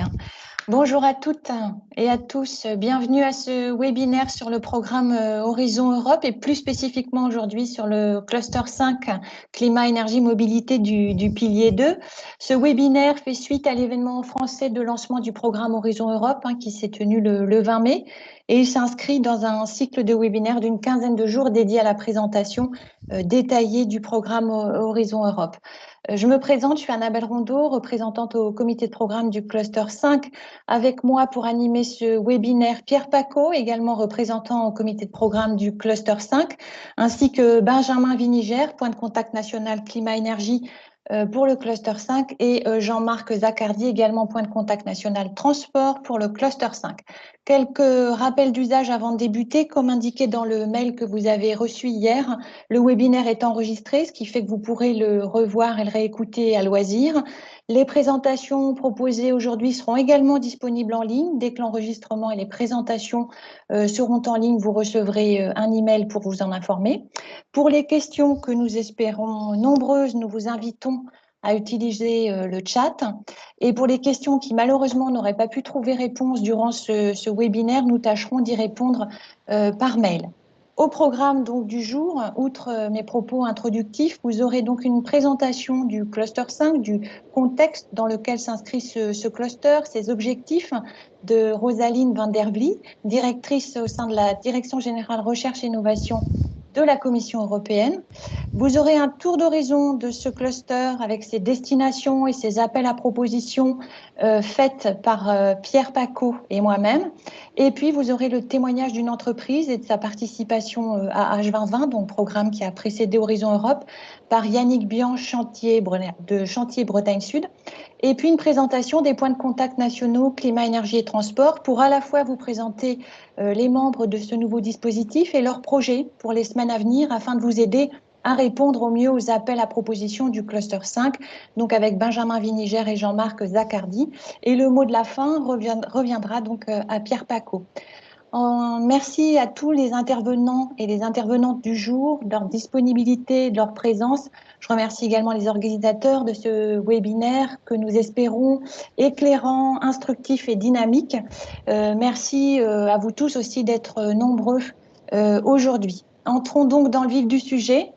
Bien. Bonjour à toutes et à tous. Bienvenue à ce webinaire sur le programme Horizon Europe et plus spécifiquement aujourd'hui sur le cluster 5 climat, énergie, mobilité du pilier 2. Ce webinaire fait suite à l'événement français de lancement du programme Horizon Europe qui s'est tenu le 20 mai et il s'inscrit dans un cycle de webinaires d'une quinzaine de jours dédié à la présentation détaillée du programme Horizon Europe. Je me présente, je suis Annabelle Rondeau, représentante au comité de programme du cluster 5. Avec moi pour animer ce webinaire, Pierre Pacaud, également représentant au comité de programme du cluster 5, ainsi que Benjamin Viniger, point de contact national climat-énergie pour le cluster 5, et Jean-Marc Zaccardi, également point de contact national transport pour le cluster 5. Quelques rappels d'usage avant de débuter. Comme indiqué dans le mail que vous avez reçu hier, le webinaire est enregistré, ce qui fait que vous pourrez le revoir et le réécouter à loisir. Les présentations proposées aujourd'hui seront également disponibles en ligne. Dès que l'enregistrement et les présentations seront en ligne, vous recevrez un email pour vous en informer. Pour les questions que nous espérons nombreuses, nous vous invitons à utiliser le chat. Et pour les questions qui malheureusement n'auraient pas pu trouver réponse durant ce webinaire, nous tâcherons d'y répondre par mail. Au programme donc du jour, outre mes propos introductifs, vous aurez donc une présentation du cluster 5, du contexte dans lequel s'inscrit ce cluster, ses objectifs, de Rosaline van der Vlie, directrice au sein de la Direction générale recherche et innovation de la Commission européenne. Vous aurez un tour d'horizon de ce cluster avec ses destinations et ses appels à propositions faites par Pierre Pacaud et moi-même. Et puis, vous aurez le témoignage d'une entreprise et de sa participation à H2020, donc programme qui a précédé Horizon Europe, par Yannick Bian de Chantier Bretagne Sud. Et puis, une présentation des points de contact nationaux climat, énergie et transport pour à la fois vous présenter les membres de ce nouveau dispositif et leurs projets pour les semaines à venir afin de vous aider à répondre au mieux aux appels à propositions du cluster 5, donc avec Benjamin Viniger et Jean-Marc Zaccardi. Et le mot de la fin reviendra donc à Pierre Pacaud. Merci à tous les intervenants et les intervenantes du jour, de leur disponibilité, de leur présence. Je remercie également les organisateurs de ce webinaire que nous espérons éclairant, instructif et dynamique. Merci à vous tous aussi d'être nombreux aujourd'hui. Entrons donc dans le vif du sujet,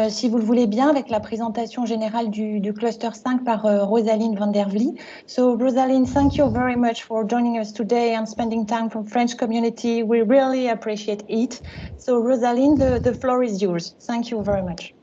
si vous le voulez bien, avec la présentation générale du cluster 5 par Rosaline van der Vlie. So, Rosaline, thank you very much for joining us today and spending time from French community. We really appreciate it. So, Rosaline, the floor is yours. Thank you very much.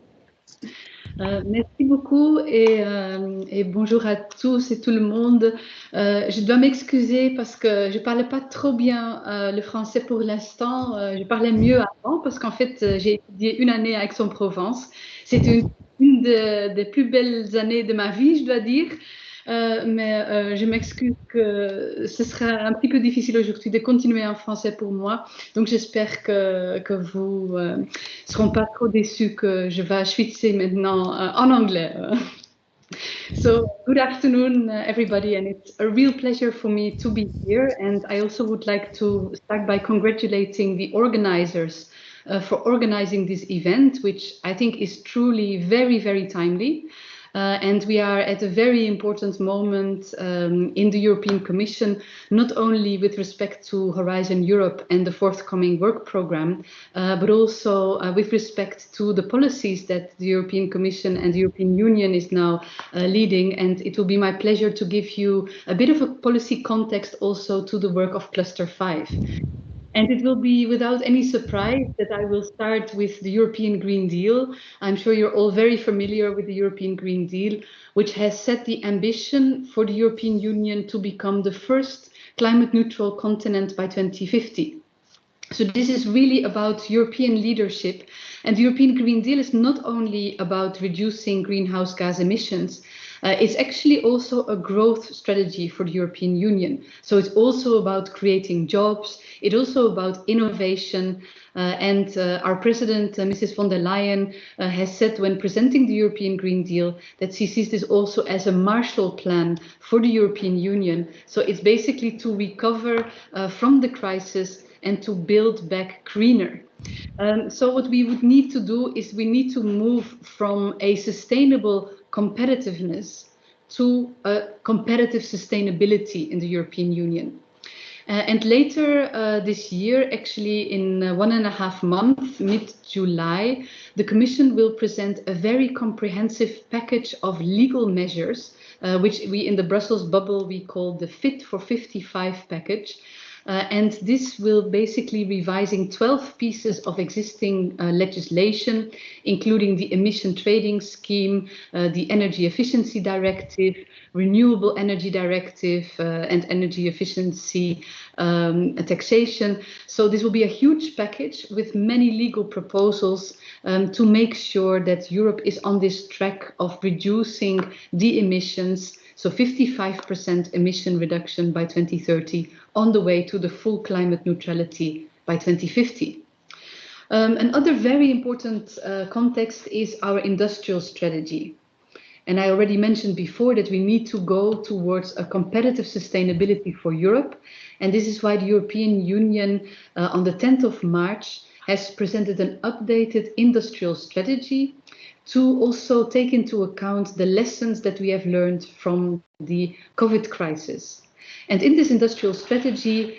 Merci beaucoup et bonjour à tous et tout le monde. Je dois m'excuser parce que je parlais pas trop bien le français pour l'instant. Je parlais mieux avant parce qu'en fait, j'ai étudié une année à Aix-en-Provence. C'est une des plus belles années de ma vie, je dois dire. Mais je m'excuse que ce sera un petit peu difficile aujourd'hui de continuer en français pour moi. Donc j'espère que vous seront pas trop déçus que je vais switcher maintenant en anglais. So, good afternoon, everybody, and it's a real pleasure for me to be here. And I also would like to start by congratulating the organizers for organizing this event, which I think is truly very, very timely. And we are at a very important moment in the European Commission, not only with respect to Horizon Europe and the forthcoming work programme, but also with respect to the policies that the European Commission and the European Union is now leading. And it will be my pleasure to give you a bit of a policy context also to the work of Cluster 5. And it will be without any surprise that I will start with the European Green Deal. I'm sure you're all very familiar with the European Green Deal, which has set the ambition for the European Union to become the first climate neutral continent by 2050. So this is really about European leadership. And the European Green Deal is not only about reducing greenhouse gas emissions, it's actually also a growth strategy for the European Union. So it's also about creating jobs. It's also about innovation. And our president, Mrs. von der Leyen, has said when presenting the European Green Deal that she sees this also as a Marshall Plan for the European Union. So it's basically to recover from the crisis and to build back greener. So what we would need to do is we need to move from a sustainable competitiveness to comparative sustainability in the European Union. And later this year, actually in 1.5 months, mid-July, the Commission will present a very comprehensive package of legal measures, which we in the Brussels bubble, we call the Fit for 55 package. And this will basically revising 12 pieces of existing legislation, including the emission trading scheme, the energy efficiency directive, renewable energy directive, and energy efficiency taxation. So this will be a huge package with many legal proposals to make sure that Europe is on this track of reducing the emissions, so 55% emission reduction by 2030, on the way to the full climate neutrality by 2050. Another very important context is our industrial strategy. And I already mentioned before that we need to go towards a competitive sustainability for Europe. And this is why the European Union on the 10th of March has presented an updated industrial strategy to also take into account the lessons that we have learned from the COVID crisis. And in this industrial strategy,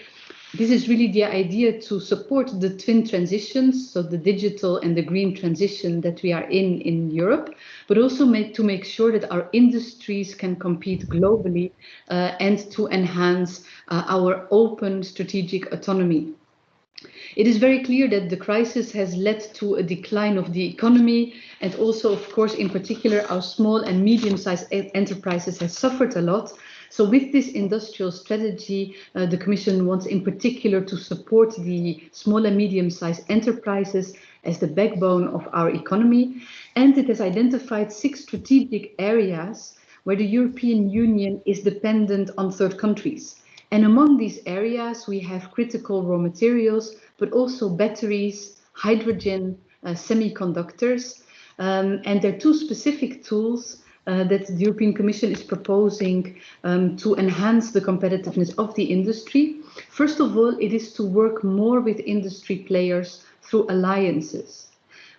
this is really the idea to support the twin transitions, so the digital and the green transition that we are in Europe, but also to make sure that our industries can compete globally and to enhance our open strategic autonomy. It is very clear that the crisis has led to a decline of the economy, and also, of course, in particular, our small and medium-sized enterprises have suffered a lot. So with this industrial strategy, the Commission wants in particular to support the small and medium-sized enterprises as the backbone of our economy. And it has identified 6 strategic areas where the European Union is dependent on third countries. And among these areas, we have critical raw materials, but also batteries, hydrogen, semiconductors. And there are 2 specific tools that the European Commission is proposing to enhance the competitiveness of the industry. First of all, it is to work more with industry players through alliances.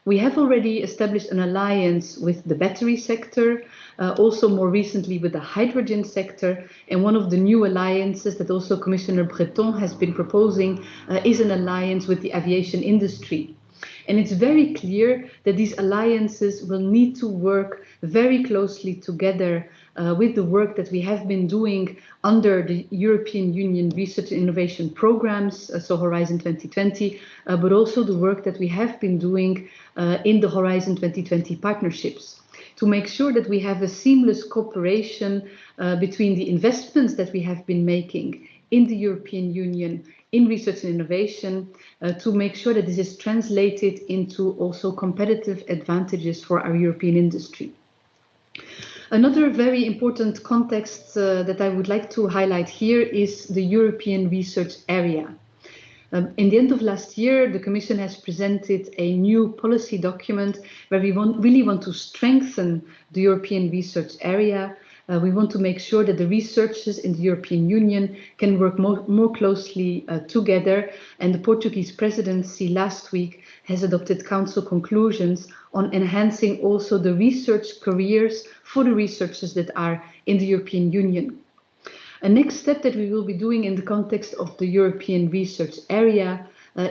We have already established an alliance with the battery sector, also more recently with the hydrogen sector, and one of the new alliances that also Commissioner Breton has been proposing is an alliance with the aviation industry. And it's very clear that these alliances will need to work very closely together with the work that we have been doing under the European Union Research and Innovation Programs, so Horizon 2020, but also the work that we have been doing in the Horizon 2020 partnerships, to make sure that we have a seamless cooperation between the investments that we have been making in the European Union in research and innovation, to make sure that this is translated into also competitive advantages for our European industry. Another very important context that I would like to highlight here is the European research area. In the end of last year, the Commission has presented a new policy document where we really want to strengthen the European research area. We want to make sure that the researchers in the European Union can work more closely together. And the Portuguese presidency last week has adopted Council conclusions on enhancing also the research careers for the researchers that are in the European Union. A next step that we will be doing in the context of the European research area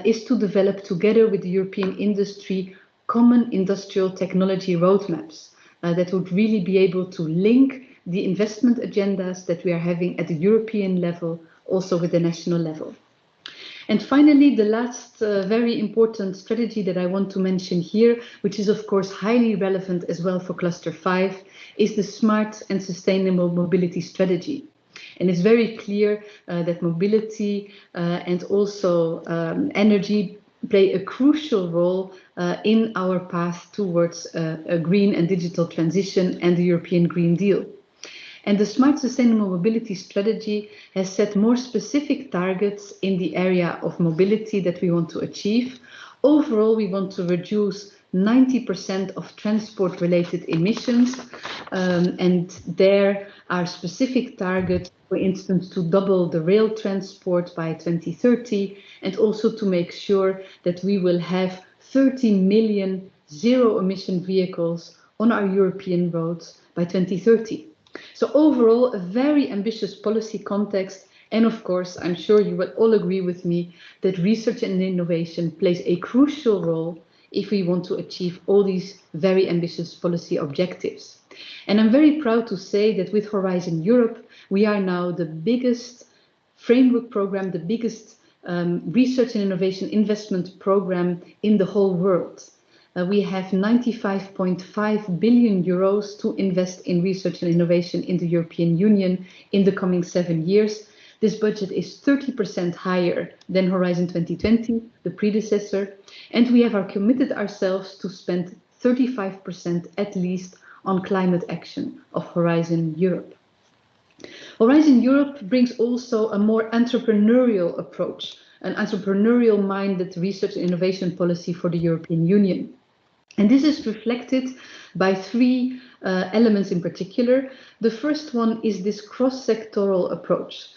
is to develop together with the European industry common industrial technology roadmaps that would really be able to link the investment agendas that we are having at the European level, also with the national level. And finally, the last very important strategy that I want to mention here, which is of course highly relevant as well for Cluster 5, is the Smart and Sustainable Mobility Strategy. And it's very clear that mobility and also energy play a crucial role in our path towards a green and digital transition and the European Green Deal. And the Smart Sustainable Mobility Strategy has set more specific targets in the area of mobility that we want to achieve. Overall, we want to reduce 90% of transport-related emissions, and there are specific targets, for instance, to double the rail transport by 2030, and also to make sure that we will have 30 million zero-emission vehicles on our European roads by 2030. So overall, a very ambitious policy context. And of course, I'm sure you will all agree with me that research and innovation plays a crucial role if we want to achieve all these very ambitious policy objectives. And I'm very proud to say that with Horizon Europe, we are now the biggest framework program, the biggest research and innovation investment program in the whole world. We have 95.5 billion euros to invest in research and innovation in the European Union in the coming 7 years. This budget is 30% higher than Horizon 2020, the predecessor, and we have committed ourselves to spend 35% at least on climate action of Horizon Europe. Horizon Europe brings also a more entrepreneurial approach, an entrepreneurial-minded research and innovation policy for the European Union. And this is reflected by three elements in particular. The first one is this cross-sectoral approach.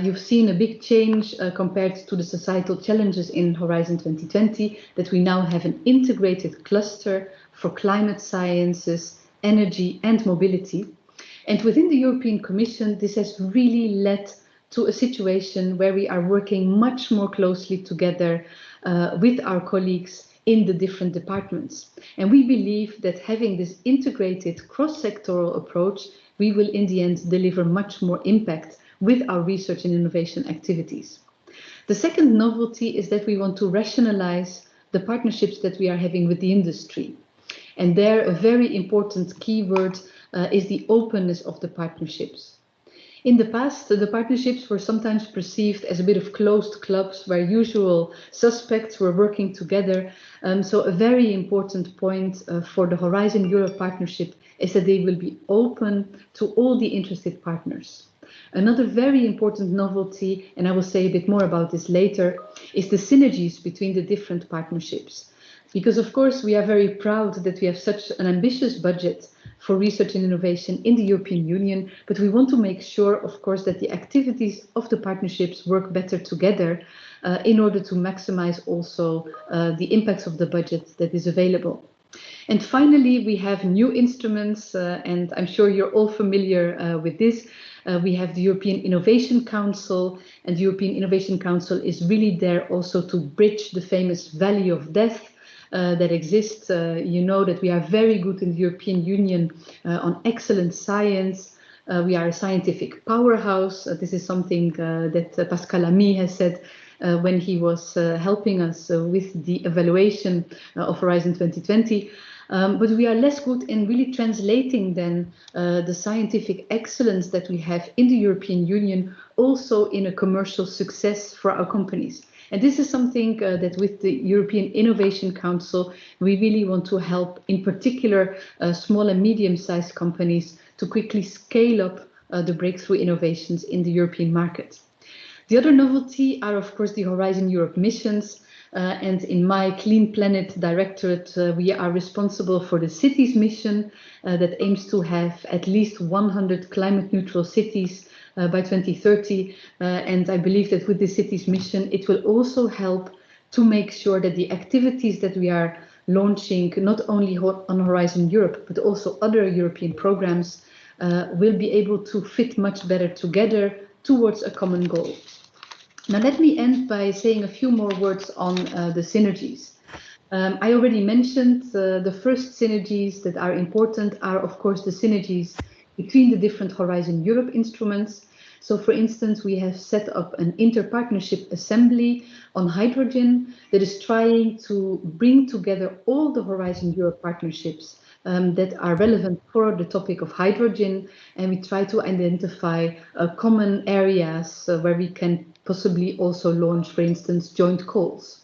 You've seen a big change compared to the societal challenges in Horizon 2020, that we now have an integrated cluster for climate sciences, energy and mobility. And within the European Commission, this has really led to a situation where we are working much more closely together with our colleagues in the different departments. And we believe that having this integrated cross-sectoral approach, we will in the end deliver much more impact with our research and innovation activities. The second novelty is that we want to rationalize the partnerships that we are having with the industry. And there a very important keyword is the openness of the partnerships. In the past, the partnerships were sometimes perceived as a bit of closed clubs where usual suspects were working together. So a very important point for the Horizon Europe partnership is that they will be open to all the interested partners. Another very important novelty, and I will say a bit more about this later, is the synergies between the different partnerships. Because of course we are very proud that we have such an ambitious budget for research and innovation in the European Union, but we want to make sure, of course, that the activities of the partnerships work better together in order to maximize also the impacts of the budget that is available. And finally, we have new instruments, and I'm sure you're all familiar with this. We have the European Innovation Council, and the European Innovation Council is really there also to bridge the famous valley of death that exists. You know that we are very good in the European Union on excellent science. We are a scientific powerhouse. This is something that Pascal Lamy has said when he was helping us with the evaluation of Horizon 2020. But we are less good in really translating then the scientific excellence that we have in the European Union also in a commercial success for our companies. And this is something that with the European Innovation Council, we really want to help, in particular, small and medium-sized companies to quickly scale up the breakthrough innovations in the European market. The other novelty are, of course, the Horizon Europe missions. And in my Clean Planet Directorate, we are responsible for the cities mission that aims to have at least 100 climate neutral cities by 2030. And I believe that with the cities mission, it will also help to make sure that the activities that we are launching, not only on Horizon Europe, but also other European programs, will be able to fit much better together towards a common goal. Now, let me end by saying a few more words on the synergies. I already mentioned the first synergies that are important are, of course, the synergies between the different Horizon Europe instruments. So, for instance, we have set up an interpartnership assembly on hydrogen that is trying to bring together all the Horizon Europe partnerships that are relevant for the topic of hydrogen, and we try to identify common areas where we can possibly also launch, for instance, joint calls.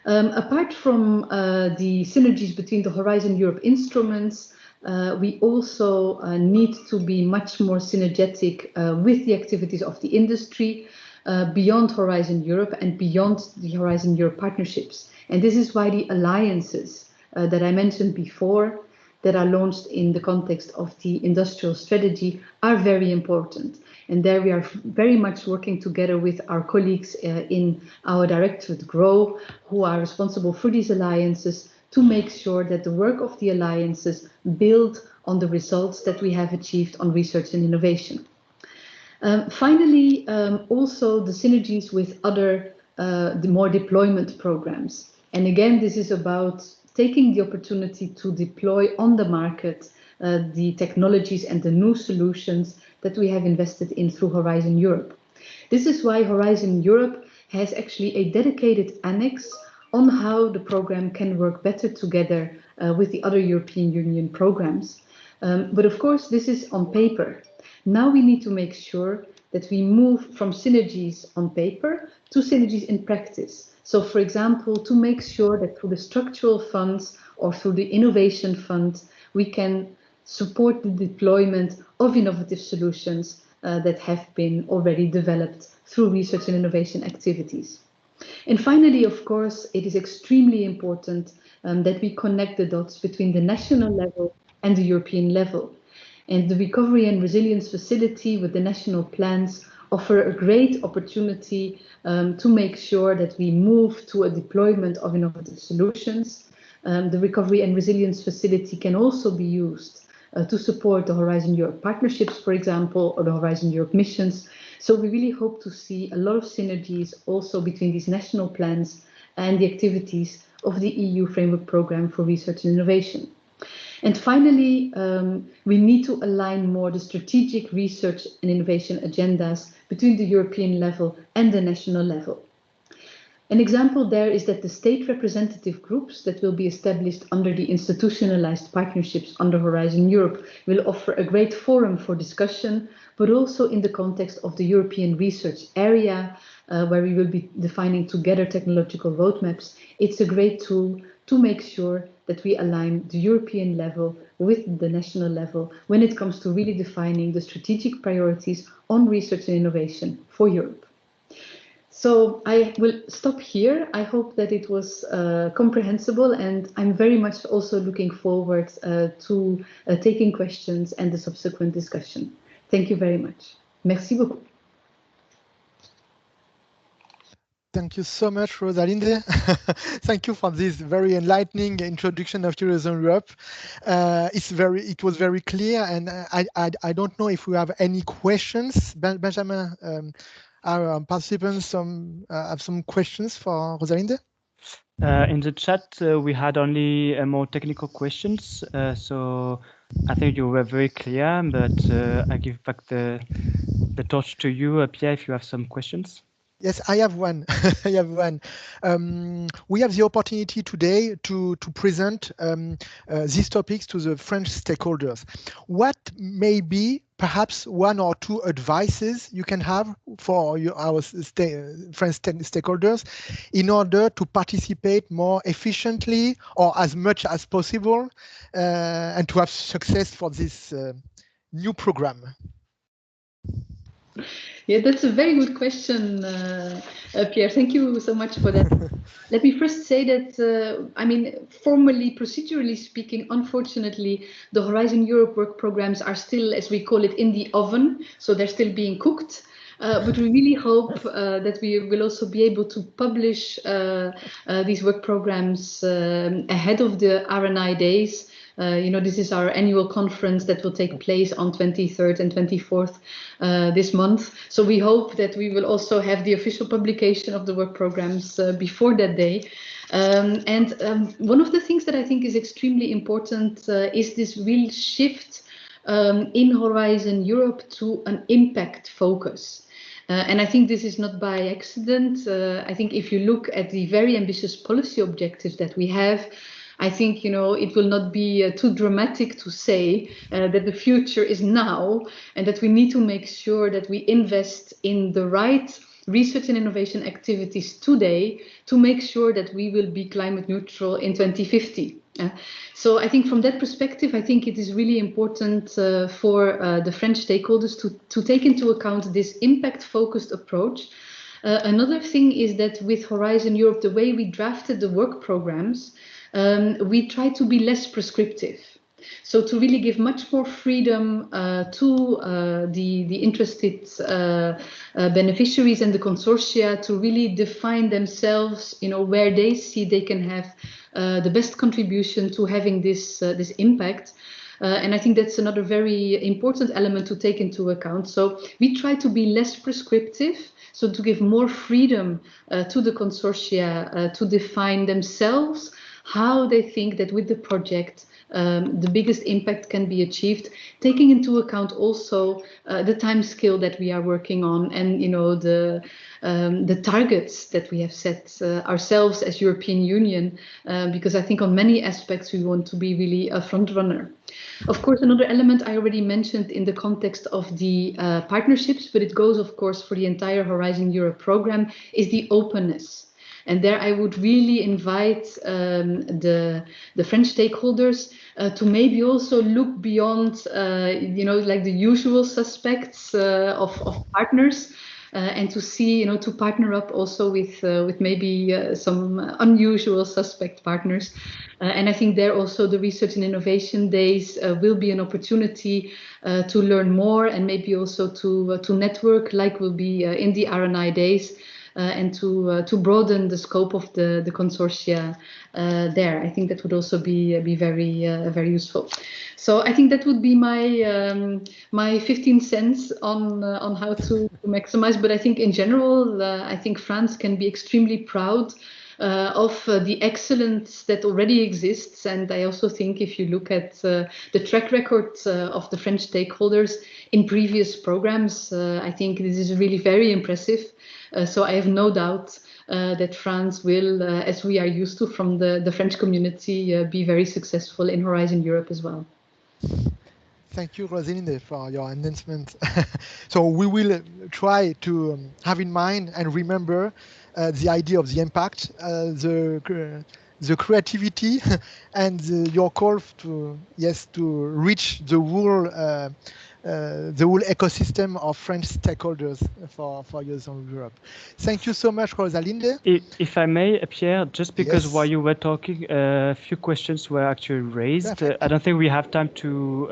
Apart from the synergies between the Horizon Europe instruments, we also need to be much more synergetic with the activities of the industry beyond Horizon Europe and beyond the Horizon Europe partnerships. And this is why the alliances that I mentioned before, that are launched in the context of the industrial strategy, are very important. And there we are very much working together with our colleagues in our Directorate GROW, who are responsible for these alliances to make sure that the work of the alliances build on the results that we have achieved on research and innovation. Finally, also the synergies with other the more deployment programs. And again, this is about taking the opportunity to deploy on the market the technologies and the new solutions that we have invested in through Horizon Europe. This is why Horizon Europe has actually a dedicated annex on how the program can work better together with the other European Union programs. But of course, this is on paper. Now we need to make sure that we move from synergies on paper to synergies in practice. So, for example, to make sure that through the structural funds or through the innovation fund, we can support the deployment of innovative solutions that have been already developed through research and innovation activities. And finally, of course, it is extremely important that we connect the dots between the national level and the European level. And the Recovery and Resilience Facility with the national plans offer a great opportunity to make sure that we move to a deployment of innovative solutions. The Recovery and Resilience Facility can also be used to support the Horizon Europe partnerships, for example, or the Horizon Europe missions. So we really hope to see a lot of synergies also between these national plans and the activities of the EU Framework Programme for Research and Innovation. And finally, we need to align more the strategic research and innovation agendas between the European level and the national level. An example there is that the state representative groups that will be established under the institutionalized partnerships under Horizon Europe will offer a great forum for discussion, but also in the context of the European research area, where we will be defining together technological roadmaps. It's a great tool to make sure that we align the European level with the national level when it comes to really defining the strategic priorities on research and innovation for Europe. So I will stop here. I hope that it was comprehensible, and I'm very much also looking forward to taking questions and the subsequent discussion. Thank you very much. Merci beaucoup. Thank you so much, Rosalinde. Thank you for this very enlightening introduction of Horizon Europe. It was very clear, and I don't know if we have any questions. Benjamin, our participants have some questions for Rosalinde? In the chat, we had only more technical questions, so I think you were very clear, but I give back the torch to you, Pierre, if you have some questions. Yes, I have one. I have one. We have the opportunity today to present these topics to the French stakeholders. What may be perhaps one or two advices you can have for our French stakeholders in order to participate more efficiently or as much as possible and to have success for this new program? Yeah, that's a very good question, Pierre. Thank you so much for that. Let me first say that, I mean, formally, procedurally speaking, unfortunately, the Horizon Europe work programs are still, as we call it, in the oven. So they're still being cooked. But we really hope that we will also be able to publish these work programs ahead of the RNI days. This is our annual conference that will take place on 23rd and 24th this month. So we hope that we will also have the official publication of the work programs before that day. And one of the things that I think is extremely important is this real shift in Horizon Europe to an impact focus. And I think this is not by accident. I think if you look at the very ambitious policy objectives that we have, I think, it will not be too dramatic to say that the future is now and that we need to make sure that we invest in the right research and innovation activities today to make sure that we will be climate neutral in 2050. So I think from that perspective, I think it is really important for the French stakeholders to take into account this impact-focused approach. Another thing is that with Horizon Europe, the way we drafted the work programs, we try to be less prescriptive. So to really give much more freedom to the interested beneficiaries and the consortia to really define themselves, where they see they can have the best contribution to having this impact. And I think that's another very important element to take into account. So we try to be less prescriptive, so to give more freedom to the consortia to define themselves how they think that with the project the biggest impact can be achieved, taking into account also the time scale that we are working on, and the targets that we have set ourselves as European Union, because I think on many aspects we want to be really a front runner. Of course, another element I already mentioned in the context of the partnerships, but it goes of course for the entire Horizon Europe program, is the openness. And there I would really invite the French stakeholders to maybe also look beyond, like the usual suspects of partners, and to see, to partner up also with maybe some unusual suspect partners. And I think there also the Research and Innovation Days will be an opportunity to learn more, and maybe also to network, like will be in the R&I Days. And to broaden the scope of the consortia there. I think that would also be very useful. So I think that would be my 15 cents on how to maximize. But I think in general, I think France can be extremely proud of the excellence that already exists. And I also think if you look at the track record of the French stakeholders in previous programs, I think this is really very impressive. So I have no doubt that France will, as we are used to from the French community, be very successful in Horizon Europe as well. Thank you, Rosalinde, for your announcement. So we will try to have in mind and remember the idea of the impact, the creativity, and your call to reach the whole ecosystem of French stakeholders for Horizon Europe. Thank you so much, Rosalinde. If I may, Pierre, just because Yes. while you were talking, a few questions were actually raised. I don't think we have time to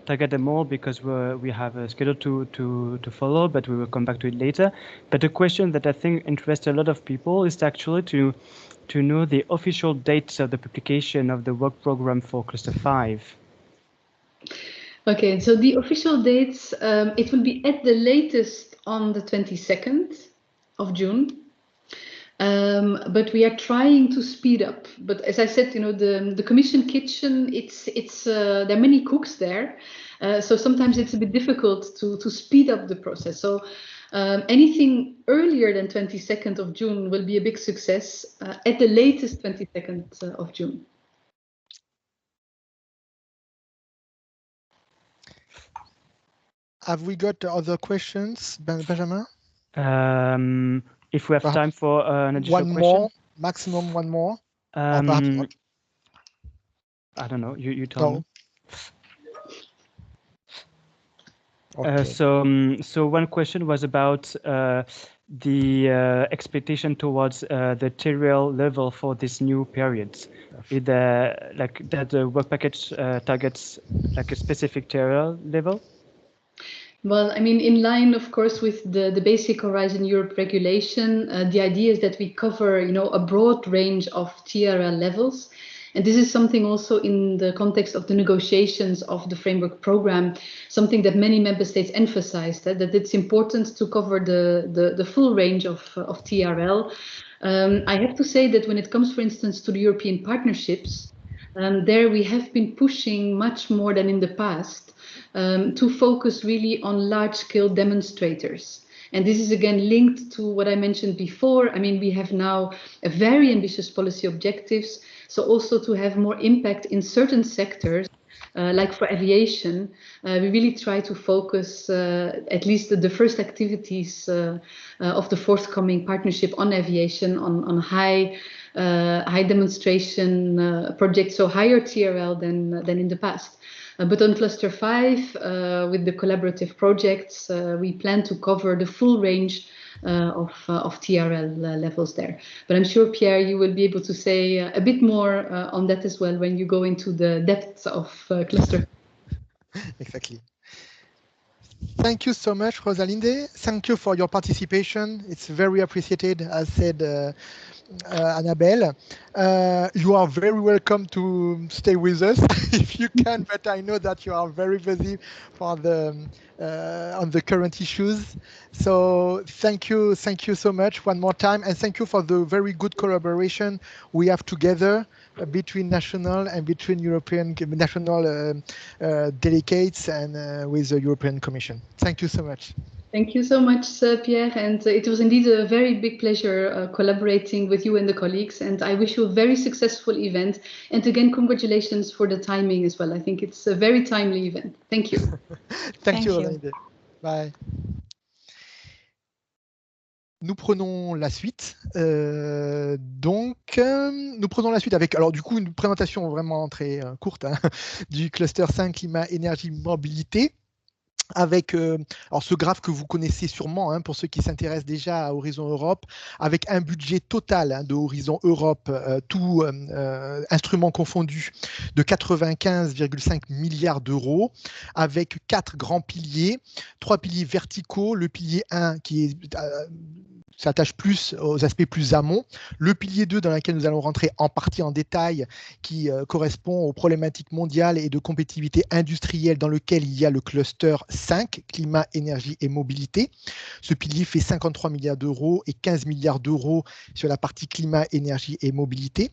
target them all because we have a schedule to follow, but we will come back to it later. But the question that I think interests a lot of people is actually to know the official dates of the publication of the work program for Cluster 5. Okay, so the official dates, it will be at the latest on the 22nd of June. But we are trying to speed up. But as I said, the Commission kitchen, there are many cooks there. So sometimes it's a bit difficult to speed up the process. So anything earlier than 22nd of June will be a big success, at the latest 22nd of June. Have we got other questions, Benjamin? If we have time for an additional one question. more, maximum one more, or perhaps not. I don't know. You tell me. Okay. So one question was about the expectation towards the TRL level for this new period. Is that the work package targets like a specific TRL level? Well, I mean, in line, of course, with the basic Horizon Europe regulation, the idea is that we cover, a broad range of TRL levels. And this is something also in the context of the negotiations of the framework program, something that many member states emphasized, that it's important to cover the full range of TRL. I have to say that when it comes, for instance, to the European partnerships, there we have been pushing much more than in the past to focus really on large-scale demonstrators. And this is again linked to what I mentioned before. I mean, we have now a very ambitious policy objectives. So also to have more impact in certain sectors, like for aviation, we really try to focus at least the first activities of the forthcoming partnership on aviation, on high demonstration projects, so higher TRL than in the past. But on Cluster 5, with the collaborative projects, we plan to cover the full range of TRL levels there. But I'm sure, Pierre, you will be able to say a bit more on that as well when you go into the depths of cluster. Exactly. Thank you so much, Rosalinde. Thank you for your participation. It's very appreciated, as said Annabelle. You are very welcome to stay with us if you can, but I know that you are very busy for the on the current issues. So thank you so much one more time, and thank you for the very good collaboration we have together between national and between European national delegates and with the European Commission. Thank you so much. Thank you so much, Pierre, and it was indeed a very big pleasure collaborating with you and the colleagues, and I wish you a very successful event, and again, congratulations for the timing as well. I think it's a very timely event. Thank you. Thank you, Rosalinde. Bye. Nous prenons la suite. Nous prenons la suite avec, alors du coup, une présentation vraiment très courte du cluster 5 climat, énergie, mobilité. Avec alors ce graphe que vous connaissez sûrement pour ceux qui s'intéressent déjà à Horizon Europe, avec un budget total de Horizon Europe, tout instruments confondus, de 95,5 milliards d'euros, avec 4 grands piliers, 3 piliers verticaux, le pilier 1 qui s'attache plus aux aspects plus amont, le pilier 2 dans lequel nous allons rentrer en partie en détail, qui correspond aux problématiques mondiales et de compétitivité industrielle, dans lequel il y a le cluster 5, climat, énergie et mobilité. Ce pilier fait 53 milliards d'euros et 15 milliards d'euros sur la partie climat, énergie et mobilité.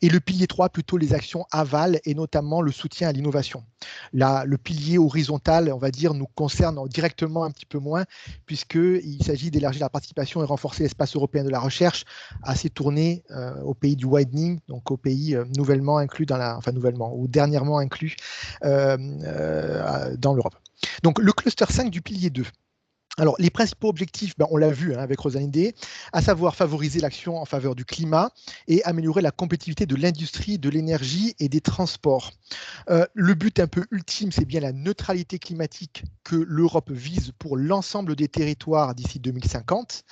Et le pilier 3, plutôt les actions aval et notamment le soutien à l'innovation. Là, le pilier horizontal, on va dire, nous concerne directement un petit peu moins, puisqu'il s'agit d'élargir la participation et renforcer l'espace européen de la recherche, assez tourné aux pays du widening, donc aux pays nouvellement inclus dans la, enfin nouvellement ou dernièrement inclus dans l'Europe. Donc le cluster 5 du pilier 2. Alors, les principaux objectifs, on l'a vu avec Rosalinde, à savoir favoriser l'action en faveur du climat et améliorer la compétitivité de l'industrie, de l'énergie et des transports. Le but un peu ultime, c'est bien la neutralité climatique que l'Europe vise pour l'ensemble des territoires d'ici 2050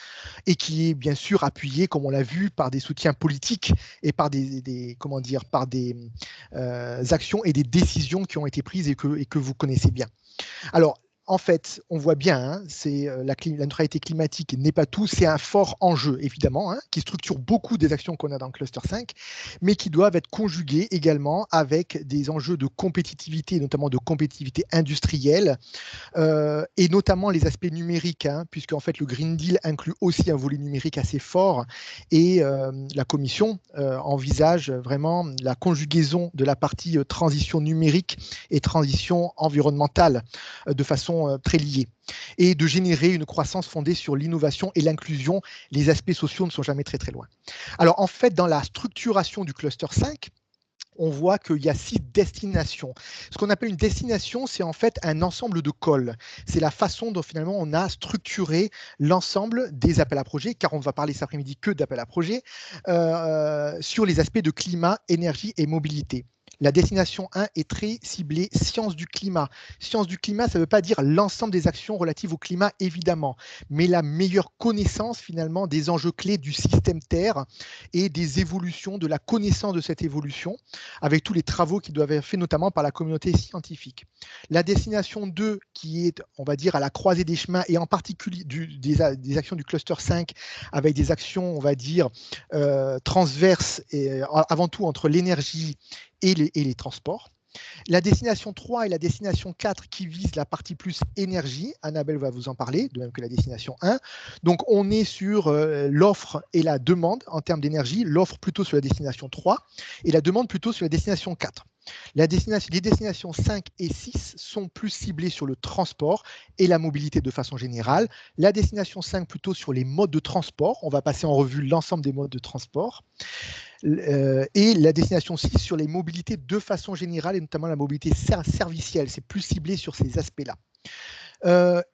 et qui est bien sûr appuyé, comme on l'a vu, par des soutiens politiques et par des actions et des décisions qui ont été prises et que vous connaissez bien. Alors, en fait, on voit bien, c'est la neutralité climatique n'est pas tout, c'est un fort enjeu, évidemment, qui structure beaucoup des actions qu'on a dans le cluster 5, mais qui doivent être conjuguées également avec des enjeux de compétitivité, notamment de compétitivité industrielle, et notamment les aspects numériques, puisque en fait, le Green Deal inclut aussi un volet numérique assez fort, et la Commission envisage vraiment la conjugaison de la partie transition numérique et transition environnementale de façon très liés et de générer une croissance fondée sur l'innovation et l'inclusion. Les aspects sociaux ne sont jamais très loin. Alors en fait, dans la structuration du cluster 5, on voit qu'il y a 6 destinations. Ce qu'on appelle une destination, c'est en fait un ensemble de cols. C'est la façon dont finalement on a structuré l'ensemble des appels à projets, car on va parler cet après-midi que d'appels à projets, sur les aspects de climat, énergie et mobilité. La destination 1 est très ciblée sciences du climat. Sciences du climat, ça ne veut pas dire l'ensemble des actions relatives au climat, évidemment, mais la meilleure connaissance finalement des enjeux clés du système Terre et des évolutions, de la connaissance de cette évolution, avec tous les travaux qui doivent être faits notamment par la communauté scientifique. La destination 2, qui est, on va dire, à la croisée des chemins et en particulier des actions du cluster 5, avec des actions, on va dire, transverses et avant tout entre l'énergie et les transports. La destination 3 et la destination 4 qui visent la partie plus énergie, Annabelle va vous en parler, de même que la destination 1. Donc on est sur l'offre et la demande en termes d'énergie, l'offre plutôt sur la destination 3 et la demande plutôt sur la destination 4. Les destinations 5 et 6 sont plus ciblées sur le transport et la mobilité de façon générale. La destination 5 plutôt sur les modes de transport. On va passer en revue l'ensemble des modes de transport. Et la destination 6 sur les mobilités de façon générale et notamment la mobilité servicielle. C'est plus ciblé sur ces aspects-là.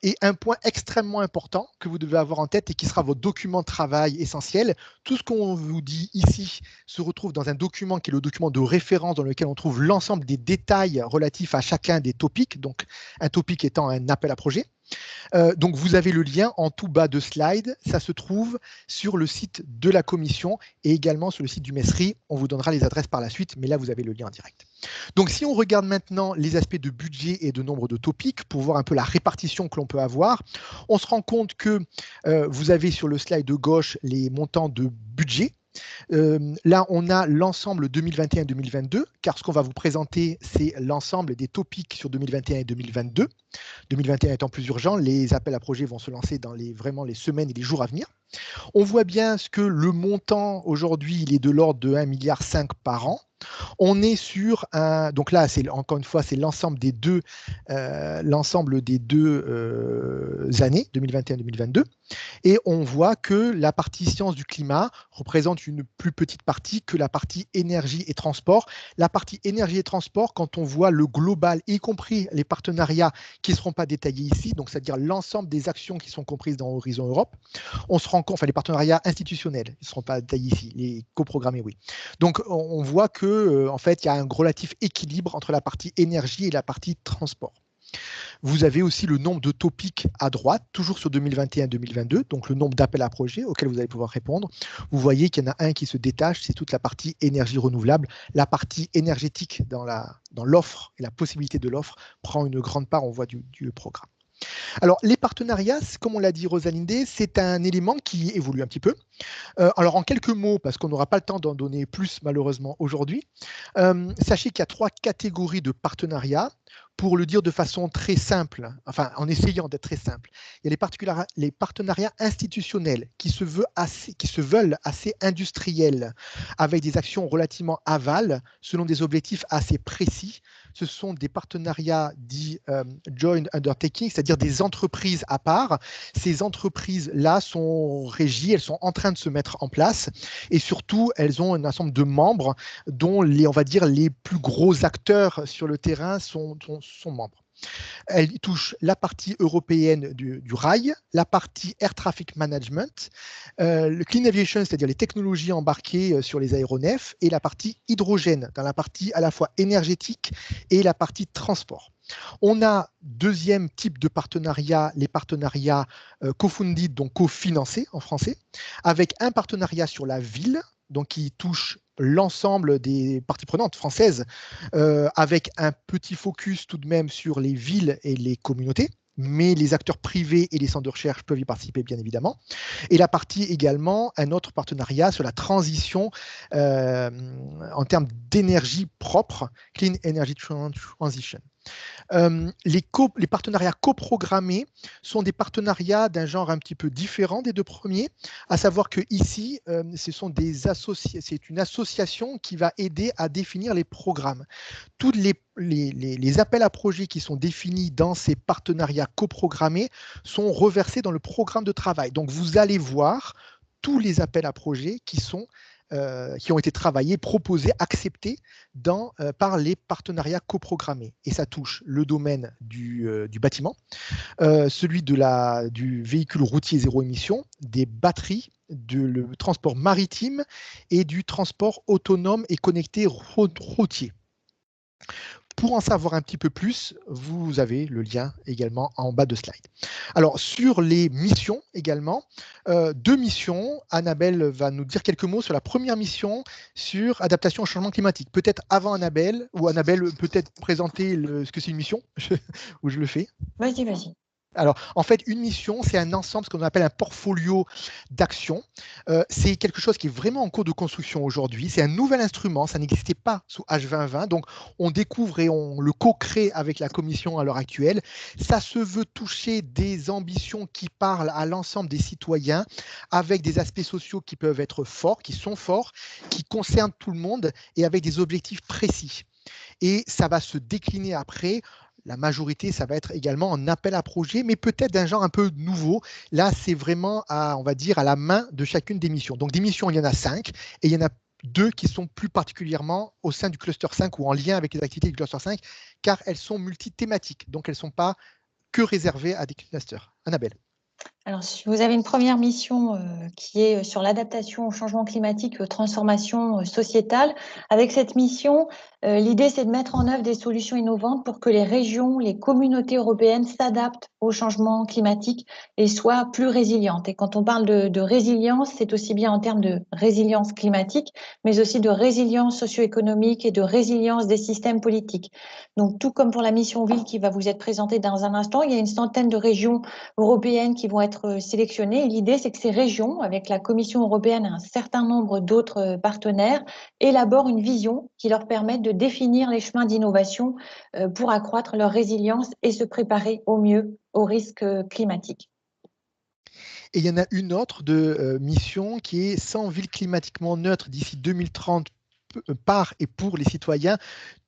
Et un point extrêmement important que vous devez avoir en tête et qui sera votre document de travail essentiel, tout ce qu'on vous dit ici se retrouve dans un document qui est le document de référence dans lequel on trouve l'ensemble des détails relatifs à chacun des topics, donc un topic étant un appel à projet. Donc, vous avez le lien en tout bas de slide. Ça se trouve sur le site de la commission et également sur le site du MESRI. On vous donnera les adresses par la suite, mais là, vous avez le lien en direct. Donc, si on regarde maintenant les aspects de budget et de nombre de topics pour voir un peu la répartition que l'on peut avoir, on se rend compte que vous avez sur le slide de gauche les montants de budget. Là, on a l'ensemble 2021-2022, car ce qu'on va vous présenter, c'est l'ensemble des topics sur 2021 et 2022. 2021 étant plus urgent, les appels à projets vont se lancer dans vraiment les semaines et les jours à venir. On voit bien que le montant aujourd'hui, il est de l'ordre de 1,5 milliard par an. On est sur un, donc là, c'est encore une fois, c'est l'ensemble des deux années, 2021-2022. Et on voit que la partie sciences du climat représente une plus petite partie que la partie énergie et transport. La partie énergie et transport, quand on voit le global, y compris les partenariats qui ne seront pas détaillés ici, donc c'est-à-dire l'ensemble des actions qui sont comprises dans Horizon Europe, on se rend compte, enfin les partenariats institutionnels, ils ne seront pas détaillés ici, les coprogrammés, oui. Donc on voit que en fait, il y a un relatif équilibre entre la partie énergie et la partie transport. Vous avez aussi le nombre de topics à droite, toujours sur 2021-2022, donc le nombre d'appels à projets auxquels vous allez pouvoir répondre. Vous voyez qu'il y en a un qui se détache, c'est toute la partie énergie renouvelable. La partie énergétique dans l'offre et la possibilité de l'offre prend une grande part, on voit, du programme. Alors, les partenariats, comme on l'a dit Rosalinde, c'est un élément qui évolue un petit peu. Alors, en quelques mots, parce qu'on n'aura pas le temps d'en donner plus malheureusement aujourd'hui, sachez qu'il y a 3 catégories de partenariats. Pour le dire de façon très simple, enfin en essayant d'être très simple, il y a les partenariats institutionnels qui se veulent assez industriels, avec des actions relativement aval, selon des objectifs assez précis. Ce sont des partenariats dits joint undertaking, c'est-à-dire des entreprises à part. Ces entreprises-là sont régies, elles sont en train de se mettre en place et surtout, elles ont un ensemble de membres dont on va dire, les plus gros acteurs sur le terrain sont membres. Elle touche la partie européenne du rail, la partie Air Traffic Management, le Clean Aviation, c'est-à-dire les technologies embarquées sur les aéronefs, et la partie hydrogène, dans la partie à la fois énergétique et la partie transport. On a deuxième type de partenariat, les partenariats co-funded, donc cofinancés en français, avec un partenariat sur la ville, donc qui touche l'ensemble des parties prenantes françaises, avec un petit focus tout de même sur les villes et les communautés, mais les acteurs privés et les centres de recherche peuvent y participer, bien évidemment. Et la partie également, un autre partenariat sur la transition en termes d'énergie propre, Clean Energy Transition. Les partenariats coprogrammés sont des partenariats d'un genre un petit peu différent des deux premiers, à savoir que ici, c'est une association qui va aider à définir les programmes. Tous les appels à projets qui sont définis dans ces partenariats coprogrammés sont reversés dans le programme de travail. Donc, vous allez voir tous les appels à projets qui ont été travaillés, proposés, acceptés par les partenariats coprogrammés. Et ça touche le domaine du bâtiment, celui du véhicule routier zéro émission, des batteries, du transport maritime et du transport autonome et connecté routier. Pour en savoir un petit peu plus, vous avez le lien également en bas de slide. Alors, sur les missions également, 2 missions. Annabelle va nous dire quelques mots sur la première mission sur adaptation au changement climatique. Peut-être avant Annabelle, ou Annabelle peut-être présenter ce que c'est une mission, ou je le fais. Vas-y, vas-y. Alors, en fait, une mission, c'est un ensemble, ce qu'on appelle un portfolio d'actions. C'est quelque chose qui est vraiment en cours de construction aujourd'hui. C'est un nouvel instrument, ça n'existait pas sous H2020. Donc, on découvre et on le co-crée avec la Commission à l'heure actuelle. Ça se veut toucher des ambitions qui parlent à l'ensemble des citoyens, avec des aspects sociaux qui peuvent être forts, qui sont forts, qui concernent tout le monde et avec des objectifs précis. Et ça va se décliner après. La majorité, ça va être également en appel à projet, mais peut-être d'un genre un peu nouveau. Là, c'est vraiment, on va dire, à la main de chacune des missions. Donc, des missions, il y en a 5, et il y en a 2 qui sont plus particulièrement au sein du cluster 5 ou en lien avec les activités du cluster 5, car elles sont multithématiques. Donc, elles ne sont pas que réservées à des clusters. Annabelle. Alors, vous avez une première mission qui est sur l'adaptation au changement climatique et aux transformations sociétales. Avec cette mission, l'idée, c'est de mettre en œuvre des solutions innovantes pour que les régions, les communautés européennes s'adaptent au changement climatique et soient plus résilientes. Et quand on parle de résilience, c'est aussi bien en termes de résilience climatique, mais aussi de résilience socio-économique et de résilience des systèmes politiques. Donc, tout comme pour la mission Ville qui va vous être présentée dans un instant, il y a une centaine de régions européennes qui vont être sélectionnées. Et l'idée, c'est que ces régions, avec la Commission européenne et un certain nombre d'autres partenaires, élaborent une vision qui leur permette de définir les chemins d'innovation pour accroître leur résilience et se préparer au mieux aux risques climatiques. Et il y en a une autre de mission qui est 100 villes climatiquement neutres d'ici 2030 par et pour les citoyens.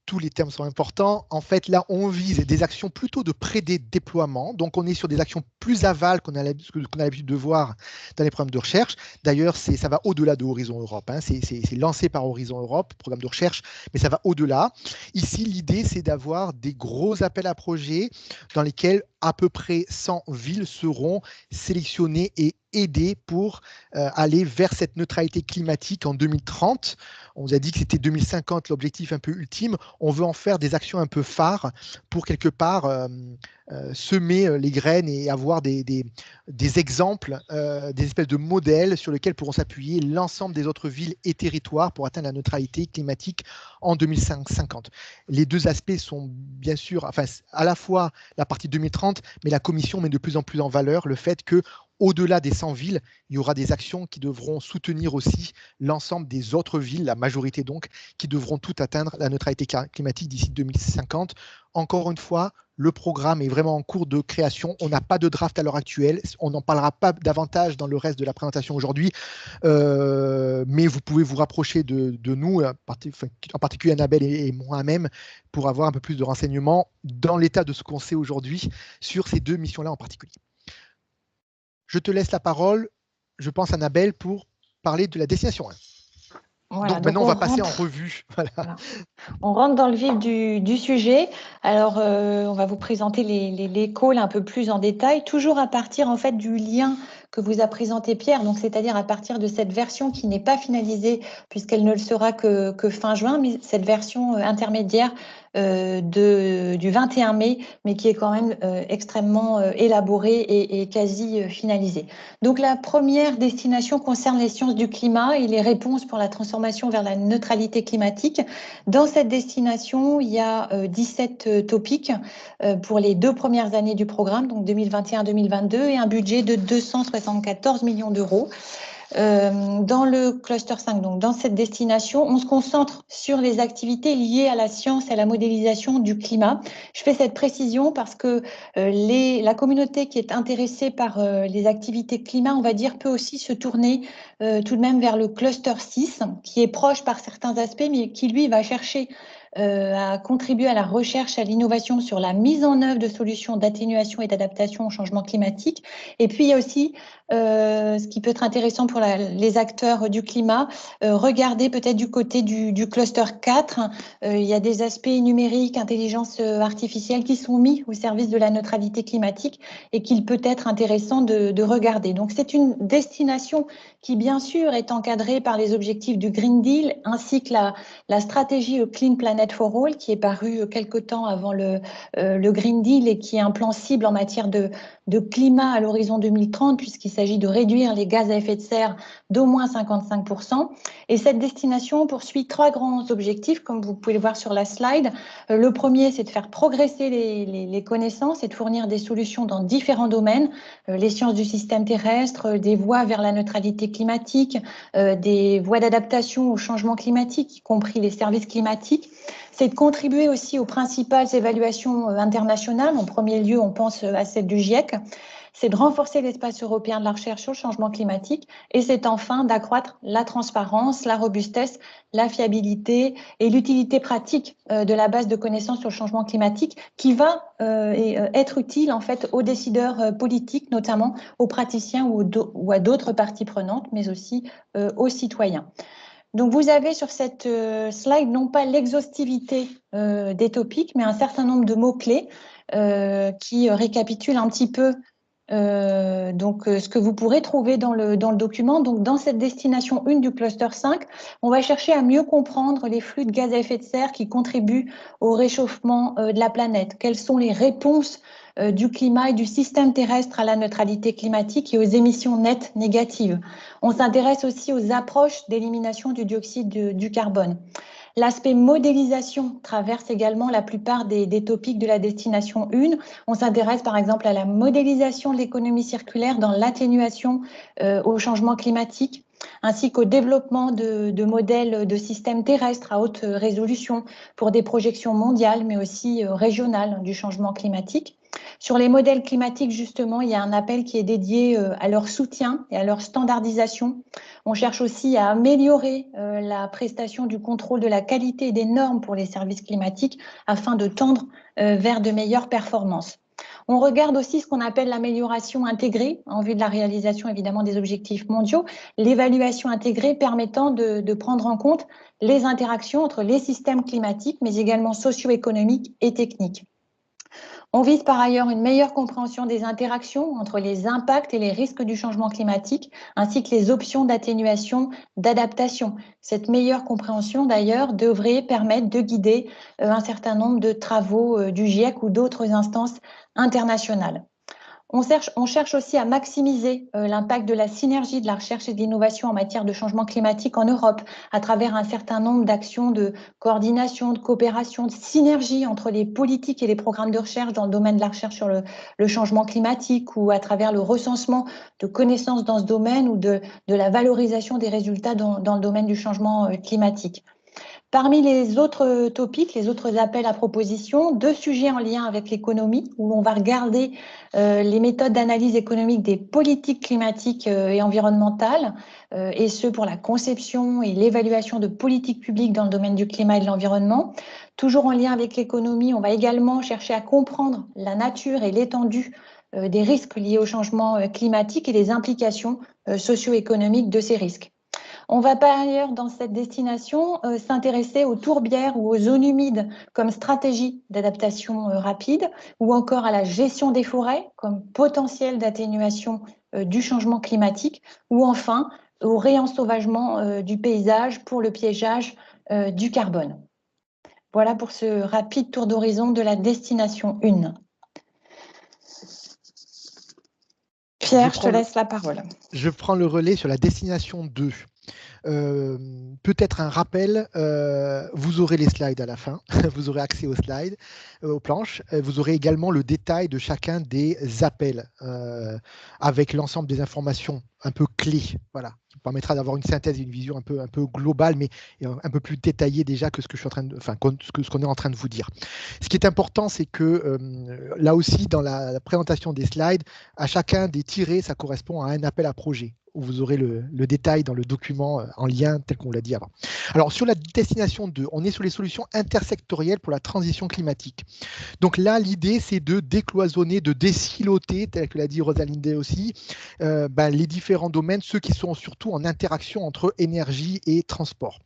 Tous les termes sont importants. En fait, là, on vise des actions plutôt de pré-déploiement. Donc, on est sur des actions plus aval qu'on a l'habitude de voir dans les programmes de recherche. D'ailleurs, ça va au-delà de Horizon Europe. Hein. C'est lancé par Horizon Europe, programme de recherche, mais ça va au-delà. Ici, l'idée, c'est d'avoir des gros appels à projets dans lesquels à peu près 100 villes seront sélectionnées et aidées pour aller vers cette neutralité climatique en 2030. On vous a dit que c'était 2050 l'objectif un peu ultime. On veut en faire des actions un peu phares pour quelque part semer les graines et avoir des exemples, des espèces de modèles sur lesquels pourront s'appuyer l'ensemble des autres villes et territoires pour atteindre la neutralité climatique en 2050. Les deux aspects sont bien sûr, enfin, à la fois la partie 2030, mais la Commission met de plus en plus en valeur le fait que au-delà des 100 villes, il y aura des actions qui devront soutenir aussi l'ensemble des autres villes, la majorité donc, qui devront toutes atteindre la neutralité climatique d'ici 2050. Encore une fois, le programme est vraiment en cours de création. On n'a pas de draft à l'heure actuelle. On n'en parlera pas davantage dans le reste de la présentation aujourd'hui, mais vous pouvez vous rapprocher de nous, en particulier Annabelle et moi-même, pour avoir un peu plus de renseignements dans l'état de ce qu'on sait aujourd'hui sur ces deux missions-là en particulier. Je te laisse la parole, je pense, Annabelle, pour parler de la destination 1. Voilà, donc maintenant, on va passer en revue. Voilà. On rentre dans le vif du sujet. Alors, on va vous présenter les calls un peu plus en détail, toujours à partir en fait du lien que vous a présenté Pierre, donc c'est-à-dire à partir de cette version qui n'est pas finalisée puisqu'elle ne le sera que fin juin, mais cette version intermédiaire du 21 mai, mais qui est quand même extrêmement élaborée et quasi finalisée. Donc la première destination concerne les sciences du climat et les réponses pour la transformation vers la neutralité climatique. Dans cette destination, il y a 17 topics pour les 2 premières années du programme, donc 2021-2022, et un budget de 274 millions d'euros. Dans le cluster 5, donc dans cette destination, on se concentre sur les activités liées à la science et à la modélisation du climat. Je fais cette précision parce que la communauté qui est intéressée par les activités climat, on va dire, peut aussi se tourner tout de même vers le cluster 6, qui est proche par certains aspects, mais qui, lui, va chercher à contribuer à la recherche, à l'innovation sur la mise en œuvre de solutions d'atténuation et d'adaptation au changement climatique. Et puis, il y a aussi ce qui peut être intéressant pour les acteurs du climat, regardez peut-être du côté du cluster 4. Il y a des aspects numériques, intelligence artificielle qui sont mis au service de la neutralité climatique et qu'il peut être intéressant de regarder. Donc, c'est une destination qui, bien sûr, est encadrée par les objectifs du Green Deal ainsi que la stratégie Clean Planet for All qui est parue quelque temps avant le Green Deal et qui est un plan cible en matière de climat à l'horizon 2030 puisqu'il s'agit de réduire les gaz à effet de serre d'au moins 55%. Et cette destination poursuit 3 grands objectifs, comme vous pouvez le voir sur la slide. Le premier, c'est de faire progresser les connaissances et de fournir des solutions dans différents domaines, les sciences du système terrestre, des voies vers la neutralité climatique, des voies d'adaptation au changement climatique, y compris les services climatiques. C'est de contribuer aussi aux principales évaluations internationales. En premier lieu, on pense à celle du GIEC. C'est de renforcer l'espace européen de la recherche sur le changement climatique et c'est enfin d'accroître la transparence, la robustesse, la fiabilité et l'utilité pratique de la base de connaissances sur le changement climatique qui va être utile en fait aux décideurs politiques, notamment aux praticiens ou à d'autres parties prenantes, mais aussi aux citoyens. Donc, vous avez sur cette slide non pas l'exhaustivité des topics, mais un certain nombre de mots-clés qui récapitulent un petit peu ce que vous pourrez trouver dans le document. Donc, dans cette destination 1 du cluster 5, on va chercher à mieux comprendre les flux de gaz à effet de serre qui contribuent au réchauffement de la planète. Quelles sont les réponses du climat et du système terrestre à la neutralité climatique et aux émissions nettes négatives. On s'intéresse aussi aux approches d'élimination du dioxyde du carbone. L'aspect modélisation traverse également la plupart des topics de la destination 1. On s'intéresse par exemple à la modélisation de l'économie circulaire dans l'atténuation au changement climatique, ainsi qu'au développement de modèles de systèmes terrestres à haute résolution pour des projections mondiales, mais aussi régionales du changement climatique. Sur les modèles climatiques, justement, il y a un appel qui est dédié à leur soutien et à leur standardisation. On cherche aussi à améliorer la prestation du contrôle de la qualité et des normes pour les services climatiques afin de tendre vers de meilleures performances. On regarde aussi ce qu'on appelle l'amélioration intégrée en vue de la réalisation évidemment des objectifs mondiaux, l'évaluation intégrée permettant de prendre en compte les interactions entre les systèmes climatiques mais également socio-économiques et techniques. On vise par ailleurs une meilleure compréhension des interactions entre les impacts et les risques du changement climatique, ainsi que les options d'atténuation, d'adaptation. Cette meilleure compréhension, d'ailleurs, devrait permettre de guider un certain nombre de travaux du GIEC ou d'autres instances internationales. On cherche aussi à maximiser l'impact de la synergie de la recherche et de l'innovation en matière de changement climatique en Europe à travers un certain nombre d'actions de coordination, de coopération, de synergie entre les politiques et les programmes de recherche dans le domaine de la recherche sur le changement climatique ou à travers le recensement de connaissances dans ce domaine ou de la valorisation des résultats dans le domaine du changement climatique. Parmi les autres topics, les autres appels à propositions, 2 sujets en lien avec l'économie, où on va regarder les méthodes d'analyse économique des politiques climatiques et environnementales, et ce pour la conception et l'évaluation de politiques publiques dans le domaine du climat et de l'environnement. Toujours en lien avec l'économie, on va également chercher à comprendre la nature et l'étendue des risques liés au changement climatique et les implications socio-économiques de ces risques. On va par ailleurs, dans cette destination, s'intéresser aux tourbières ou aux zones humides comme stratégie d'adaptation rapide, ou encore à la gestion des forêts comme potentiel d'atténuation du changement climatique, ou enfin au réensauvagement du paysage pour le piégeage du carbone. Voilà pour ce rapide tour d'horizon de la destination 1. Pierre, je te laisse la parole. Je prends le relais sur la destination 2. Peut-être un rappel, vous aurez les slides à la fin, vous aurez accès aux slides, aux planches, vous aurez également le détail de chacun des appels avec l'ensemble des informations un peu clés, voilà, qui permettra d'avoir une synthèse et une vision un peu globale, mais un peu plus détaillée déjà que ce que je suis en train de, enfin, ce qu'on est en train de vous dire. Ce qui est important, c'est que là aussi, dans la présentation des slides, à chacun des tirés, ça correspond à un appel à projet, où vous aurez le détail dans le document en lien tel qu'on l'a dit avant. Alors, sur la destination 2, on est sur les solutions intersectorielles pour la transition climatique. Donc là, l'idée, c'est de décloisonner, de désiloter, tel que l'a dit Rosalinde aussi, les différents domaines, ceux qui sont surtout en interaction entre énergie et transport.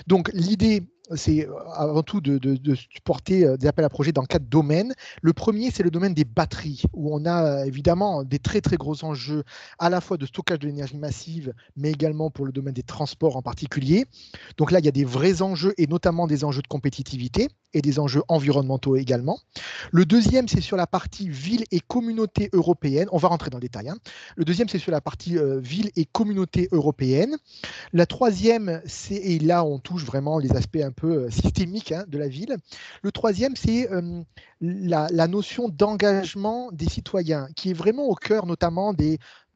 Donc, l'idée, c'est avant tout de supporter des appels à projets dans 4 domaines. Le premier, c'est le domaine des batteries, où on a évidemment des très très gros enjeux à la fois de stockage de l'énergie massive, mais également pour le domaine des transports en particulier. Donc là, il y a des vrais enjeux, et notamment des enjeux de compétitivité et des enjeux environnementaux également. Le deuxième, c'est sur la partie ville et communauté européenne. On va rentrer dans le détail. Le deuxième, c'est sur la partie ville et communauté européenne. La troisième, et là, on touche vraiment les aspects un peu systémiques de la ville. Le troisième, c'est la notion d'engagement des citoyens, qui est vraiment au cœur notamment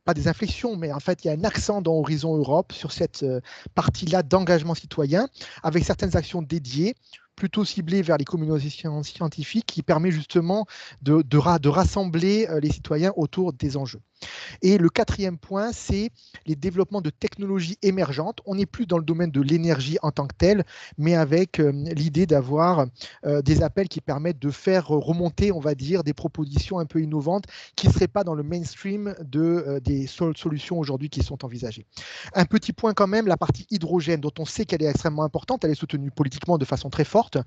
pas des inflexions, mais en fait, il y a un accent dans Horizon Europe sur cette partie-là d'engagement citoyen, avec certaines actions dédiées, plutôt ciblées vers les communautés scientifiques, qui permet justement de rassembler les citoyens autour des enjeux. Et le quatrième point, c'est les développements de technologies émergentes. On n'est plus dans le domaine de l'énergie en tant que telle, mais avec l'idée d'avoir des appels qui permettent de faire remonter, on va dire, des propositions un peu innovantes qui ne seraient pas dans le mainstream des solutions aujourd'hui qui sont envisagées. Un petit point quand même, la partie hydrogène, dont on sait qu'elle est extrêmement importante, elle est soutenue politiquement de façon très forte.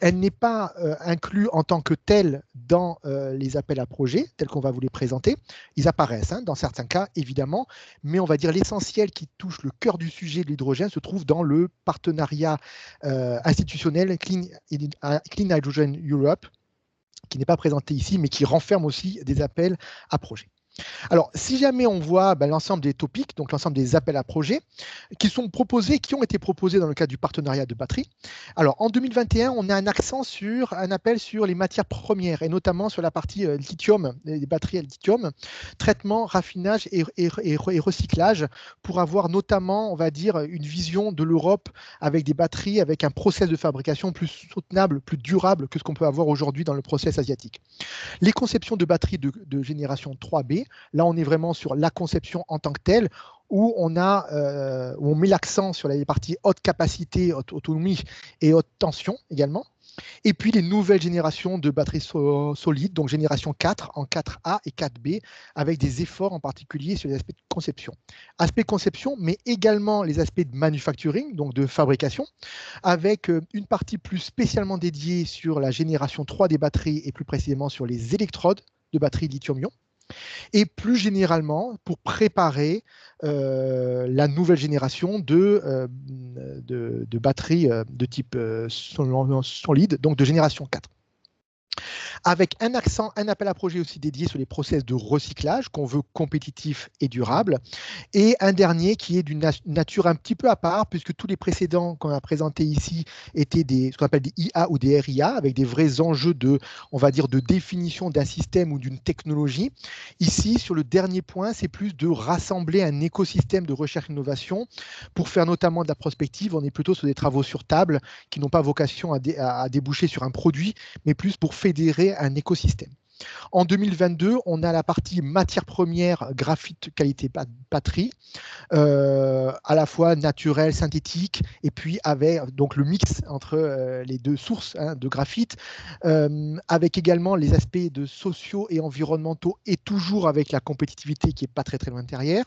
Elle n'est pas inclue en tant que telle dans les appels à projets, tels qu'on va vous les présenter. Ils apparaissent dans certains cas, évidemment, mais on va dire l'essentiel qui touche le cœur du sujet de l'hydrogène se trouve dans le partenariat institutionnel Clean Hydrogen Europe, qui n'est pas présenté ici, mais qui renferme aussi des appels à projets. Alors, si jamais on voit l'ensemble des topics, donc l'ensemble des appels à projets, qui sont proposés, qui ont été proposés dans le cadre du partenariat de batterie. Alors, en 2021, on a un accent sur un appel sur les matières premières, et notamment sur la partie lithium, les batteries à lithium, traitement, raffinage et recyclage, pour avoir notamment, on va dire, une vision de l'Europe avec des batteries, avec un process de fabrication plus soutenable, plus durable que ce qu'on peut avoir aujourd'hui dans le process asiatique. Les conceptions de batteries de génération 3B, là, on est vraiment sur la conception en tant que telle, où on met l'accent sur les parties haute capacité, haute autonomie et haute tension également. Et puis les nouvelles générations de batteries solides, donc génération 4 en 4A et 4B, avec des efforts en particulier sur les aspects de conception. Aspect conception, mais également les aspects de manufacturing, donc de fabrication, avec une partie plus spécialement dédiée sur la génération 3 des batteries et plus précisément sur les électrodes de batteries lithium-ion. Et plus généralement, pour préparer la nouvelle génération de batteries de type solide, donc de génération 4. Avec un appel à projet aussi dédié sur les process de recyclage qu'on veut compétitifs et durables, et un dernier qui est d'une nature un petit peu à part, puisque tous les précédents qu'on a présentés ici étaient ce qu'on appelle des IA ou des RIA, avec des vrais enjeux on va dire, de définition d'un système ou d'une technologie. Ici, sur le dernier point, c'est plus de rassembler un écosystème de recherche-innovation pour faire notamment de la prospective. On est plutôt sur des travaux sur table qui n'ont pas vocation à déboucher sur un produit, mais plus pour fédérer un écosystème. En 2022, on a la partie matière première, graphite qualité batterie, à la fois naturelle, synthétique, et puis avec donc le mix entre les deux sources de graphite, avec également les aspects de sociaux et environnementaux, et toujours avec la compétitivité qui n'est pas très loin derrière.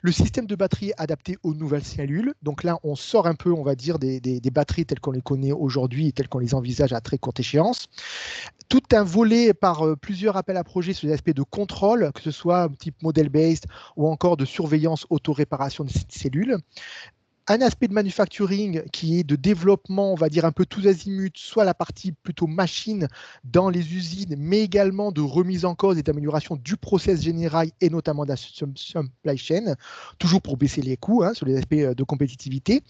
Le système de batterie adapté aux nouvelles cellules. Donc là, on sort un peu, on va dire, des batteries telles qu'on les connaît aujourd'hui et telles qu'on les envisage à très courte échéance. Tout un volet par plusieurs appels à projets sur les aspects de contrôle, que ce soit type model-based ou encore de surveillance auto-réparation de cellules. Un aspect de manufacturing qui est de développement, on va dire un peu tous azimuts, soit la partie plutôt machine dans les usines, mais également de remise en cause et d'amélioration du process général et notamment de la supply chain, toujours pour baisser les coûts sur les aspects de compétitivité.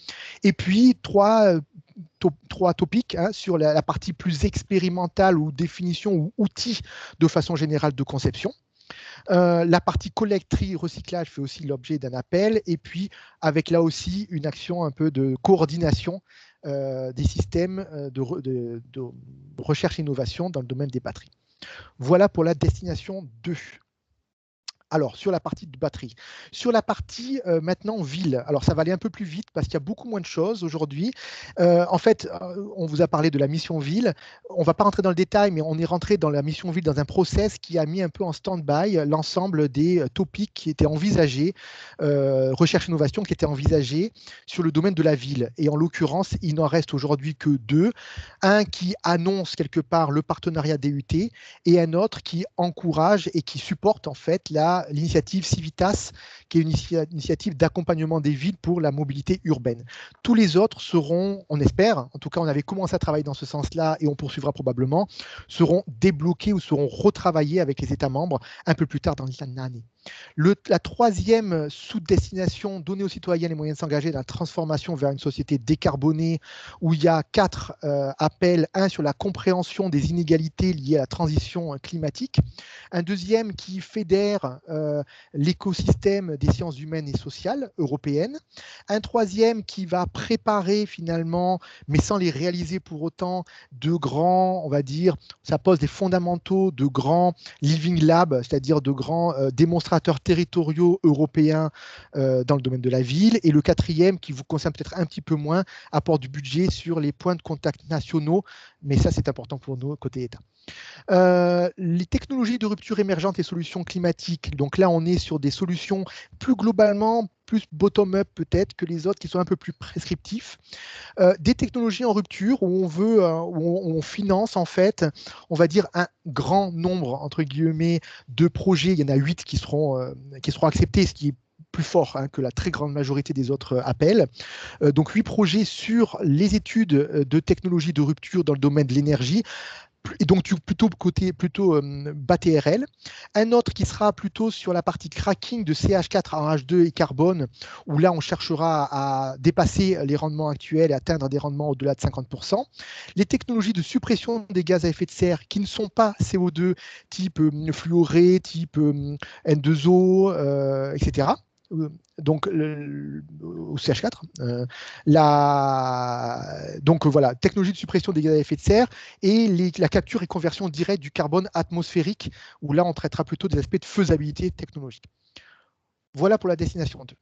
Et puis, trois topics sur la partie plus expérimentale ou définition ou outils de façon générale de conception. La partie collecte, tri, recyclage fait aussi l'objet d'un appel, et puis avec là aussi une action un peu de coordination des systèmes de recherche et innovation dans le domaine des batteries. Voilà pour la destination 2. Alors, sur la partie de batterie. Sur la partie maintenant ville, alors ça va aller un peu plus vite parce qu'il y a beaucoup moins de choses aujourd'hui. En fait, on vous a parlé de la mission ville. On ne va pas rentrer dans le détail, mais on est rentré dans la mission ville dans un process qui a mis un peu en stand-by l'ensemble des topics qui étaient envisagés, recherche-innovation qui étaient envisagés sur le domaine de la ville. Et en l'occurrence, il n'en reste aujourd'hui que deux. Un qui annonce quelque part le partenariat DUT et un autre qui encourage et qui supporte en fait l'initiative Civitas, qui est une initiative d'accompagnement des villes pour la mobilité urbaine. Tous les autres seront, on espère, en tout cas on avait commencé à travailler dans ce sens-là et on poursuivra probablement, seront débloqués ou seront retravaillés avec les États membres un peu plus tard dans l'année. La troisième sous-destination, donner aux citoyens les moyens de s'engager dans la transformation vers une société décarbonée, où il y a 4 appels, un sur la compréhension des inégalités liées à la transition climatique, un deuxième qui fédère l'écosystème des sciences humaines et sociales européennes, un troisième qui va préparer finalement, mais sans les réaliser pour autant, de grands, on va dire, ça pose des fondamentaux de grands living labs, c'est-à-dire de grands démonstrateurs territoriaux européens dans le domaine de la ville, et le quatrième qui vous concerne peut-être un petit peu moins, apporte du budget sur les points de contact nationaux, mais ça c'est important pour nous côté État. Les technologies de rupture émergentes et solutions climatiques, donc là on est sur des solutions plus globalement plus bottom-up peut-être que les autres qui sont un peu plus prescriptifs. Des technologies en rupture où on veut, où on finance en fait, on va dire un grand nombre entre guillemets de projets. Il y en a 8 qui seront acceptés, ce qui est plus fort que la très grande majorité des autres appels. Donc 8 projets sur les études de technologies de rupture dans le domaine de l'énergie. Et donc plutôt bas TRL. Un autre qui sera plutôt sur la partie cracking de CH4 en H2 et carbone, où là on cherchera à dépasser les rendements actuels et atteindre des rendements au-delà de 50%. Les technologies de suppression des gaz à effet de serre qui ne sont pas CO2, type fluoré, type N2O, etc. Donc au CH4. Donc voilà, technologie de suppression des gaz à effet de serre et la capture et conversion directe du carbone atmosphérique, où là on traitera plutôt des aspects de faisabilité technologique. Voilà pour la destination 2.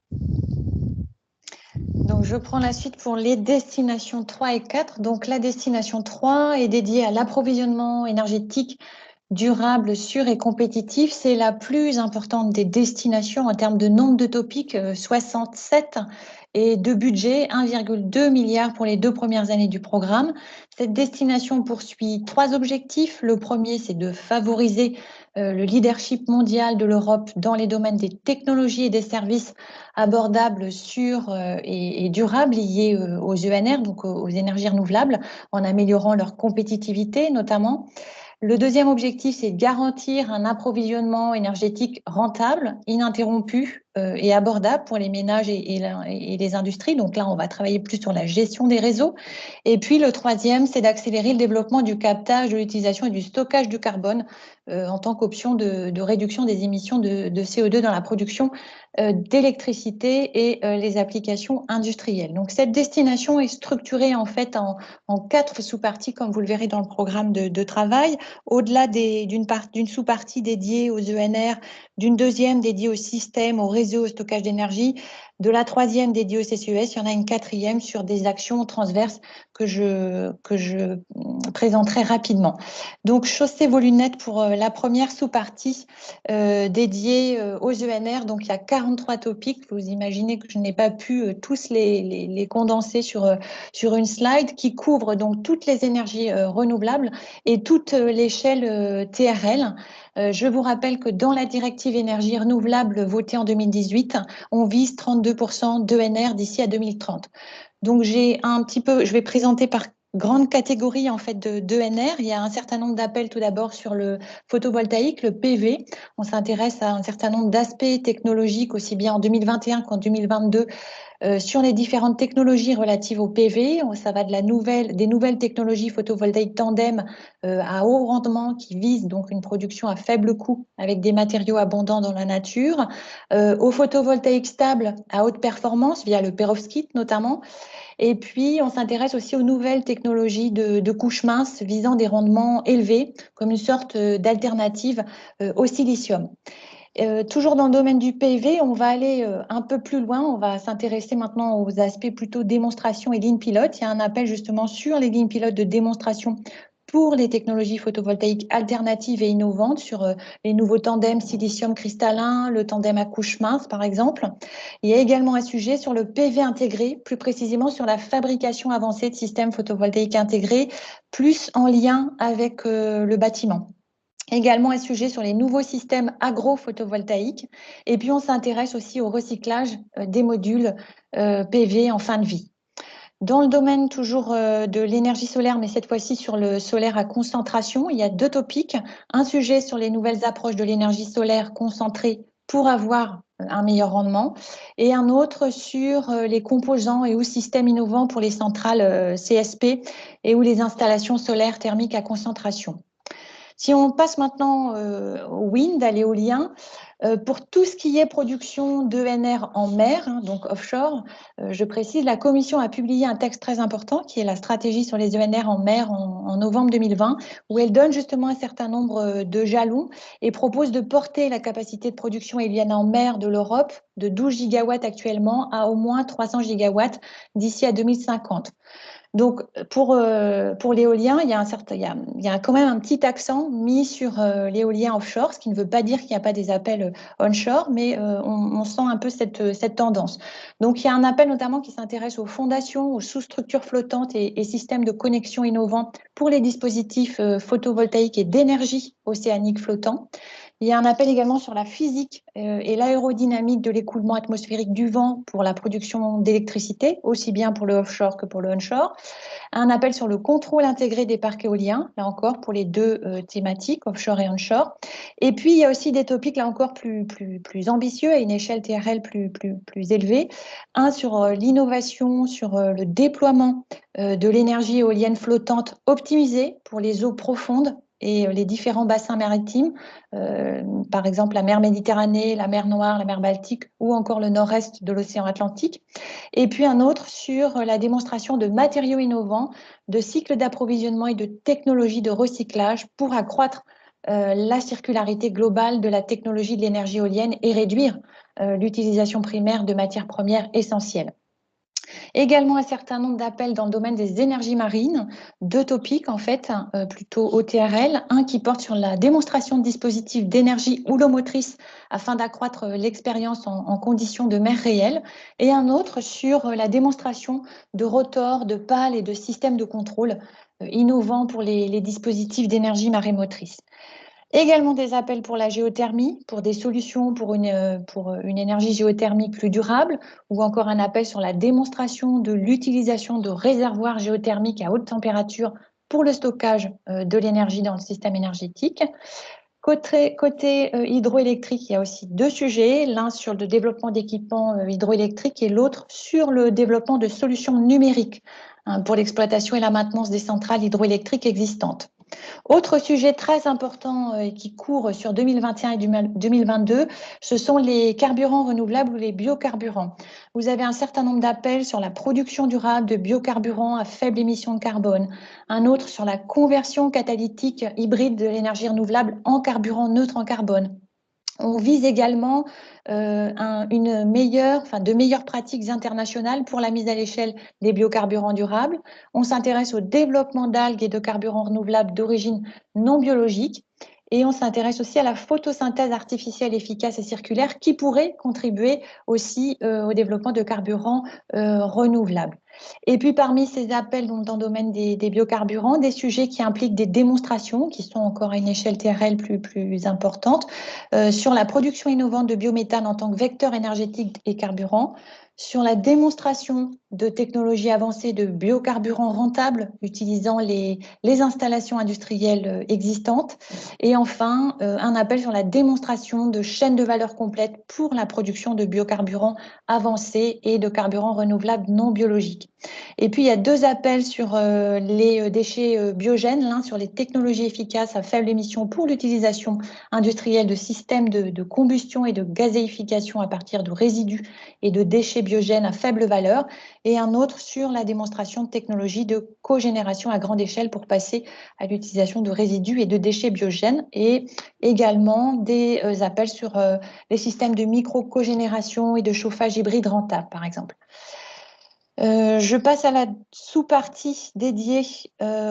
Donc je prends la suite pour les destinations 3 et 4. Donc la destination 3 est dédiée à l'approvisionnement énergétique durable, sûr et compétitif. C'est la plus importante des destinations en termes de nombre de topics, 67, et de budget, 1,2 milliard pour les 2 premières années du programme. Cette destination poursuit 3 objectifs. Le premier, c'est de favoriser le leadership mondial de l'Europe dans les domaines des technologies et des services abordables, sûrs et durables liés aux ENR, donc aux énergies renouvelables, en améliorant leur compétitivité notamment. Le deuxième objectif, c'est de garantir un approvisionnement énergétique rentable, ininterrompu et abordable pour les ménages et les industries. Donc là, on va travailler plus sur la gestion des réseaux. Et puis le troisième, c'est d'accélérer le développement du captage, de l'utilisation et du stockage du carbone en tant qu'option de réduction des émissions de CO2 dans la production d'électricité et les applications industrielles. Donc cette destination est structurée en fait en 4 sous-parties, comme vous le verrez dans le programme de travail. Au-delà d'une sous-partie dédiée aux ENR, d'une deuxième dédiée au système, au réseau, au stockage d'énergie, de la troisième dédiée au CCES, il y en a une quatrième sur des actions transverses que je présenterai rapidement. Donc, chaussez vos lunettes pour la première sous-partie dédiée aux ENR. Donc, il y a 43 topics. Vous imaginez que je n'ai pas pu tous les condenser sur une slide qui couvre donc toutes les énergies renouvelables et toute l'échelle TRL. Je vous rappelle que dans la directive énergie renouvelable votée en 2018, on vise 32% d'ENR d'ici à 2030. Donc je vais présenter par grande catégorie en fait d'ENR. Il y a un certain nombre d'appels tout d'abord sur le photovoltaïque, le PV. On s'intéresse à un certain nombre d'aspects technologiques aussi bien en 2021 qu'en 2022 sur les différentes technologies relatives au PV. Ça va des nouvelles technologies photovoltaïques tandem à haut rendement qui visent donc une production à faible coût avec des matériaux abondants dans la nature, au photovoltaïque stable à haute performance via le perovskite notamment. Et puis, on s'intéresse aussi aux nouvelles technologies de couches minces visant des rendements élevés, comme une sorte d'alternative au silicium. Toujours dans le domaine du PV, on va aller un peu plus loin. On va s'intéresser maintenant aux aspects plutôt démonstration et lignes pilotes. Il y a un appel justement sur les lignes pilotes de démonstration pour les technologies photovoltaïques alternatives et innovantes sur les nouveaux tandems silicium cristallin, le tandem à couche mince par exemple. Il y a également un sujet sur le PV intégré, plus précisément sur la fabrication avancée de systèmes photovoltaïques intégrés, plus en lien avec le bâtiment. Également un sujet sur les nouveaux systèmes agro-photovoltaïques. Et puis, on s'intéresse aussi au recyclage des modules PV en fin de vie. Dans le domaine toujours de l'énergie solaire, mais cette fois-ci sur le solaire à concentration, il y a 2 topics. Un sujet sur les nouvelles approches de l'énergie solaire concentrée pour avoir un meilleur rendement, et un autre sur les composants et ou systèmes innovants pour les centrales CSP et ou les installations solaires thermiques à concentration. Si on passe maintenant au wind, à l'éolien, pour tout ce qui est production d'ENR en mer, donc offshore, je précise, la Commission a publié un texte très important qui est la stratégie sur les ENR en mer en novembre 2020, où elle donne justement un certain nombre de jalons et propose de porter la capacité de production éolienne en mer de l'Europe de 12 gigawatts actuellement à au moins 300 gigawatts d'ici à 2050. Donc, pour l'éolien, il y a quand même un petit accent mis sur l'éolien offshore, ce qui ne veut pas dire qu'il n'y a pas des appels onshore, mais on sent un peu cette tendance. Donc, il y a un appel notamment qui s'intéresse aux fondations, aux sous-structures flottantes et systèmes de connexion innovants pour les dispositifs photovoltaïques et d'énergie océanique flottants. Il y a un appel également sur la physique et l'aérodynamique de l'écoulement atmosphérique du vent pour la production d'électricité, aussi bien pour le offshore que pour le onshore. Un appel sur le contrôle intégré des parcs éoliens, là encore pour les deux thématiques, offshore et onshore. Et puis, il y a aussi des topics, là encore, plus ambitieux, à une échelle TRL plus élevée. Un sur l'innovation, sur le déploiement de l'énergie éolienne flottante optimisée pour les eaux profondes et les différents bassins maritimes, par exemple la mer Méditerranée, la mer Noire, la mer Baltique ou encore le nord-est de l'océan Atlantique. Et puis un autre sur la démonstration de matériaux innovants, de cycles d'approvisionnement et de technologies de recyclage pour accroître la circularité globale de la technologie de l'énergie éolienne et réduire l'utilisation primaire de matières premières essentielles. Également un certain nombre d'appels dans le domaine des énergies marines, deux topics en fait, plutôt OTRL, un qui porte sur la démonstration de dispositifs d'énergie houlomotrice afin d'accroître l'expérience en conditions de mer réelle, et un autre sur la démonstration de rotors, de pales et de systèmes de contrôle innovants pour les dispositifs d'énergie marémotrice. Également des appels pour la géothermie, pour des solutions pour une énergie géothermique plus durable, ou encore un appel sur la démonstration de l'utilisation de réservoirs géothermiques à haute température pour le stockage de l'énergie dans le système énergétique. Côté hydroélectrique, il y a aussi deux sujets, l'un sur le développement d'équipements hydroélectriques et l'autre sur le développement de solutions numériques pour l'exploitation et la maintenance des centrales hydroélectriques existantes. Autre sujet très important et qui court sur 2021 et 2022, ce sont les carburants renouvelables ou les biocarburants. Vous avez un certain nombre d'appels sur la production durable de biocarburants à faible émission de carbone, un autre sur la conversion catalytique hybride de l'énergie renouvelable en carburant neutre en carbone. On vise également de meilleures pratiques internationales pour la mise à l'échelle des biocarburants durables. On s'intéresse au développement d'algues et de carburants renouvelables d'origine non biologique. Et on s'intéresse aussi à la photosynthèse artificielle efficace et circulaire qui pourrait contribuer aussi au développement de carburants renouvelables. Et puis parmi ces appels donc, dans le domaine des biocarburants, des sujets qui impliquent des démonstrations qui sont encore à une échelle TRL plus importante sur la production innovante de biométhane en tant que vecteur énergétique et carburant, sur la démonstration de technologies avancées de biocarburants rentables utilisant les installations industrielles existantes, et enfin un appel sur la démonstration de chaînes de valeur complètes pour la production de biocarburants avancés et de carburants renouvelables non biologiques. Et puis il y a deux appels sur les déchets biogènes, l'un sur les technologies efficaces à faible émission pour l'utilisation industrielle de systèmes de combustion et de gazéification à partir de résidus et de déchets biogènes à faible valeur, et un autre sur la démonstration de technologies de cogénération à grande échelle pour passer à l'utilisation de résidus et de déchets biogènes, et également des appels sur les systèmes de micro-cogénération et de chauffage hybride rentable, par exemple. Je passe à la sous-partie dédiée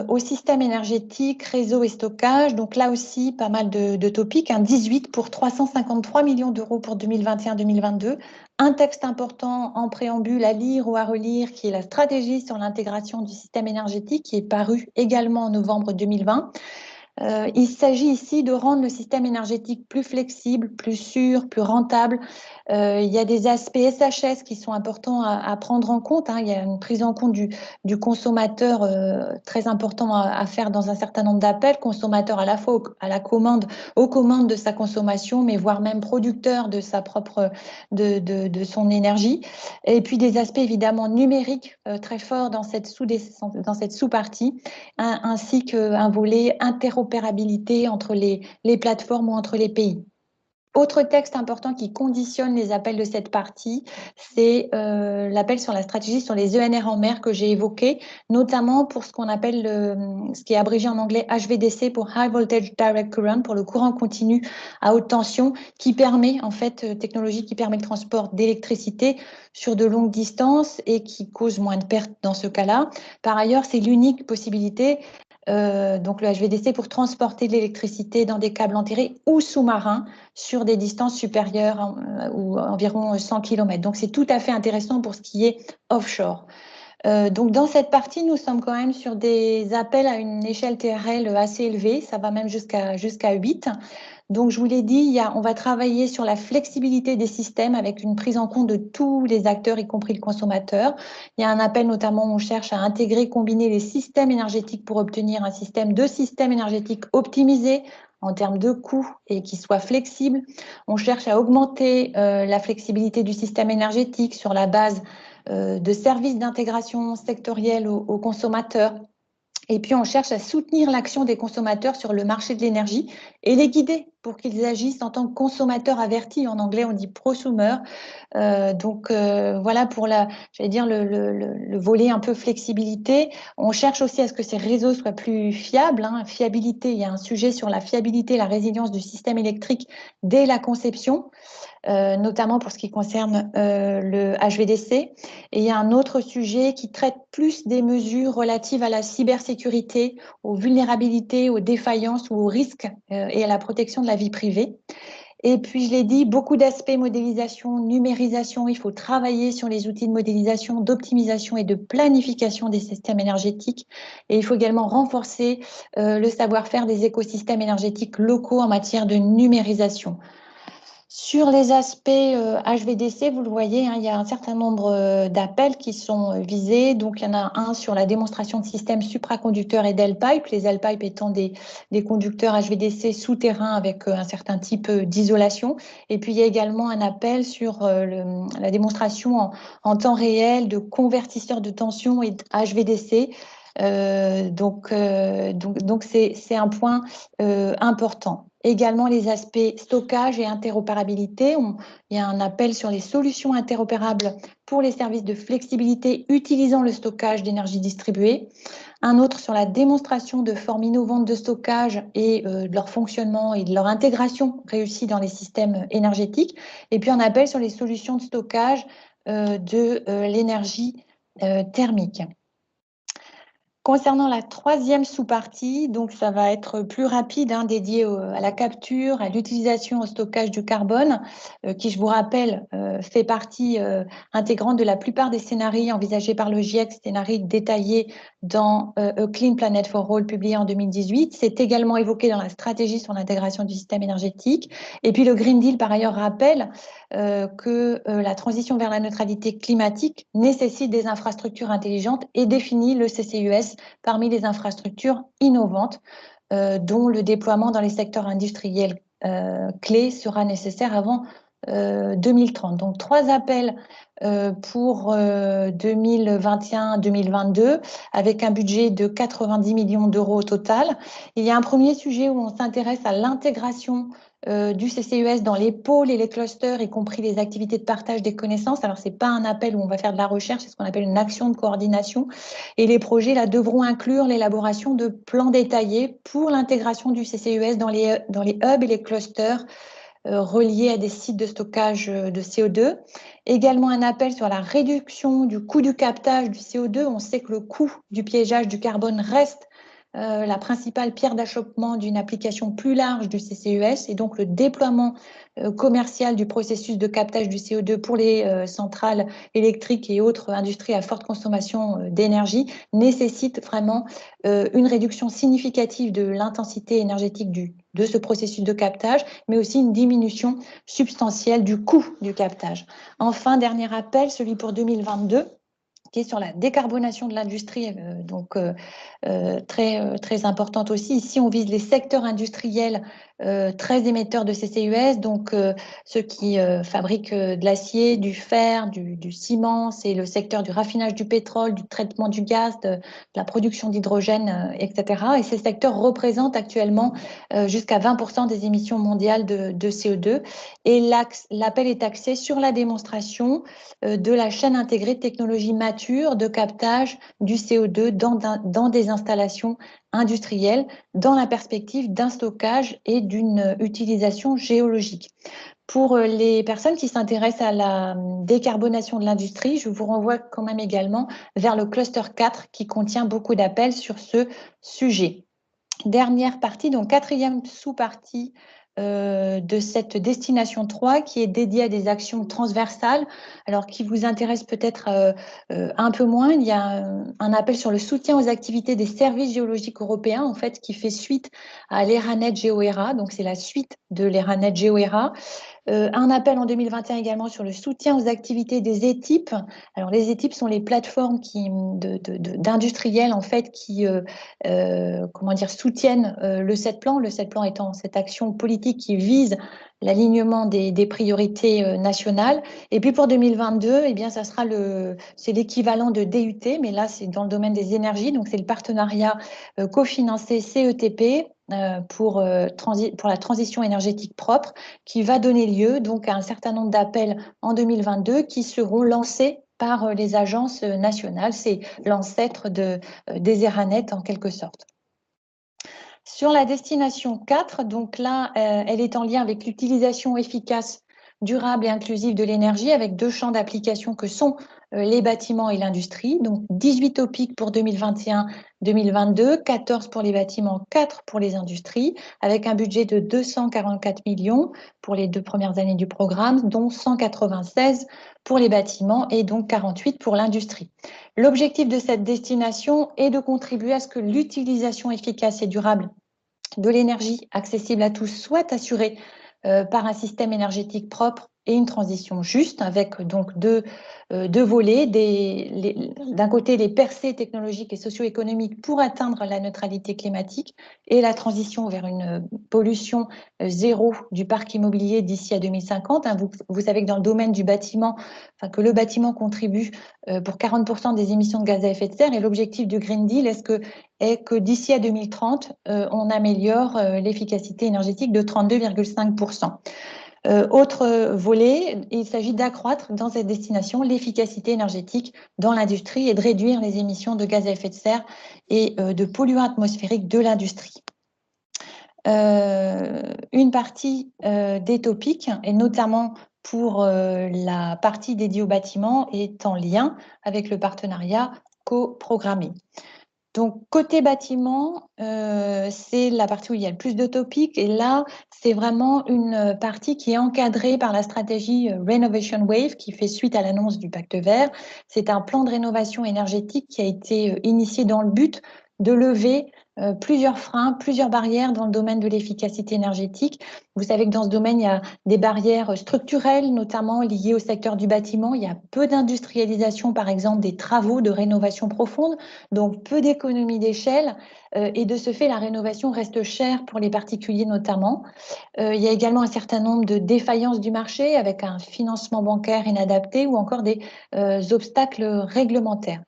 au système énergétique, réseau et stockage. Donc là aussi, pas mal de topics. 18 pour 353 millions d'euros pour 2021-2022. Un texte important en préambule à lire ou à relire qui est la stratégie sur l'intégration du système énergétique qui est paru également en novembre 2020. Il s'agit ici de rendre le système énergétique plus flexible, plus sûr, plus rentable. Il y a des aspects SHS qui sont importants à prendre en compte. Il y a une prise en compte du consommateur très important à faire dans un certain nombre d'appels. Consommateur à la fois aux commandes de sa consommation, mais voire même producteur de sa propre, de son énergie. Et puis des aspects évidemment numériques très forts dans cette sous-partie, ainsi qu'un volet interopérabilité entre les plateformes ou entre les pays. Autre texte important qui conditionne les appels de cette partie, c'est l'appel sur la stratégie sur les ENR en mer que j'ai évoqué, notamment pour ce qu'on appelle, ce qui est abrégé en anglais HVDC pour High Voltage Direct Current, pour le courant continu à haute tension, qui permet, en fait, technologie qui permet le transport d'électricité sur de longues distances et qui cause moins de pertes dans ce cas-là. Par ailleurs, c'est l'unique possibilité donc le HVDC pour transporter de l'électricité dans des câbles enterrés ou sous-marins sur des distances supérieures ou environ 100 km. Donc c'est tout à fait intéressant pour ce qui est offshore. Donc dans cette partie, nous sommes quand même sur des appels à une échelle TRL assez élevée, ça va même jusqu'à 8. Donc je vous l'ai dit, on va travailler sur la flexibilité des systèmes avec une prise en compte de tous les acteurs, y compris le consommateur. Il y a un appel notamment où on cherche à intégrer, combiner les systèmes énergétiques pour obtenir un système énergétiques optimisé en termes de coûts et qui soit flexible. On cherche à augmenter la flexibilité du système énergétique sur la base de services d'intégration sectorielle aux consommateurs. Et puis, on cherche à soutenir l'action des consommateurs sur le marché de l'énergie et les guider pour qu'ils agissent en tant que consommateurs avertis. En anglais, on dit prosumer. Voilà pour le volet un peu flexibilité. On cherche aussi à ce que ces réseaux soient plus fiables. Fiabilité, il y a un sujet sur la fiabilité, la résilience du système électrique dès la conception. Notamment pour ce qui concerne le HVDC. Et il y a un autre sujet qui traite plus des mesures relatives à la cybersécurité, aux vulnérabilités, aux défaillances ou aux risques et à la protection de la vie privée. Et puis, je l'ai dit, beaucoup d'aspects modélisation, numérisation. Il faut travailler sur les outils de modélisation, d'optimisation et de planification des systèmes énergétiques. Et il faut également renforcer le savoir-faire des écosystèmes énergétiques locaux en matière de numérisation. Sur les aspects HVDC, vous le voyez, il y a un certain nombre d'appels qui sont visés. Donc, il y en a un sur la démonstration de systèmes supraconducteurs et d'L-pipe, les L-pipe étant des conducteurs HVDC souterrains avec un certain type d'isolation. Et puis, il y a également un appel sur la démonstration en temps réel de convertisseurs de tension et de HVDC. Donc c'est un point important. Également les aspects stockage et interopérabilité. Il y a un appel sur les solutions interopérables pour les services de flexibilité utilisant le stockage d'énergie distribuée. Un autre sur la démonstration de formes innovantes de stockage et de leur fonctionnement et de leur intégration réussie dans les systèmes énergétiques. Et puis un appel sur les solutions de stockage de l'énergie thermique. Concernant la troisième sous-partie, donc ça va être plus rapide, dédié à la capture, à l'utilisation, au stockage du carbone, qui, je vous rappelle, fait partie intégrante de la plupart des scénarios envisagés par le GIEC, scénarios détaillés dans A Clean Planet for All, publié en 2018. C'est également évoqué dans la stratégie sur l'intégration du système énergétique. Et puis le Green Deal, par ailleurs, rappelle que la transition vers la neutralité climatique nécessite des infrastructures intelligentes et définit le CCUS parmi les infrastructures innovantes dont le déploiement dans les secteurs industriels clés sera nécessaire avant 2030. Donc 3 appels pour 2021-2022 avec un budget de 90 millions d'euros au total. Il y a un premier sujet où on s'intéresse à l'intégration du CCUS dans les pôles et les clusters, y compris les activités de partage des connaissances. Alors, ce n'est pas un appel où on va faire de la recherche, c'est ce qu'on appelle une action de coordination. Et les projets là, devront inclure l'élaboration de plans détaillés pour l'intégration du CCUS dans les hubs et les clusters reliés à des sites de stockage de CO2. Également un appel sur la réduction du coût du captage du CO2. On sait que le coût du piégeage du carbone reste la principale pierre d'achoppement d'une application plus large du CCUS et donc le déploiement commercial du processus de captage du CO2 pour les centrales électriques et autres industries à forte consommation d'énergie nécessite vraiment une réduction significative de l'intensité énergétique de ce processus de captage, mais aussi une diminution substantielle du coût du captage. Enfin, dernier appel, celui pour 2022, qui est sur la décarbonation de l'industrie, très importante aussi. Ici, on vise les secteurs industriels très émetteurs de CCUS, donc ceux qui fabriquent de l'acier, du fer, du ciment, c'est le secteur du raffinage du pétrole, du traitement du gaz, de la production d'hydrogène, etc. Et ces secteurs représentent actuellement jusqu'à 20% des émissions mondiales de CO2. Et l'appel est axé sur la démonstration de la chaîne intégrée de technologies matures de captage du CO2 dans des installations industrielles, dans la perspective d'un stockage et d'une utilisation géologique. Pour les personnes qui s'intéressent à la décarbonation de l'industrie, je vous renvoie quand même également vers le cluster 4 qui contient beaucoup d'appels sur ce sujet. Dernière partie, donc quatrième sous-partie de cette destination 3 qui est dédiée à des actions transversales, alors qui vous intéresse peut-être un peu moins. Il y a un appel sur le soutien aux activités des services géologiques européens, en fait, qui fait suite à l'ERANET GeoERA, donc c'est la suite de l'ERANET GeoERA. Un appel en 2021 également sur le soutien aux activités des ETIP. Alors les ETIP sont les plateformes d'industriels en fait qui soutiennent le 7 plan. Le 7 plan étant cette action politique qui vise l'alignement des priorités nationales. Et puis pour 2022, eh bien, c'est l'équivalent de DUT, mais là c'est dans le domaine des énergies. Donc c'est le partenariat cofinancé CETP. Pour la transition énergétique propre, qui va donner lieu donc à un certain nombre d'appels en 2022 qui seront lancés par les agences nationales. C'est l'ancêtre des ERANET en quelque sorte. Sur la destination 4, donc là, elle est en lien avec l'utilisation efficace, durable et inclusive de l'énergie, avec deux champs d'application que sont les bâtiments et l'industrie. Donc 18 topics pour 2021-2022, 14 pour les bâtiments, 4 pour les industries, avec un budget de 244 millions pour les 2 premières années du programme, dont 196 pour les bâtiments et donc 48 pour l'industrie. L'objectif de cette destination est de contribuer à ce que l'utilisation efficace et durable de l'énergie accessible à tous soit assurée par un système énergétique propre et une transition juste, avec donc deux volets. D'un côté, les percées technologiques et socio-économiques pour atteindre la neutralité climatique et la transition vers une pollution zéro du parc immobilier d'ici à 2050. Vous savez que dans le domaine du bâtiment, que le bâtiment contribue pour 40% des émissions de gaz à effet de serre, et l'objectif du Green Deal est que d'ici à 2030, on améliore l'efficacité énergétique de 32,5%. Autre volet, il s'agit d'accroître dans cette destination l'efficacité énergétique dans l'industrie et de réduire les émissions de gaz à effet de serre et de polluants atmosphériques de l'industrie. Une partie des topics, et notamment pour la partie dédiée au bâtiment, est en lien avec le partenariat coprogrammé. Donc, côté bâtiment, c'est la partie où il y a le plus de topics. Et là, c'est vraiment une partie qui est encadrée par la stratégie Renovation Wave qui fait suite à l'annonce du Pacte vert. C'est un plan de rénovation énergétique qui a été initié dans le but de lever plusieurs freins, plusieurs barrières dans le domaine de l'efficacité énergétique. Vous savez que dans ce domaine, il y a des barrières structurelles, notamment liées au secteur du bâtiment. Il y a peu d'industrialisation, par exemple, des travaux de rénovation profonde, donc peu d'économies d'échelle. Et de ce fait, la rénovation reste chère pour les particuliers notamment. Il y a également un certain nombre de défaillances du marché avec un financement bancaire inadapté ou encore des obstacles réglementaires.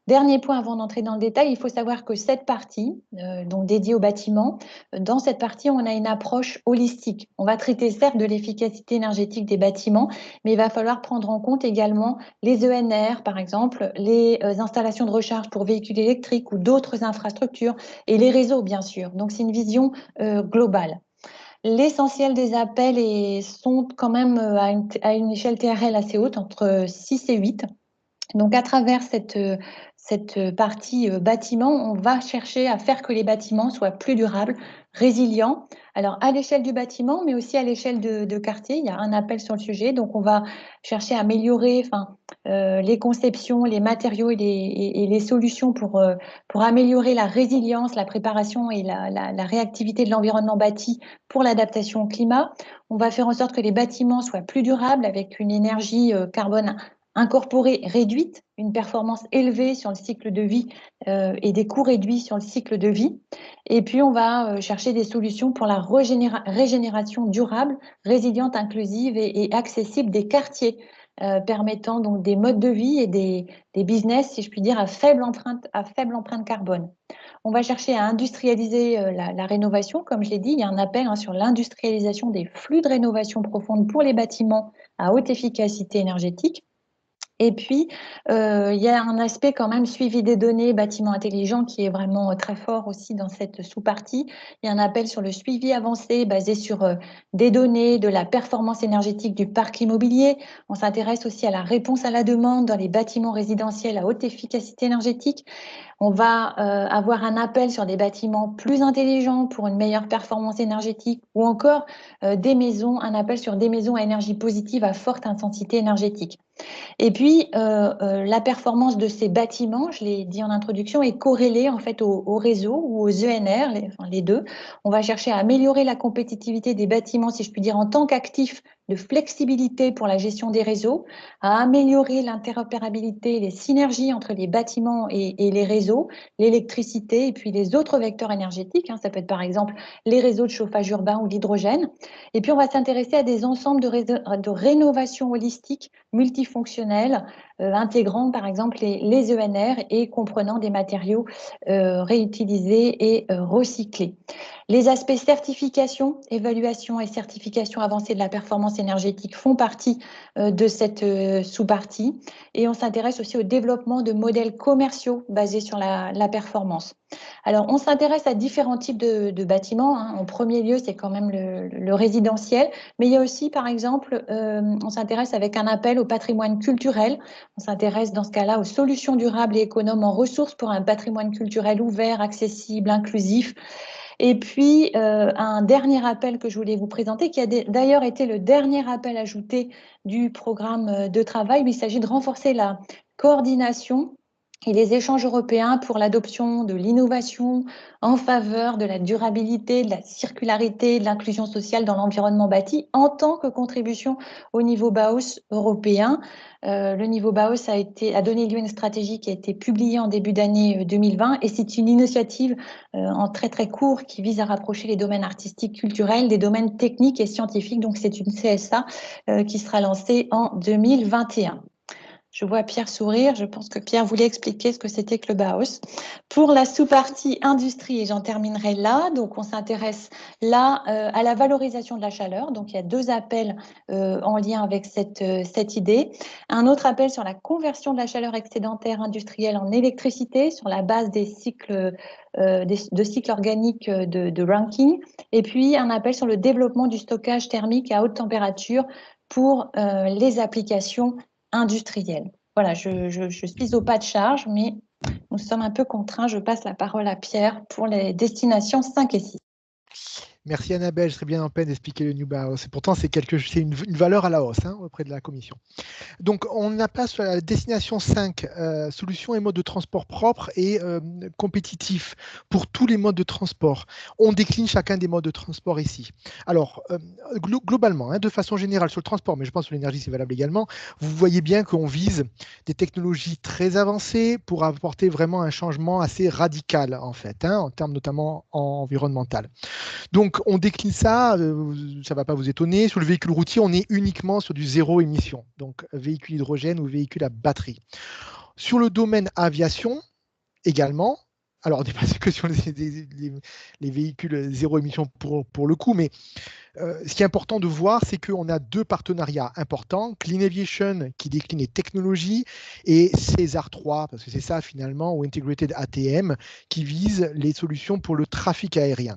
Dernier point avant d'entrer dans le détail, il faut savoir que cette partie, donc dédiée au bâtiment, dans cette partie, on a une approche holistique. On va traiter certes de l'efficacité énergétique des bâtiments, mais il va falloir prendre en compte également les ENR, par exemple, les installations de recharge pour véhicules électriques ou d'autres infrastructures, et les réseaux, bien sûr. Donc, c'est une vision globale. L'essentiel des appels sont quand même à une échelle TRL assez haute, entre 6 et 8. Donc, à travers cette partie bâtiment, on va chercher à faire que les bâtiments soient plus durables, résilients. Alors, à l'échelle du bâtiment, mais aussi à l'échelle de quartier, il y a un appel sur le sujet. Donc, on va chercher à améliorer les conceptions, les matériaux et les solutions pour améliorer la résilience, la préparation et la réactivité de l'environnement bâti pour l'adaptation au climat. On va faire en sorte que les bâtiments soient plus durables avec une énergie carbone incorporée réduite, une performance élevée sur le cycle de vie et des coûts réduits sur le cycle de vie. Et puis, on va chercher des solutions pour la régénération durable, résiliente, inclusive et accessible des quartiers, permettant donc des modes de vie et des business, si je puis dire, à faible empreinte carbone. On va chercher à industrialiser la rénovation. Comme je l'ai dit, il y a un appel sur l'industrialisation des flux de rénovation profonde pour les bâtiments à haute efficacité énergétique. Et puis, il y a un aspect quand même suivi des données, bâtiments intelligents, qui est vraiment très fort aussi dans cette sous-partie. Il y a un appel sur le suivi avancé basé sur des données, de la performance énergétique du parc immobilier. On s'intéresse aussi à la réponse à la demande dans les bâtiments résidentiels à haute efficacité énergétique. On va avoir un appel sur des bâtiments plus intelligents pour une meilleure performance énergétique ou encore un appel sur des maisons à énergie positive à forte intensité énergétique. Et puis, la performance de ces bâtiments, je l'ai dit en introduction, est corrélée en fait au réseau ou aux ENR, les deux. On va chercher à améliorer la compétitivité des bâtiments, si je puis dire, en tant qu'actif de flexibilité pour la gestion des réseaux, à améliorer l'interopérabilité, les synergies entre les bâtiments et les réseaux, l'électricité et puis les autres vecteurs énergétiques. Ça peut être par exemple les réseaux de chauffage urbain ou l'hydrogène. Et puis, on va s'intéresser à des ensembles de rénovation holistique, multifonctionnelle, intégrant par exemple les ENR et comprenant des matériaux réutilisés et recyclés. Les aspects certification, évaluation et certification avancée de la performance énergétique font partie de cette sous-partie. Et on s'intéresse aussi au développement de modèles commerciaux basés sur la performance. Alors, on s'intéresse à différents types de bâtiments. En premier lieu, c'est quand même le résidentiel. Mais il y a aussi, par exemple, on s'intéresse avec un appel au patrimoine culturel. On s'intéresse dans ce cas-là aux solutions durables et économes en ressources pour un patrimoine culturel ouvert, accessible, inclusif. Et puis, un dernier appel que je voulais vous présenter, qui a d'ailleurs été le dernier appel ajouté du programme de travail. Il s'agit de renforcer la coordination et les échanges européens pour l'adoption de l'innovation en faveur de la durabilité, de la circularité, de l'inclusion sociale dans l'environnement bâti en tant que contribution au niveau Bauhaus européen. Le niveau Bauhaus a donné lieu à une stratégie qui a été publiée en début d'année 2020 et c'est une initiative en très très court qui vise à rapprocher les domaines artistiques, culturels des domaines techniques et scientifiques. Donc c'est une CSA qui sera lancée en 2021. Je vois Pierre sourire. Je pense que Pierre voulait expliquer ce que c'était que le Bauhaus. Pour la sous-partie industrie, et j'en terminerai là, donc on s'intéresse là à la valorisation de la chaleur. Donc il y a deux appels en lien avec cette idée. Un autre appel sur la conversion de la chaleur excédentaire industrielle en électricité sur la base des cycles organiques de Rankine. Et puis un appel sur le développement du stockage thermique à haute température pour les applications industrielle. Voilà, je suis au pas de charge, mais nous sommes un peu contraints. Je passe la parole à Pierre pour les destinations 5 et 6. Merci Annabelle, je serais bien en peine d'expliquer le New Bauhaus. Et pourtant, c'est une valeur à la hausse auprès de la Commission. Donc, on passe à la destination 5, solutions et modes de transport propres et compétitifs pour tous les modes de transport. On décline chacun des modes de transport ici. Alors, globalement, de façon générale sur le transport, mais je pense que l'énergie, c'est valable également, vous voyez bien qu'on vise des technologies très avancées pour apporter vraiment un changement assez radical, en fait, en termes notamment environnemental. Donc, on décline ça, ça ne va pas vous étonner. Sur le véhicule routier, on est uniquement sur du zéro émission, donc véhicule hydrogène ou véhicule à batterie. Sur le domaine aviation, également, alors on n'est pas que sur les véhicules zéro émission pour le coup, mais ce qui est important de voir, c'est qu'on a deux partenariats importants, Clean Aviation qui décline les technologies et César 3, parce que c'est ça finalement, ou Integrated ATM, qui vise les solutions pour le trafic aérien.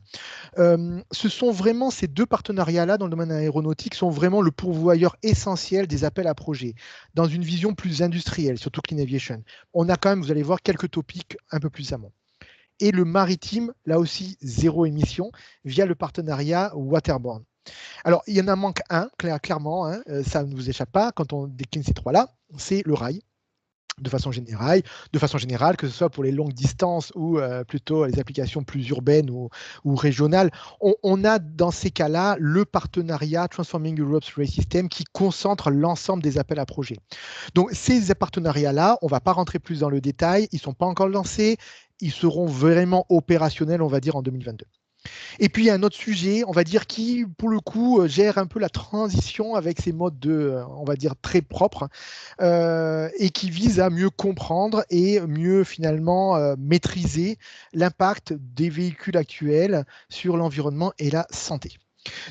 Ce sont vraiment ces deux partenariats-là dans le domaine aéronautique sont vraiment le pourvoyeur essentiel des appels à projets, dans une vision plus industrielle, surtout Clean Aviation. On a quand même, vous allez voir, quelques topics un peu plus amont. Et le maritime, là aussi, zéro émission, via le partenariat Waterborne. Alors, il y en a manque un, clairement, ça ne vous échappe pas, quand on décline ces trois-là, c'est le rail. de façon générale, que ce soit pour les longues distances ou plutôt les applications plus urbaines ou régionales. On a dans ces cas-là le partenariat Transforming Europe's Rail System qui concentre l'ensemble des appels à projets. Donc ces partenariats-là, on ne va pas rentrer plus dans le détail, ils ne sont pas encore lancés, ils seront vraiment opérationnels, on va dire, en 2022. Et puis, il y a un autre sujet, on va dire, qui, pour le coup, gère un peu la transition avec ces modes on va dire, très propres et qui vise à mieux comprendre et mieux, finalement, maîtriser l'impact des véhicules actuels sur l'environnement et la santé.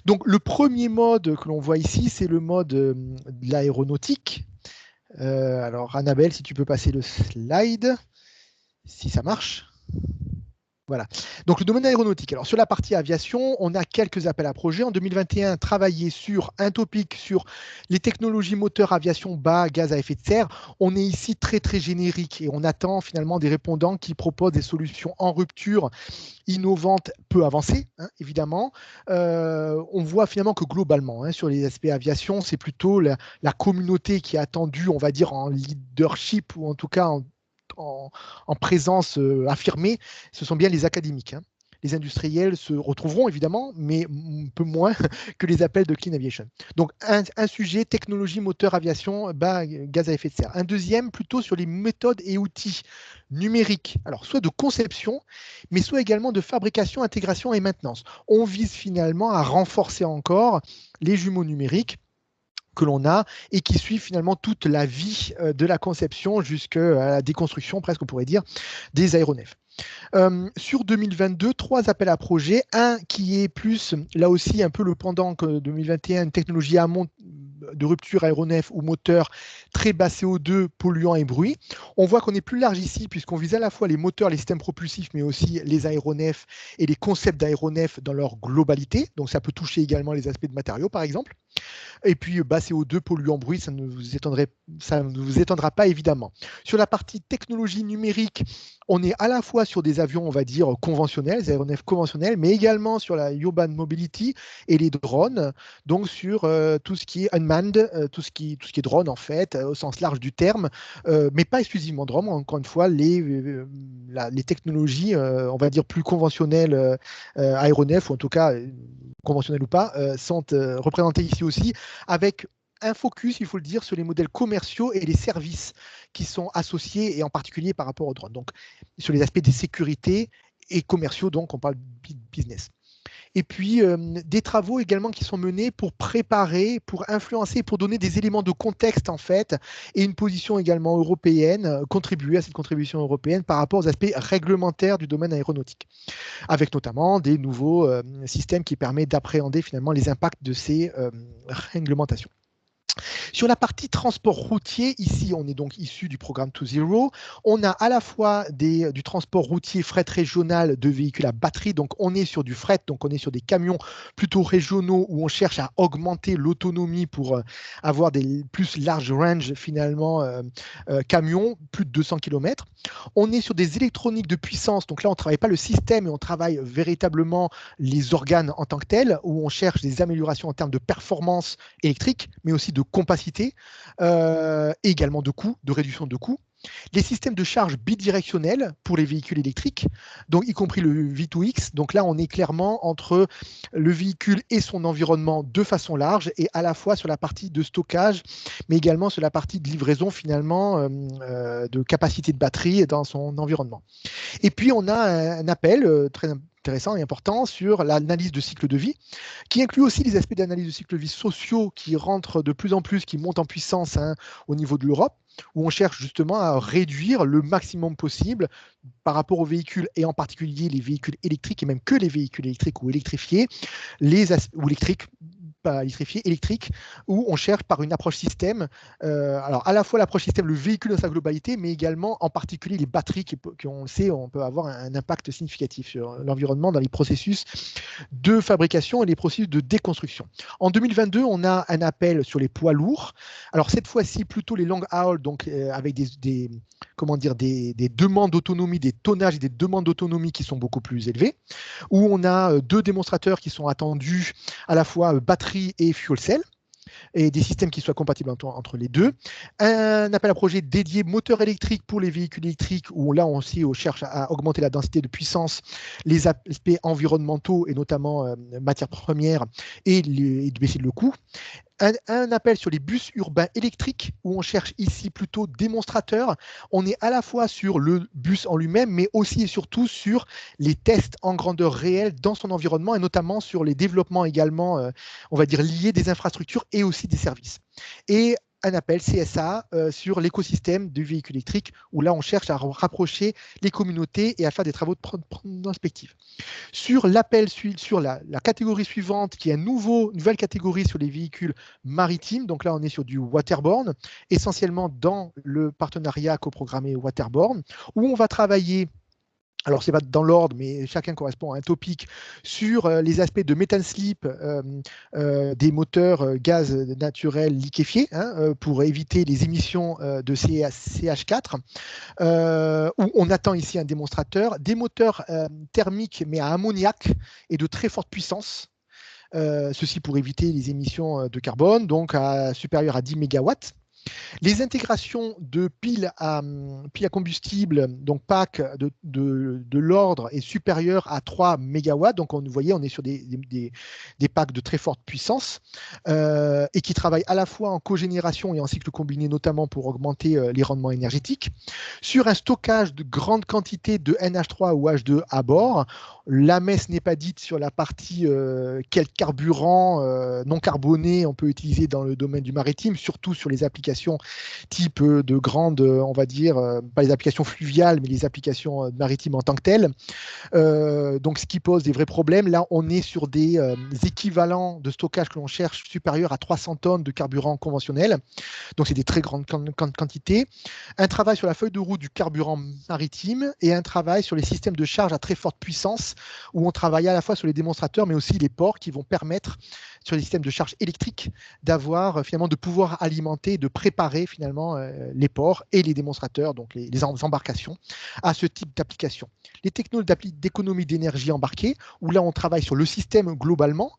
Donc, le premier mode que l'on voit ici, c'est le mode de l'aéronautique. Alors, Annabelle, si tu peux passer le slide, si ça marche. Voilà. Donc, le domaine aéronautique. Alors, sur la partie aviation, on a quelques appels à projets. En 2021, travailler sur un topic sur les technologies moteurs aviation bas, gaz à effet de serre. On est ici très, très générique et on attend finalement des répondants qui proposent des solutions en rupture, innovantes, peu avancées, hein, évidemment. On voit finalement que globalement, hein, sur les aspects aviation, c'est plutôt la communauté qui est attendue, on va dire, en leadership ou en tout cas en présence affirmée, ce sont bien les académiques. Hein. Les industriels se retrouveront évidemment, mais un peu moins que les appels de Clean Aviation. Donc un sujet, technologie, moteur, aviation, bas, gaz à effet de serre. Un deuxième, plutôt sur les méthodes et outils numériques, alors soit de conception, mais soit également de fabrication, intégration et maintenance. On vise finalement à renforcer encore les jumeaux numériques que l'on a et qui suivent finalement toute la vie de la conception jusqu'à la déconstruction, presque on pourrait dire, des aéronefs. Sur 2022, 3 appels à projets. Un qui est plus, là aussi, un peu le pendant que 2021, une technologie amont de rupture aéronef ou moteur très bas CO2, polluants et bruit. On voit qu'on est plus large ici puisqu'on vise à la fois les moteurs, les systèmes propulsifs, mais aussi les aéronefs et les concepts d'aéronefs dans leur globalité. Donc ça peut toucher également les aspects de matériaux, par exemple. Et puis bas CO2, polluants, bruit, ça ne vous étonnera pas évidemment. Sur la partie technologie numérique, on est à la fois sur des avions, on va dire, conventionnels, des aéronefs conventionnels, mais également sur la urban mobility et les drones, donc sur tout ce qui est unmanned, tout ce qui est drone en fait, au sens large du terme, mais pas exclusivement drone, encore une fois, les technologies, on va dire, plus conventionnelles, aéronefs, ou en tout cas, conventionnelles ou pas, sont représentées ici aussi, avec un focus, il faut le dire, sur les modèles commerciaux et les services qui sont associés, et en particulier par rapport aux drones. Donc, sur les aspects des sécurités et commerciaux, donc on parle business. Et puis, des travaux également qui sont menés pour préparer, pour influencer, pour donner des éléments de contexte, en fait, et une position également européenne, contribuer à cette contribution européenne par rapport aux aspects réglementaires du domaine aéronautique, avec notamment des nouveaux systèmes qui permettent d'appréhender finalement les impacts de ces réglementations. Sur la partie transport routier, ici, on est donc issu du programme To Zero. On a à la fois du transport routier fret régional de véhicules à batterie, donc on est sur du fret, donc on est sur des camions plutôt régionaux où on cherche à augmenter l'autonomie pour avoir des plus large range finalement camions, plus de 200 km. On est sur des électroniques de puissance, donc là on ne travaille pas le système, mais on travaille véritablement les organes en tant que tels, où on cherche des améliorations en termes de performance électrique, mais aussi de compacité, et également de coûts, de réduction de coûts. Les systèmes de charge bidirectionnels pour les véhicules électriques, donc y compris le V2X. Donc là, on est clairement entre le véhicule et son environnement de façon large, et à la fois sur la partie de stockage, mais également sur la partie de livraison finalement de capacité de batterie dans son environnement. Et puis, on a un appel très intéressant et important sur l'analyse de cycle de vie, qui inclut aussi les aspects d'analyse de cycle de vie sociaux qui rentrent de plus en plus, qui montent en puissance au niveau de l'Europe, où on cherche justement à réduire le maximum possible par rapport aux véhicules, et en particulier les véhicules électriques, et même que les véhicules électriques ou électrifiés, ou électriques, pas électrifiés, électriques, où on cherche par une approche système, alors à la fois l'approche système, le véhicule dans sa globalité, mais également en particulier les batteries qui on le sait, on peut avoir un impact significatif sur l'environnement dans les processus de fabrication et les processus de déconstruction. En 2022, on a un appel sur les poids lourds. Alors cette fois-ci, plutôt les long haul, donc avec des demandes d'autonomie, des tonnages et des demandes d'autonomie qui sont beaucoup plus élevées, où on a 2 démonstrateurs qui sont attendus, à la fois batterie et fuel cell. et des systèmes qui soient compatibles entre les deux. Un appel à projet dédié moteur électrique pour les véhicules électriques, où là aussi on cherche à augmenter la densité de puissance, les aspects environnementaux et notamment matières premières et de baisser le coût. Un appel sur les bus urbains électriques, où on cherche ici plutôt démonstrateurs. On est à la fois sur le bus en lui-même, mais aussi et surtout sur les tests en grandeur réelle dans son environnement, et notamment sur les développements également, on va dire, liés des infrastructures et aussi des services. Et un appel CSA sur l'écosystème du véhicule électrique, où là on cherche à rapprocher les communautés et à faire des travaux de prospective. Sur l'appel, sur la catégorie suivante, qui est une nouvelle catégorie sur les véhicules maritimes, donc là on est sur du waterborne, essentiellement dans le partenariat coprogrammé Waterborne, où on va travailler. Alors, ce n'est pas dans l'ordre, mais chacun correspond à un topic sur les aspects de methane slip des moteurs gaz naturel liquéfiés, pour éviter les émissions de CH4, où on attend ici un démonstrateur, des moteurs thermiques mais à ammoniac et de très forte puissance, ceci pour éviter les émissions de carbone, donc supérieures à 10 MW. Les intégrations de piles à combustible, donc PAC, de l'ordre est supérieur à 3 MW. Donc, vous voyez, on est sur des packs de très forte puissance et qui travaillent à la fois en cogénération et en cycle combiné, notamment pour augmenter les rendements énergétiques. Sur un stockage de grande quantité de NH3 ou H2 à bord, la messe n'est pas dite sur la partie quel carburant non carboné on peut utiliser dans le domaine du maritime, surtout sur les applications type de grandes, on va dire, pas les applications fluviales, mais les applications maritimes en tant que telles. Donc, ce qui pose des vrais problèmes. Là, on est sur des équivalents de stockage que l'on cherche supérieurs à 300 tonnes de carburant conventionnel. Donc, c'est des très grandes quantités. Un travail sur la feuille de route du carburant maritime et un travail sur les systèmes de charge à très forte puissance, où on travaille à la fois sur les démonstrateurs, mais aussi les ports qui vont permettre, sur les systèmes de charge électrique, d'avoir finalement de pouvoir alimenter, de préparer finalement les ports et les démonstrateurs, donc les embarcations, à ce type d'application. Les technologies d'économie d'énergie embarquée, où là on travaille sur le système globalement.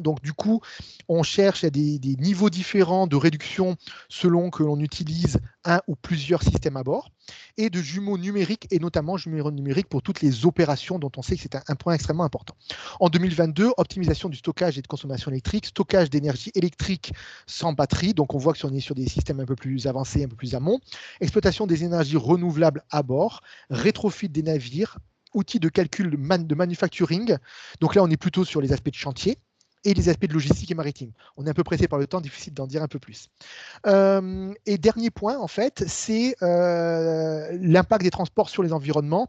Donc du coup, on cherche à des niveaux différents de réduction selon que l'on utilise un ou plusieurs systèmes à bord, et de jumeaux numériques, et notamment jumeaux numériques pour toutes les opérations dont on sait que c'est un point extrêmement important. En 2022, optimisation du stockage et de consommation électrique, stockage d'énergie électrique sans batterie, donc on voit que on est sur des systèmes un peu plus avancés, un peu plus amont, exploitation des énergies renouvelables à bord, rétrofit des navires, outils de calcul de manufacturing, donc là on est plutôt sur les aspects de chantier, et les aspects de logistique et maritime. On est un peu pressé par le temps, difficile d'en dire un peu plus. Et dernier point, en fait, c'est l'impact des transports sur les environnements.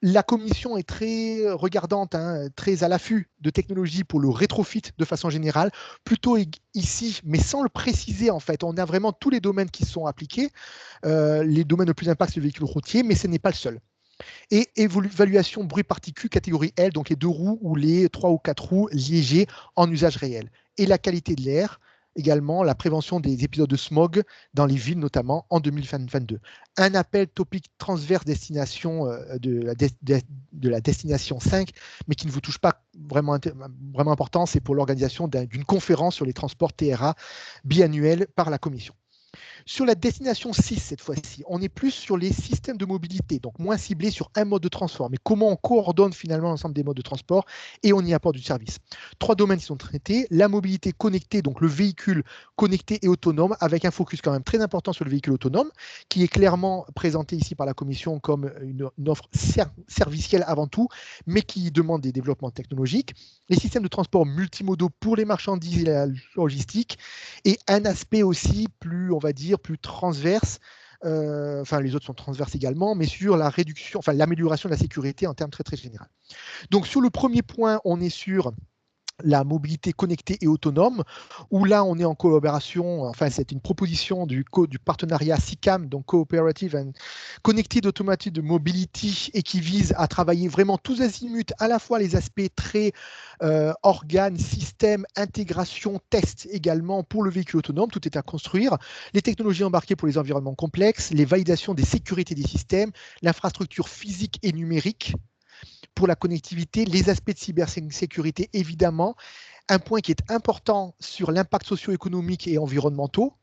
La commission est très regardante, très à l'affût de technologies pour le rétrofit de façon générale, plutôt ici, mais sans le préciser en fait. On a vraiment tous les domaines qui sont appliqués, les domaines de plus impact sur les véhicules routiers, mais ce n'est pas le seul. Et évaluation bruit-particules catégorie L, donc les 2 roues ou les 3 ou 4 roues légers en usage réel. Et la qualité de l'air, également la prévention des épisodes de smog dans les villes, notamment en 2022. Un appel topic transverse destination de la destination 5, mais qui ne vous touche pas vraiment important, c'est pour l'organisation d'une conférence sur les transports TRA biannuelle par la Commission. Sur la destination 6, cette fois-ci, on est plus sur les systèmes de mobilité, donc moins ciblé sur un mode de transport, mais comment on coordonne finalement l'ensemble des modes de transport et on y apporte du service. 3 domaines qui sont traités, la mobilité connectée, donc le véhicule connecté et autonome, avec un focus quand même très important sur le véhicule autonome, qui est clairement présenté ici par la Commission comme une offre servicielle avant tout, mais qui demande des développements technologiques. Les systèmes de transport multimodaux pour les marchandises et la logistique, et un aspect aussi plus, on va dire, plus transverse, enfin les autres sont transverses également, mais sur la réduction, enfin l'amélioration de la sécurité en termes très très généraux. Donc sur le premier point, on est sur la mobilité connectée et autonome, où là on est en collaboration, enfin c'est une proposition du partenariat CICAM, donc Cooperative and Connected Automated Mobility, et qui vise à travailler vraiment tous azimuts, à la fois les aspects très organes, systèmes, intégration, tests également pour le véhicule autonome, tout est à construire, les technologies embarquées pour les environnements complexes, les validations des sécurités des systèmes, l'infrastructure physique et numérique, pour la connectivité, les aspects de cybersécurité évidemment, un point qui est important sur l'impact socio-économique et environnementaux,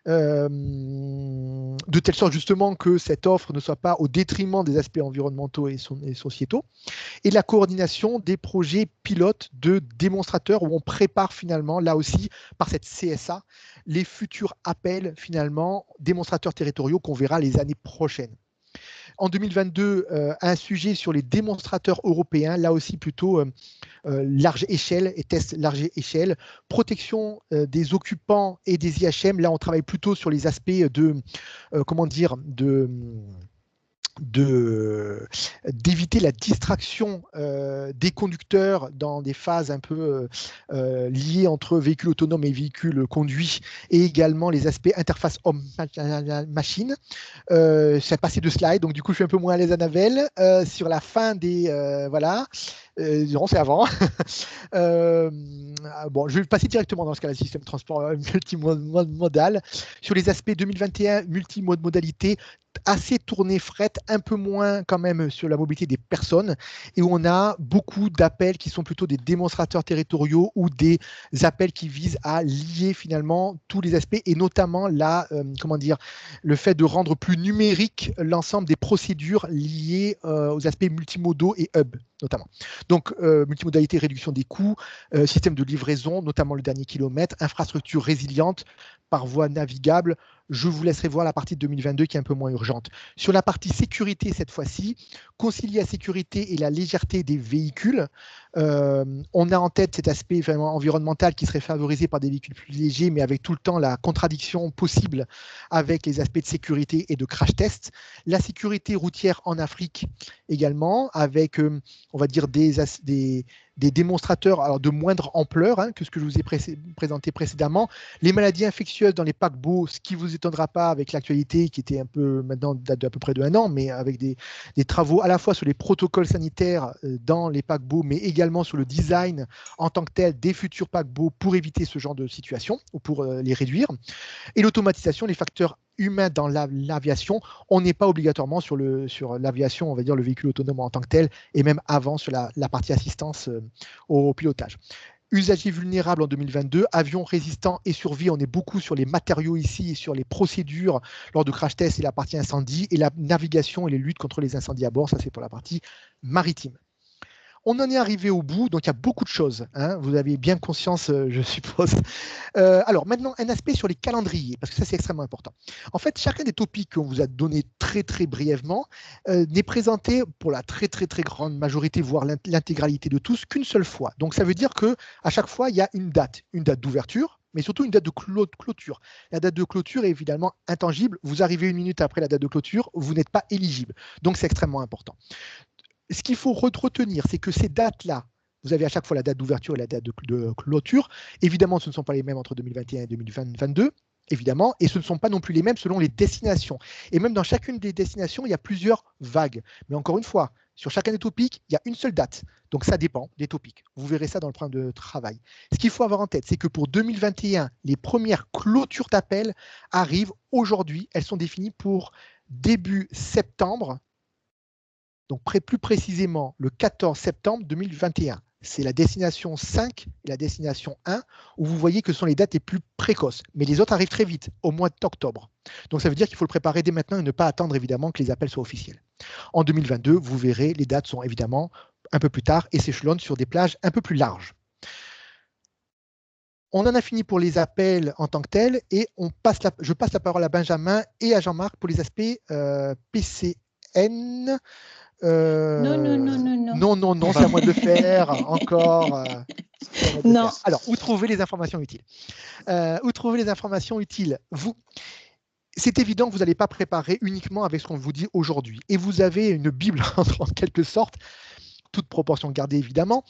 de telle sorte justement que cette offre ne soit pas au détriment des aspects environnementaux et sociétaux, et la coordination des projets pilotes de démonstrateurs où on prépare finalement, là aussi, par cette CSA, les futurs appels finalement démonstrateurs territoriaux qu'on verra les années prochaines. En 2022, un sujet sur les démonstrateurs européens, là aussi plutôt large échelle et tests large échelle, protection des occupants et des IHM. Là, on travaille plutôt sur les aspects de, comment dire, d'éviter la distraction des conducteurs dans des phases un peu liées entre véhicules autonomes et véhicules conduits, et également les aspects interface homme-machine. J'ai passé de slide, donc du coup je suis un peu moins à l'aise à Navel. Sur la fin des... voilà. Non, c'est avant. Bon, je vais passer directement dans ce cas-là, le système de transport multimodal. Sur les aspects 2021, multimodalité, assez tourné fret, un peu moins quand même sur la mobilité des personnes, et où on a beaucoup d'appels qui sont plutôt des démonstrateurs territoriaux ou des appels qui visent à lier finalement tous les aspects, et notamment là, comment dire, le fait de rendre plus numérique l'ensemble des procédures liées aux aspects multimodaux et hub notamment. Donc, multimodalité, réduction des coûts, système de livraison, notamment le dernier kilomètre, infrastructure résiliente par voie navigable. Je vous laisserai voir la partie de 2022 qui est un peu moins urgente. Sur la partie sécurité, cette fois-ci, concilier la sécurité et la légèreté des véhicules. On a en tête cet aspect vraiment environnemental qui serait favorisé par des véhicules plus légers, mais avec tout le temps la contradiction possible avec les aspects de sécurité et de crash test. La sécurité routière en Afrique également, avec, on va dire, des démonstrateurs alors de moindre ampleur que ce que je vous ai présenté précédemment. Les maladies infectieuses dans les paquebots, ce qui ne vous étonnera pas avec l'actualité qui était un peu maintenant date d'à peu près de 1 an, mais avec des travaux à la fois sur les protocoles sanitaires dans les paquebots, mais également sur le design en tant que tel des futurs paquebots pour éviter ce genre de situation ou pour les réduire. Et l'automatisation, les facteurs humains dans l'aviation, on n'est pas obligatoirement sur l'aviation, on va dire le véhicule autonome en tant que tel, et même avant sur la partie assistance au pilotage. Usagers vulnérables en 2022, avions résistants et survie, on est beaucoup sur les matériaux ici, sur les procédures lors de crash test et la partie incendie, et la navigation et les luttes contre les incendies à bord, ça c'est pour la partie maritime. On en est arrivé au bout, donc il y a beaucoup de choses, vous avez bien conscience, je suppose. Alors maintenant, un aspect sur les calendriers, parce que ça c'est extrêmement important. En fait, chacun des topics qu'on vous a donné très très brièvement n'est présenté pour la très très très grande majorité, voire l'intégralité de tous, qu'une seule fois. Donc ça veut dire qu'à chaque fois, il y a une date d'ouverture, mais surtout une date de clôture. La date de clôture est évidemment intangible. Vous arrivez 1 minute après la date de clôture, vous n'êtes pas éligible. Donc c'est extrêmement important. Ce qu'il faut retenir, c'est que ces dates-là, vous avez à chaque fois la date d'ouverture et la date de clôture. Évidemment, ce ne sont pas les mêmes entre 2021 et 2022, évidemment, et ce ne sont pas non plus les mêmes selon les destinations. Et même dans chacune des destinations, il y a plusieurs vagues. Mais encore une fois, sur chacun des topics, il y a une seule date. Donc ça dépend des topics. Vous verrez ça dans le programme de travail. Ce qu'il faut avoir en tête, c'est que pour 2021, les premières clôtures d'appel arrivent aujourd'hui. Elles sont définies pour début septembre. Donc plus précisément le 14 septembre 2021. C'est la destination 5 et la destination 1 où vous voyez que ce sont les dates les plus précoces. Mais les autres arrivent très vite, au mois d'octobre. Donc ça veut dire qu'il faut le préparer dès maintenant et ne pas attendre évidemment que les appels soient officiels. En 2022, vous verrez, les dates sont évidemment un peu plus tard et s'échelonnent sur des plages un peu plus larges. On en a fini pour les appels en tant que tels et je passe la parole à Benjamin et à Jean-Marc pour les aspects PCN. Non, c'est à moi de le faire encore. Non. Alors, où trouver les informations utiles c'est évident que vous n'allez pas préparer uniquement avec ce qu'on vous dit aujourd'hui. Et vous avez une Bible, en quelque sorte, toute proportion gardée évidemment,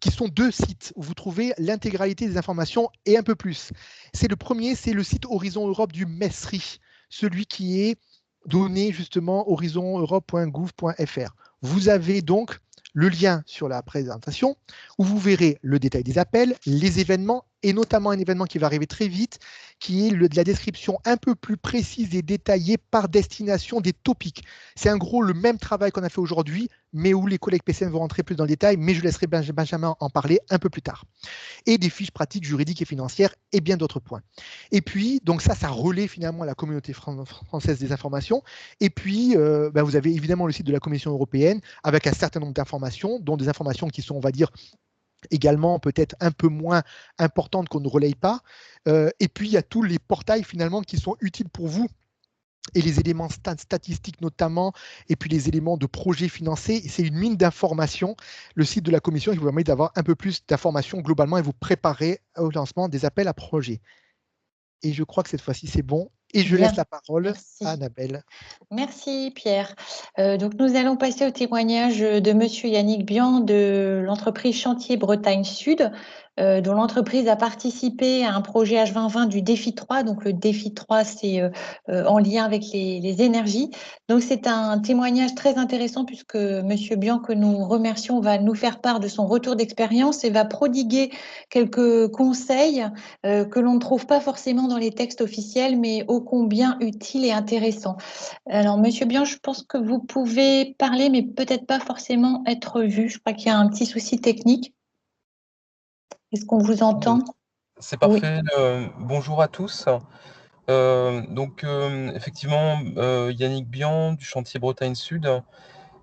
qui sont 2 sites où vous trouvez l'intégralité des informations et un peu plus. Le premier, c'est le site Horizon Europe du MESRI, celui qui est donné justement horizoneurope.gouv.fr. Vous avez donc le lien sur la présentation où vous verrez le détail des appels, les événements et notamment un événement qui va arriver très vite, qui est de la description un peu plus précise et détaillée par destination des topics. C'est en gros le même travail qu'on a fait aujourd'hui, mais où les collègues PCN vont rentrer plus dans le détail, mais je laisserai Benjamin en parler un peu plus tard. Et des fiches pratiques juridiques et financières et bien d'autres points. Et puis, donc ça relaie finalement la communauté française des informations. Et puis, vous avez évidemment le site de la Commission européenne avec un certain nombre d'informations, dont des informations qui sont, on va dire, également peut-être un peu moins importantes qu'on ne relaye pas. Et puis, il y a tous les portails finalement qui sont utiles pour vous et les éléments statistiques notamment, et puis les éléments de projets financés. C'est une mine d'informations, le site de la Commission, qui vous permet d'avoir un peu plus d'informations globalement et vous préparer au lancement des appels à projets. Et je crois que cette fois-ci, c'est bon. Et je laisse la parole à Annabelle. Merci Pierre. Donc nous allons passer au témoignage de Monsieur Yannick Bian de l'entreprise Chantier Bretagne Sud, dont l'entreprise a participé à un projet H2020 du défi 3. Donc le défi 3, c'est en lien avec les énergies. Donc c'est un témoignage très intéressant puisque Monsieur Bian, que nous remercions, va nous faire part de son retour d'expérience et va prodiguer quelques conseils que l'on ne trouve pas forcément dans les textes officiels, mais ô combien utiles et intéressants. Alors, Monsieur Bian, je pense que vous pouvez parler, mais peut-être pas forcément être vu. Je crois qu'il y a un petit souci technique. Est-ce qu'on vous entend? C'est parfait. Oui. Bonjour à tous. Effectivement, Yannick Bian du Chantier Bretagne Sud.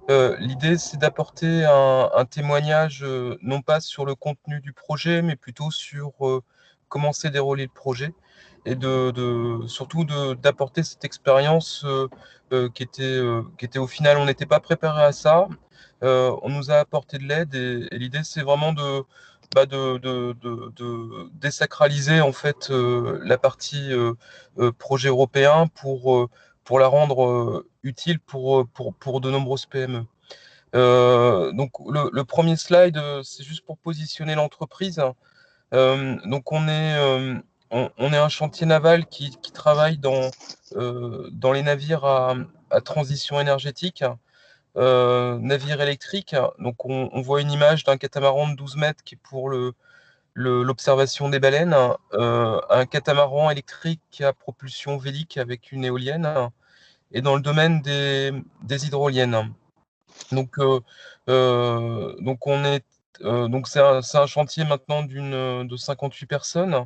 L'idée, c'est d'apporter un témoignage, non pas sur le contenu du projet, mais plutôt sur comment s'est déroulé le projet et surtout d'apporter cette expérience qui était au final, on n'était pas préparé à ça. On nous a apporté de l'aide et l'idée, c'est vraiment de désacraliser en fait la partie projet européen pour la rendre utile pour de nombreuses PME. Donc le premier slide, c'est juste pour positionner l'entreprise. Donc on est un chantier naval qui travaille dans les navires à transition énergétique. Navire électrique. Donc on voit une image d'un catamaran de 12 mètres qui est pour l'observation des baleines, un catamaran électrique à propulsion vélique avec une éolienne, et dans le domaine des hydroliennes. Donc c'est un chantier maintenant de 58 personnes.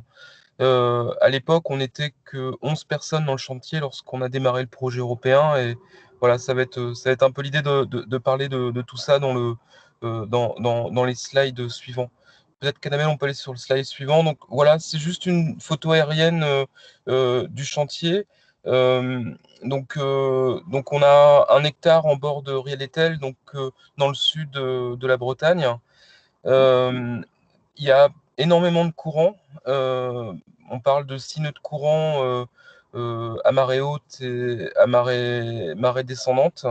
À l'époque, on n'était que 11 personnes dans le chantier lorsqu'on a démarré le projet européen. Et voilà, ça va être un peu l'idée de parler de tout ça dans les slides suivants. Peut-être qu'Annabelle, on peut aller sur le slide suivant. Donc voilà, c'est juste une photo aérienne du chantier. Donc on a 1 hectare en bord de Riel-et-Tel, donc dans le sud de la Bretagne. Il y a énormément de courants. On parle de 6 nœuds de courant à marée haute et à marée descendante.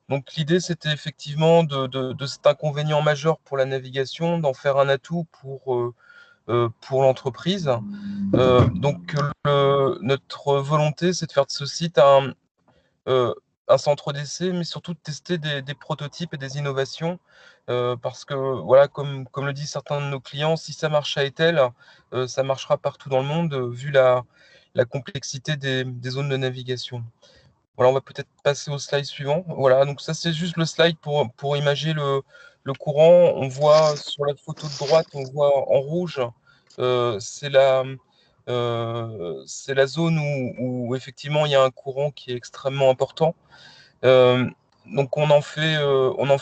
Donc l'idée, c'était effectivement de cet inconvénient majeur pour la navigation, d'en faire un atout pour l'entreprise. Donc notre volonté, c'est de faire de ce site un centre d'essai, mais surtout de tester des prototypes et des innovations, parce que voilà, comme le disent certains de nos clients, si ça marche à Etel, ça marchera partout dans le monde, vu la complexité des zones de navigation. Voilà, on va peut-être passer au slide suivant. Voilà, donc ça c'est juste le slide pour imager le courant. On voit sur la photo de droite, on voit en rouge, c'est la zone où effectivement il y a un courant qui est extrêmement important. Donc on en fait un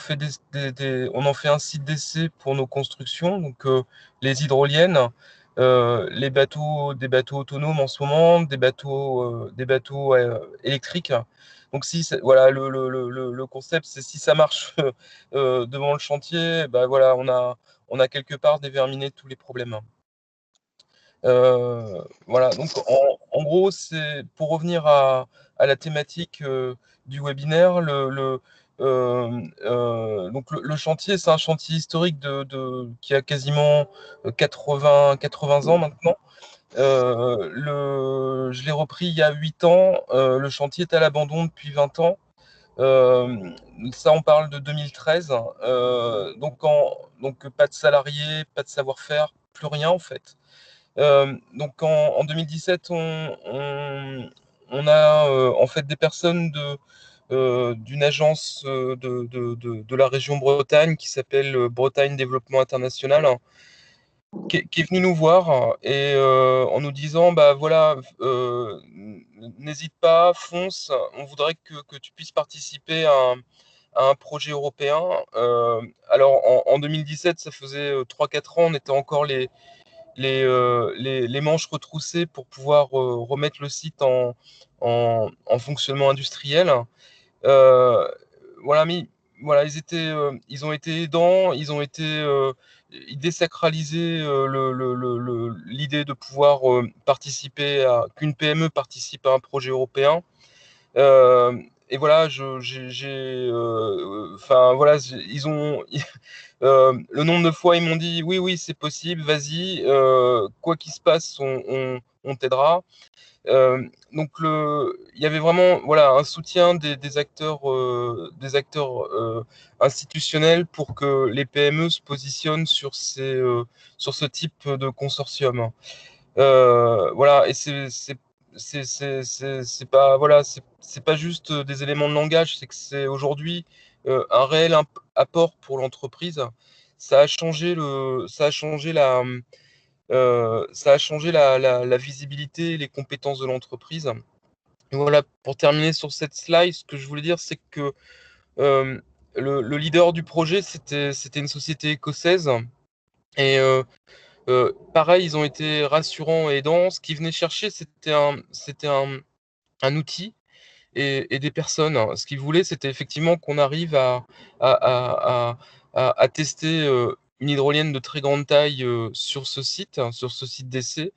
site d'essai pour nos constructions, donc les hydroliennes, des bateaux autonomes en ce moment, des bateaux électriques. Donc voilà, le concept, c'est si ça marche devant le chantier, bah voilà, on a quelque part déverminé tous les problèmes. Voilà, donc en gros, c'est pour revenir à la thématique du webinaire, donc le chantier, c'est un chantier historique qui a quasiment 80 ans maintenant. Je l'ai repris il y a 8 ans. Le chantier est à l'abandon depuis 20 ans. Ça, on parle de 2013. Donc pas de salariés, pas de savoir-faire, plus rien en fait. Donc en 2017, on a en fait des personnes d'une agence de la région Bretagne qui s'appelle Bretagne Développement International, qui est venu nous voir et en nous disant bah voilà, n'hésite pas, fonce, on voudrait que tu puisses participer à un projet européen. Alors en 2017, ça faisait 3-4 ans, on était encore les manches retroussées pour pouvoir remettre le site en fonctionnement industriel. Voilà, mais voilà, ils ont été aidants, ils désacralisaient l'idée de pouvoir participer qu'une PME participe à un projet européen. Et voilà, enfin voilà, ils ont, le nombre de fois ils m'ont dit oui, oui, c'est possible, vas-y, quoi qu'il se passe, on t'aidera. Donc il y avait vraiment voilà un soutien des acteurs institutionnels pour que les PME se positionnent sur ce type de consortium. Voilà, et c'est pas voilà, c'est pas juste des éléments de langage, c'est que c'est aujourd'hui un réel apport pour l'entreprise. Ça a changé la visibilité et les compétences de l'entreprise. Et voilà, pour terminer sur cette slide, ce que je voulais dire, c'est que le leader du projet, c'était une société écossaise. Et pareil, ils ont été rassurants et aidants. Ce qu'ils venaient chercher, c'était un outil et des personnes. Ce qu'ils voulaient, c'était effectivement qu'on arrive à tester une hydrolienne de très grande taille sur ce site d'essai.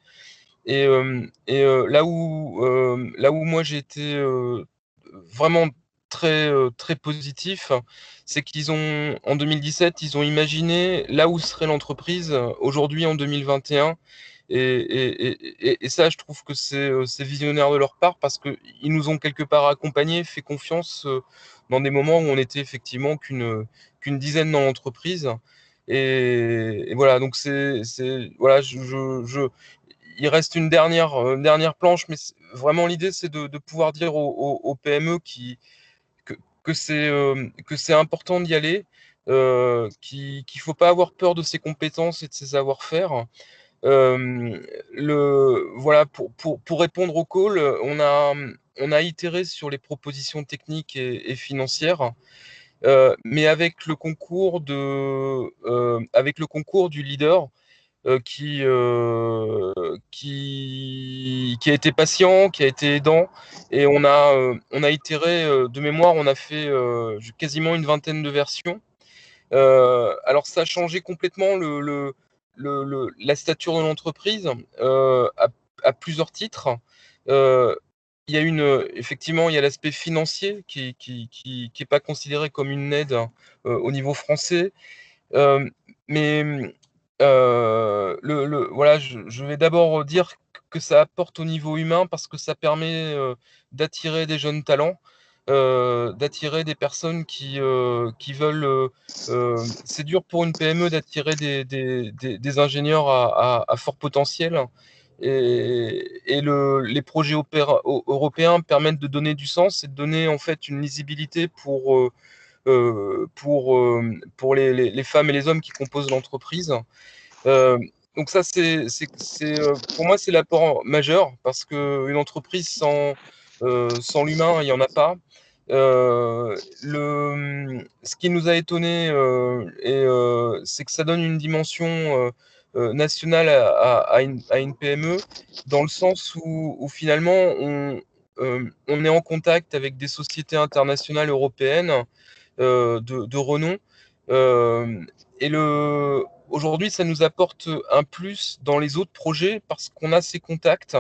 Et là où moi j'ai été vraiment très positif, c'est en 2017, ils ont imaginé là où serait l'entreprise aujourd'hui en 2021. Et ça, je trouve que c'est visionnaire de leur part parce qu'ils nous ont quelque part accompagnés, fait confiance dans des moments où on était effectivement qu'une dizaine dans l'entreprise. Et voilà, donc voilà, il reste une dernière planche, mais vraiment l'idée, c'est de pouvoir dire aux PME que c'est important d'y aller, qu'il ne faut pas avoir peur de ses compétences et de ses savoir-faire. Voilà, pour répondre au call, on a itéré sur les propositions techniques et financières, mais avec le concours du leader qui a été patient, qui a été aidant, et on a itéré de mémoire, on a fait quasiment une vingtaine de versions. Alors ça a changé complètement la stature de l'entreprise à plusieurs titres. Il y a effectivement, il y a l'aspect financier qui est pas considéré comme une aide au niveau français. Mais voilà, je vais d'abord dire que ça apporte au niveau humain parce que ça permet d'attirer des jeunes talents, d'attirer des personnes qui veulent. C'est dur pour une PME d'attirer des ingénieurs à fort potentiel. Et les projets européens permettent de donner du sens et de donner en fait une lisibilité pour les femmes et les hommes qui composent l'entreprise. Donc ça, pour moi, c'est l'apport majeur parce qu'une entreprise sans l'humain, il n'y en a pas. Ce qui nous a étonné, c'est que ça donne une dimension nationale à une PME, dans le sens où finalement, on est en contact avec des sociétés internationales européennes de renom. Et aujourd'hui, ça nous apporte un plus dans les autres projets parce qu'on a ces contacts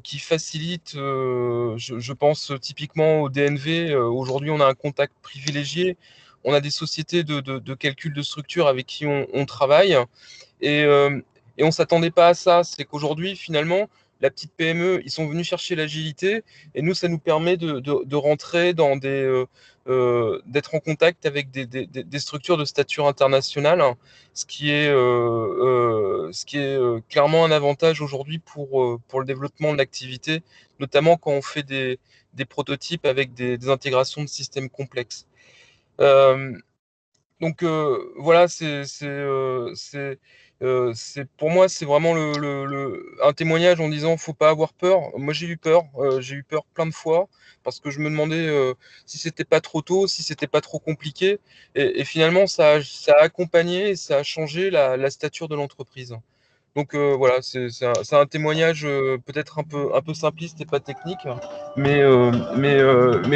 qui facilitent, je pense typiquement au DNV. Aujourd'hui, on a un contact privilégié. On a des sociétés de calcul de structure avec qui on travaille. Et on ne s'attendait pas à ça. C'est qu'aujourd'hui, finalement, la petite PME, ils sont venus chercher l'agilité, et nous, ça nous permet de rentrer dans d'être en contact avec des structures de stature internationale, hein, ce qui est clairement un avantage aujourd'hui pour le développement de l'activité, notamment quand on fait des prototypes avec des intégrations de systèmes complexes. Donc voilà, pour moi, c'est vraiment un témoignage en disant faut pas avoir peur. Moi, j'ai eu peur plein de fois parce que je me demandais si c'était pas trop tôt, si c'était pas trop compliqué. Et finalement, ça a accompagné et ça a changé la stature de l'entreprise. Donc voilà, c'est un témoignage peut-être un peu simpliste et pas technique, mais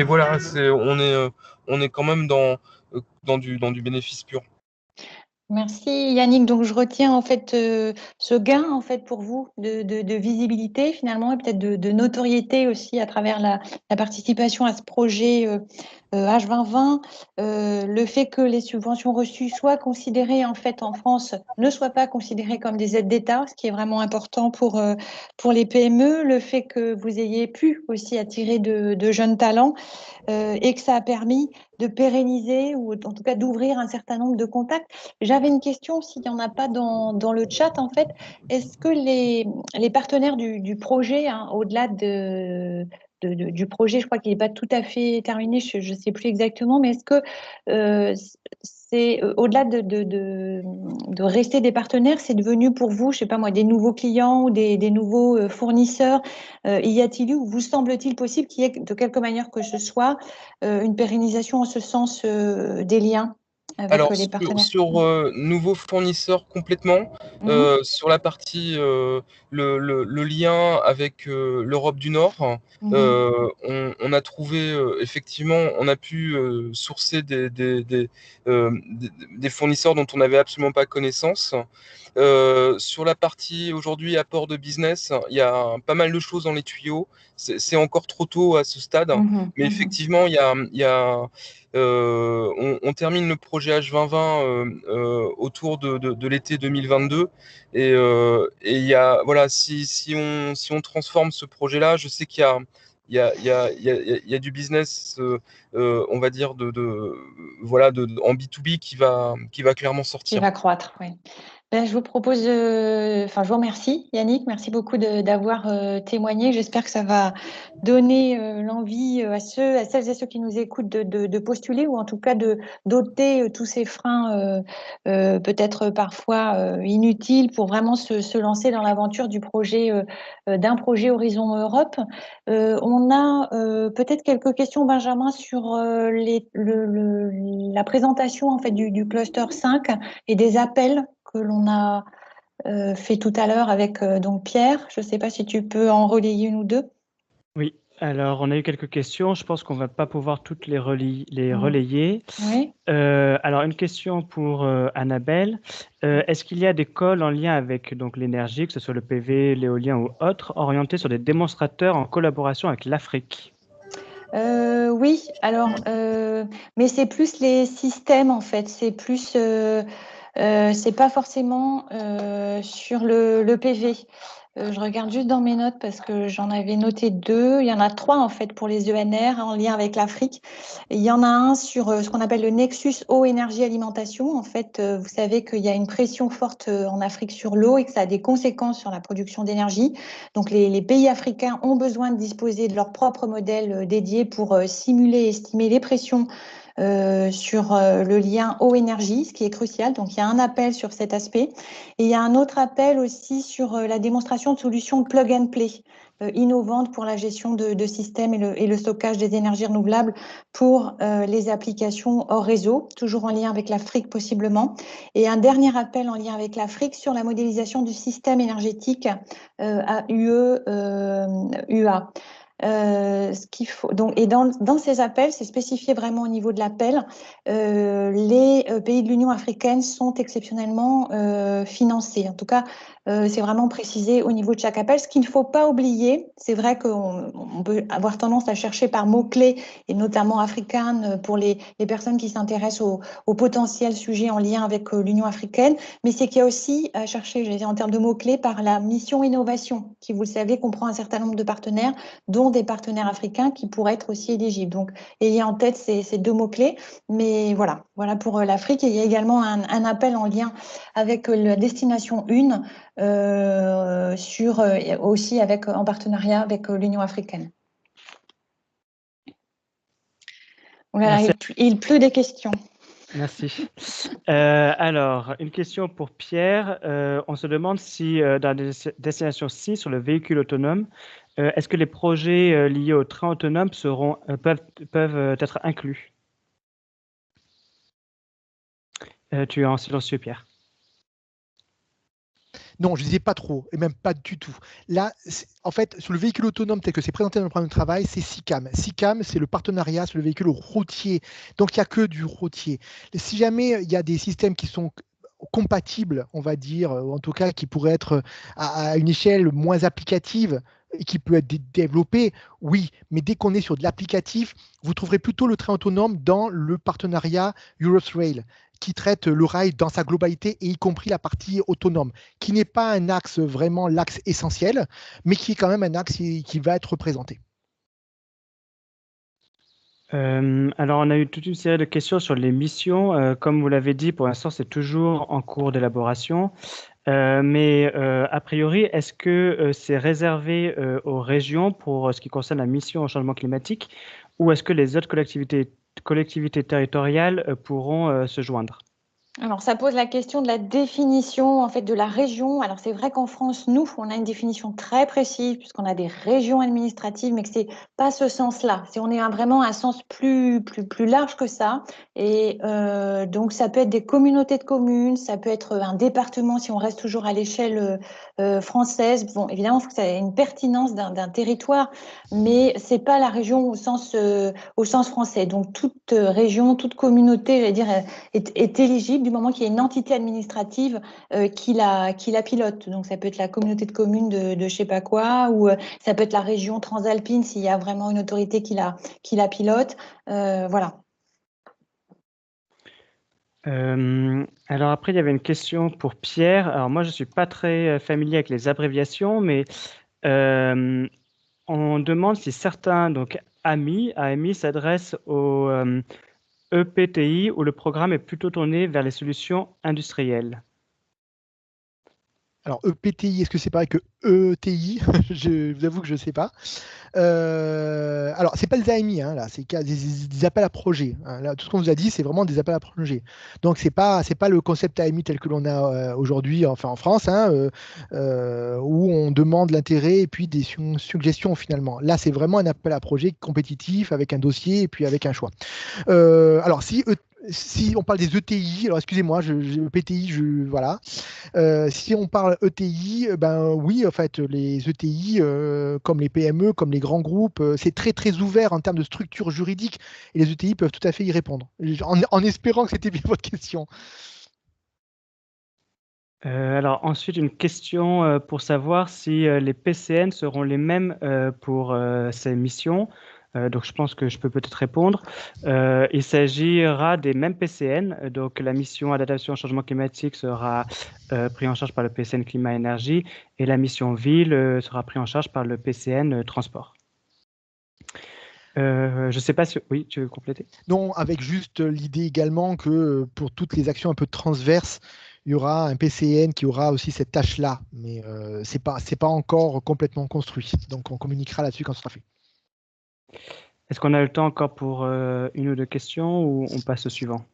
voilà, on est quand même dans du bénéfice pur. Merci Yannick. Donc je retiens en fait ce gain en fait pour vous de visibilité finalement et peut-être de notoriété aussi à travers la participation à ce projet H2020. Le fait que les subventions reçues soient considérées en fait en France ne soient pas considérées comme des aides d'État, ce qui est vraiment important pour les PME. Le fait que vous ayez pu aussi attirer de jeunes talents et que ça a permis de pérenniser ou en tout cas d'ouvrir un certain nombre de contacts. J'avais une question, s'il n'y en a pas dans le chat, en fait. Est-ce que les partenaires du projet, hein, au-delà du projet, je crois qu'il n'est pas tout à fait terminé, je ne sais plus exactement, mais est-ce que c'est au-delà de rester des partenaires, c'est devenu pour vous, je ne sais pas moi, des nouveaux clients ou des nouveaux fournisseurs? Y a-t-il eu ou vous semble-t-il possible qu'il y ait de quelque manière que ce soit une pérennisation en ce sens des liens avec Alors, les partenaires? sur nouveaux fournisseurs complètement, sur la partie, le lien avec l'Europe du Nord, on a trouvé effectivement, on a pu sourcer des fournisseurs dont on n'avait absolument pas connaissance. Sur la partie aujourd'hui apport de business, il y a pas mal de choses dans les tuyaux. C'est encore trop tôt à ce stade, mais effectivement, on termine le projet H2020 autour de l'été 2022, et il y a, voilà, si on transforme ce projet-là, je sais qu'il y a du business, on va dire voilà, en B2B qui va clairement sortir. Qui va croître, oui. Ben, je vous propose, enfin, je vous remercie Yannick, merci beaucoup d'avoir témoigné. J'espère que ça va donner l'envie à celles et ceux qui nous écoutent de postuler, ou en tout cas d'ôter tous ces freins peut-être parfois inutiles pour vraiment se lancer dans l'aventure du projet, d'un projet Horizon Europe. On a peut-être quelques questions, Benjamin, sur la présentation en fait du cluster 5 et des appels que l'on a fait tout à l'heure avec donc Pierre. Je ne sais pas si tu peux en relayer une ou deux. Oui, alors on a eu quelques questions. Je pense qu'on ne va pas pouvoir toutes les relayer. Oui. Alors une question pour Annabelle. Est-ce qu'il y a des calls en lien avec donc l'énergie, que ce soit le PV, l'éolien ou autre, orientés sur des démonstrateurs en collaboration avec l'Afrique? Oui, alors, mais c'est plus les systèmes en fait, c'est plus, c'est pas forcément sur le PV. Je regarde juste dans mes notes parce que j'en avais noté 2. Il y en a 3 en fait pour les ENR en lien avec l'Afrique. Il y en a un sur ce qu'on appelle le Nexus eau, énergie, alimentation. En fait, vous savez qu'il y a une pression forte en Afrique sur l'eau et que ça a des conséquences sur la production d'énergie. Donc les pays africains ont besoin de disposer de leur propre modèle dédié pour simuler et estimer les pressions sur le lien eau-énergie, ce qui est crucial. Donc, il y a un appel sur cet aspect. Et il y a un autre appel aussi sur la démonstration de solutions plug and play innovantes pour la gestion de systèmes et le stockage des énergies renouvelables pour les applications hors réseau, toujours en lien avec l'Afrique possiblement. Et un dernier appel en lien avec l'Afrique sur la modélisation du système énergétique à UA. Ce qu'il faut, donc, et dans ces appels, c'est spécifié vraiment au niveau de l'appel, les pays de l'Union africaine sont exceptionnellement financés. En tout cas, c'est vraiment précisé au niveau de chaque appel. Ce qu'il ne faut pas oublier, c'est vrai qu'on peut avoir tendance à chercher par mots-clés, et notamment africaines, pour les personnes qui s'intéressent au potentiel sujet en lien avec l'Union africaine, mais c'est qu'il y a aussi à chercher, je vais dire, en termes de mots-clés, par la mission innovation, qui, vous le savez, comprend un certain nombre de partenaires, dont des partenaires africains qui pourraient être aussi éligibles. Donc, ayez en tête ces deux mots-clés. Mais voilà pour l'Afrique. Et il y a également un appel en lien avec la destination 1, aussi en partenariat avec l'Union africaine. Voilà, il pleut des questions. Merci. Alors, une question pour Pierre. On se demande si dans la destination 6, sur le véhicule autonome, est-ce que les projets liés au train autonome peuvent être inclus? Tu es en silencieux, Pierre. Non, je ne disais pas trop, et même pas du tout. Là, en fait, sur le véhicule autonome tel que c'est présenté dans le programme de travail, c'est SICAM. SICAM, c'est le partenariat sur le véhicule routier. Donc, il n'y a que du routier. Si jamais il y a des systèmes qui sont compatibles, on va dire, ou en tout cas qui pourraient être à une échelle moins applicative et qui peut être développé, oui. Mais dès qu'on est sur de l'applicatif, vous trouverez plutôt le train autonome dans le partenariat Europe-Rail, qui traite le rail dans sa globalité, et y compris la partie autonome, qui n'est pas un axe vraiment l'axe essentiel, mais qui est quand même un axe qui va être représenté. Alors, on a eu toute une série de questions sur les missions. Comme vous l'avez dit, pour l'instant, c'est toujours en cours d'élaboration. Mais a priori, est-ce que c'est réservé aux régions pour ce qui concerne la mission au changement climatique, ou est-ce que les autres collectivités territoriales pourront se joindre? Alors, ça pose la question de la définition en fait de la région. Alors, c'est vrai qu'en France, nous, on a une définition très précise puisqu'on a des régions administratives, mais que c'est pas ce sens-là. On est vraiment un sens plus large que ça. Et donc, ça peut être des communautés de communes, ça peut être un département si on reste toujours à l'échelle française. Bon, évidemment, il faut que ça ait une pertinence d'un territoire, mais c'est pas la région au sens français. Donc, toute région, toute communauté, je vais dire, est éligible du moment qu'il y a une entité administrative qui la pilote. Donc, ça peut être la communauté de communes de je sais pas quoi, ou ça peut être la région transalpine s'il y a vraiment une autorité qui la pilote. Voilà. Alors après, il y avait une question pour Pierre. Alors moi, je ne suis pas très familier avec les abréviations, mais on demande si certains AMI s'adressent au EPTI, où le programme est plutôt tourné vers les solutions industrielles. Alors, EPTI, est-ce que c'est pareil que ETI? Je vous avoue que je ne sais pas. Alors, ce n'est pas des AMI, hein, là, c'est des appels à projets. Hein. Là, tout ce qu'on vous a dit, c'est vraiment des appels à projets. Donc, ce n'est pas le concept AMI tel que l'on a aujourd'hui, enfin en France, hein, où on demande l'intérêt et puis des suggestions finalement. Là, c'est vraiment un appel à projet compétitif avec un dossier et puis avec un choix. Alors, si on parle des ETI, alors excusez-moi, PTI, voilà. Si on parle ETI, ben oui, en fait, les ETI, comme les PME, comme les grands groupes, c'est très très ouvert en termes de structure juridique, et les ETI peuvent tout à fait y répondre. En espérant que c'était bien votre question. Alors ensuite, une question pour savoir si les PCN seront les mêmes pour ces missions. Donc, je pense que je peux peut-être répondre. Il s'agira des mêmes PCN. Donc, la mission adaptation au changement climatique sera prise en charge par le PCN climat-énergie, et la mission ville sera prise en charge par le PCN transport. Je ne sais pas si... Oui, tu veux compléter? Non, avec juste l'idée également que pour toutes les actions un peu transverses, il y aura un PCN qui aura aussi cette tâche-là. Mais ce n'est pas encore complètement construit. Donc, on communiquera là-dessus quand ce sera fait. Est-ce qu'on a le temps encore pour une ou deux questions, ou on passe au suivant?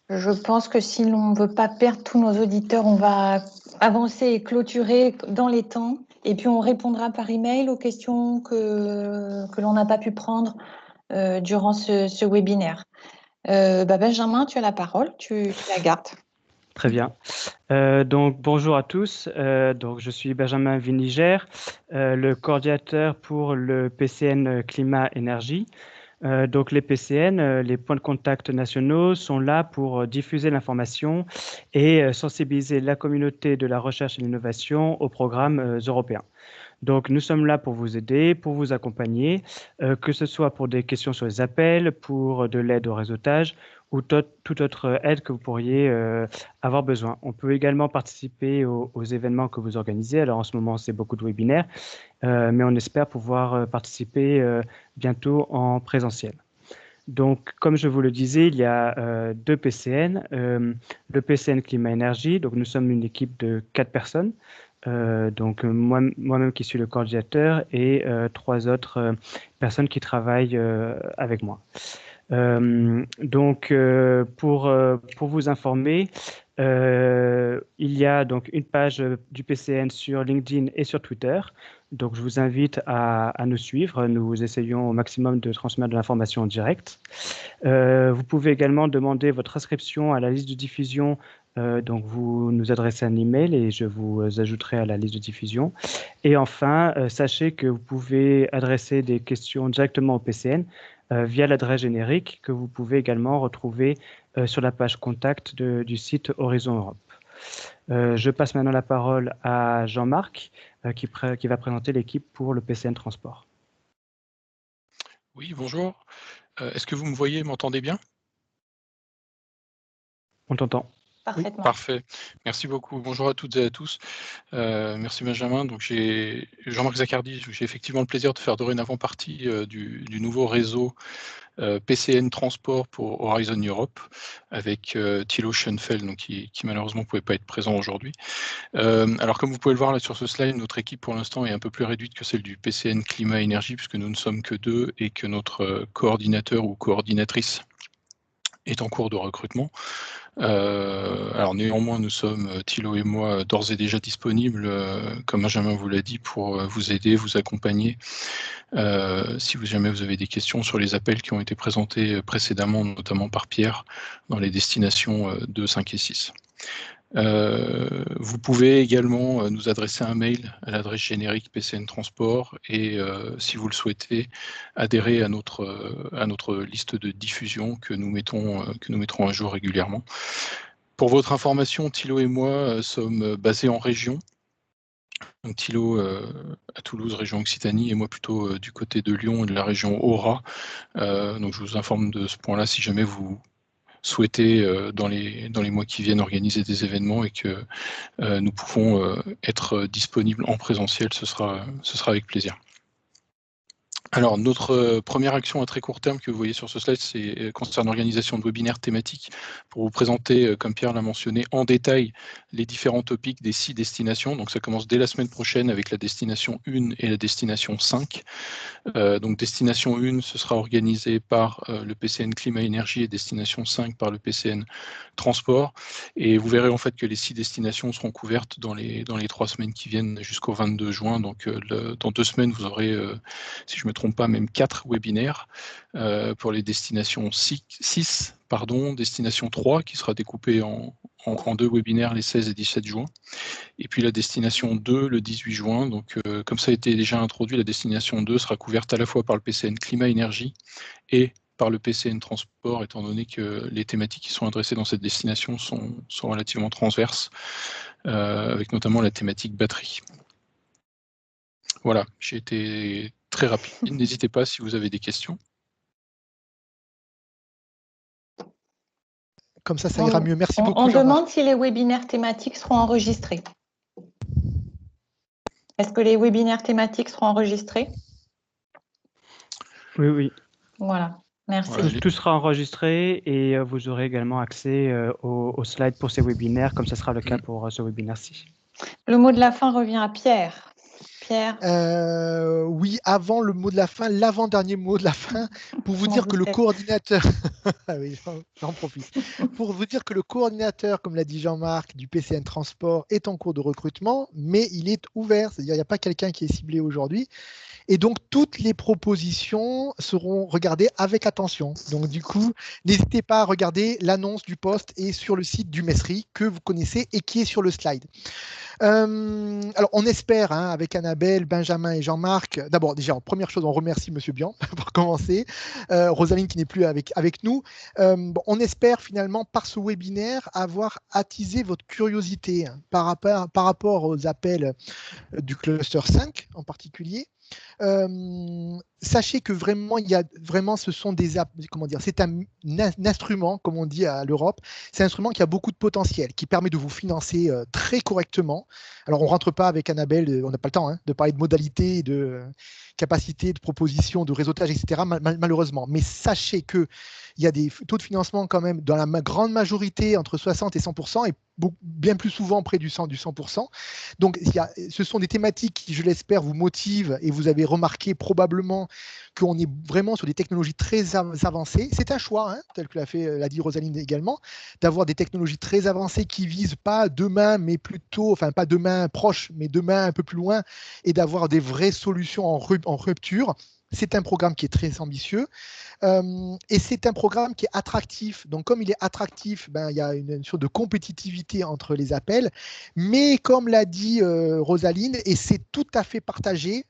Je pense que si l'on ne veut pas perdre tous nos auditeurs, on va avancer et clôturer dans les temps. Et puis, on répondra par email aux questions que l'on n'a pas pu prendre durant ce webinaire. Benjamin, tu as la parole, tu la gardes. Très bien. Donc, bonjour à tous. Donc, je suis Benjamin Viniger, le coordinateur pour le PCN Climat-Énergie. Donc les PCN, les points de contact nationaux, sont là pour diffuser l'information et sensibiliser la communauté de la recherche et l'innovation aux programmes européens. Donc nous sommes là pour vous aider, pour vous accompagner, que ce soit pour des questions sur les appels, pour de l'aide au réseautage ou toute autre aide que vous pourriez avoir besoin. On peut également participer aux événements que vous organisez. Alors en ce moment, c'est beaucoup de webinaires, mais on espère pouvoir participer bientôt en présentiel. Donc, comme je vous le disais, il y a deux PCN. Le PCN Climat-Énergie, donc nous sommes une équipe de 4 personnes. Donc moi-même qui suis le coordinateur et 3 autres personnes qui travaillent avec moi. Donc pour vous informer, il y a donc une page du PCN sur LinkedIn et sur Twitter. Donc je vous invite à nous suivre. Nous essayons au maximum de transmettre de l'information en direct. Vous pouvez également demander votre inscription à la liste de diffusion. Donc vous nous adressez un email et je vous ajouterai à la liste de diffusion. Et enfin, sachez que vous pouvez adresser des questions directement au PCN via l'adresse générique que vous pouvez également retrouver sur la page contact du site Horizon Europe. Je passe maintenant la parole à Jean-Marc qui va présenter l'équipe pour le PCN Transport. Oui, bonjour. Est-ce que vous me voyez, m'entendez bien? On t'entend. Parfaitement. Oui, parfait. Merci beaucoup. Bonjour à toutes et à tous. Merci Benjamin. Donc j'ai Jean-Marc Zaccardi. J'ai effectivement le plaisir de faire dorénavant partie du nouveau réseau PCN Transport pour Horizon Europe avec Thilo Schoenfeld, donc qui malheureusement ne pouvait pas être présent aujourd'hui. Alors comme vous pouvez le voir là sur ce slide, notre équipe pour l'instant est un peu plus réduite que celle du PCN Climat Énergie puisque nous ne sommes que 2 et que notre coordinateur ou coordinatrice est en cours de recrutement. Alors néanmoins, nous sommes, Thilo et moi, d'ores et déjà disponibles, comme Benjamin vous l'a dit, pour vous aider, vous accompagner. Si jamais vous avez des questions sur les appels qui ont été présentés précédemment, notamment par Pierre, dans les destinations 2, 5 et 6. Vous pouvez également nous adresser un mail à l'adresse générique PCN Transport et si vous le souhaitez, adhérer à notre liste de diffusion que nous mettrons à jour régulièrement. Pour votre information, Thilo et moi sommes basés en région. Donc Thilo à Toulouse, région Occitanie, et moi plutôt du côté de Lyon et de la région Aura. Donc je vous informe de ce point-là si jamais vous souhaitez dans les mois qui viennent organiser des événements et que nous pouvons être disponibles en présentiel, ce sera avec plaisir. Alors, notre première action à très court terme que vous voyez sur ce slide, concerne l'organisation de webinaires thématiques pour vous présenter, comme Pierre l'a mentionné, en détail les différents topics des 6 destinations. Donc, ça commence dès la semaine prochaine avec la destination 1 et la destination 5. Donc, destination 1, ce sera organisé par le PCN Climat Énergie et destination 5 par le PCN Transport. Et vous verrez en fait que les 6 destinations seront couvertes dans les 3 semaines qui viennent jusqu'au 22 juin. Donc, dans 2 semaines, vous aurez, si je ne me trompe pas, même 4 webinaires pour les destinations 6, destination 3 qui sera découpée en 2 webinaires les 16 et 17 juin. Et puis la destination 2 le 18 juin. Donc comme ça a été déjà introduit, la destination 2 sera couverte à la fois par le PCN Climat Énergie et par le PCN Transport, étant donné que les thématiques qui sont adressées dans cette destination sont relativement transverses, avec notamment la thématique batterie. Voilà, j'ai été très rapide. N'hésitez pas si vous avez des questions. Comme ça ira mieux. Merci beaucoup. On demande si les webinaires thématiques seront enregistrés. Est-ce que les webinaires thématiques seront enregistrés? Oui, oui. Voilà, merci. Voilà, tout sera enregistré et vous aurez également accès aux slides pour ces webinaires, comme ce sera le cas pour ce webinaire-ci. Le mot de la fin revient à Pierre. Pierre. Oui, avant le mot de la fin, l'avant-dernier mot de la fin, pour vous dire que le coordinateur, oui, j'en profite, pour vous dire que le coordinateur, comme l'a dit Jean-Marc, du PCN Transport est en cours de recrutement, mais il est ouvert, c'est-à-dire il n'y a pas quelqu'un qui est ciblé aujourd'hui. Et donc, toutes les propositions seront regardées avec attention. Donc, du coup, n'hésitez pas à regarder l'annonce du poste et sur le site du Messery que vous connaissez et qui est sur le slide. Alors, on espère, hein, avec Annabelle, Benjamin et Jean-Marc, d'abord, déjà, en première chose, on remercie Monsieur Bian pour commencer, Rosaline qui n'est plus avec nous. Bon, on espère finalement, par ce webinaire, avoir attisé votre curiosité, hein, par rapport aux appels du cluster 5 en particulier. Sachez que vraiment, ce sont comment dire, c'est un instrument, comme on dit à l'Europe, c'est un instrument qui a beaucoup de potentiel, qui permet de vous financer très correctement. Alors, on ne rentre pas avec Annabelle, on n'a pas le temps, hein, de parler de modalités, de capacité, de propositions, de réseautage, etc., malheureusement. Mais sachez qu'il y a des taux de financement quand même dans la grande majorité entre 60 et 100%, et bien plus souvent près du 100%. Donc, ce sont des thématiques qui, je l'espère, vous motivent, et vous avez remarqué probablement qu'on est vraiment sur des technologies très avancées. C'est un choix, hein, tel que l'a dit Rosaline également, d'avoir des technologies très avancées qui visent pas demain, mais plutôt, enfin pas demain proche, mais demain un peu plus loin, et d'avoir des vraies solutions en rupture. C'est un programme qui est très ambitieux. Et c'est un programme qui est attractif. Donc, comme il est attractif, il y a une sorte de compétitivité entre les appels. Mais comme l'a dit Rosaline, et c'est tout à fait partagé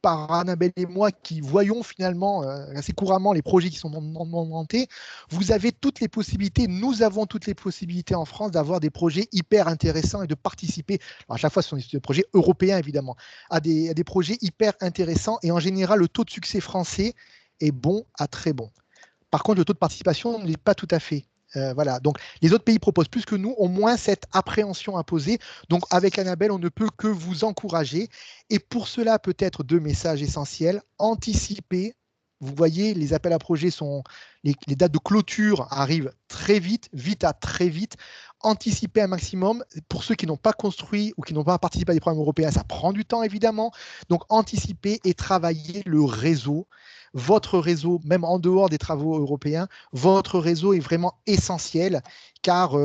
par Annabelle et moi qui voyons finalement assez couramment les projets qui sont montés, vous avez toutes les possibilités, nous avons toutes les possibilités en France d'avoir des projets hyper intéressants et de participer, alors à chaque fois ce sont des projets européens évidemment, à des projets hyper intéressants, et en général le taux de succès français est bon à très bon. Par contre, le taux de participation n'est pas tout à fait. Voilà. Donc, les autres pays proposent plus que nous, au moins cette appréhension imposée. Donc, avec Annabelle, on ne peut que vous encourager. Et pour cela, peut-être 2 messages essentiels. Anticiper. Vous voyez, les appels à projets les dates de clôture arrivent très vite, à très vite. Anticiper un maximum. Pour ceux qui n'ont pas construit ou qui n'ont pas participé à des programmes européens, ça prend du temps, évidemment. Donc, anticiper et travailler le réseau. Votre réseau, même en dehors des travaux européens, votre réseau est vraiment essentiel, car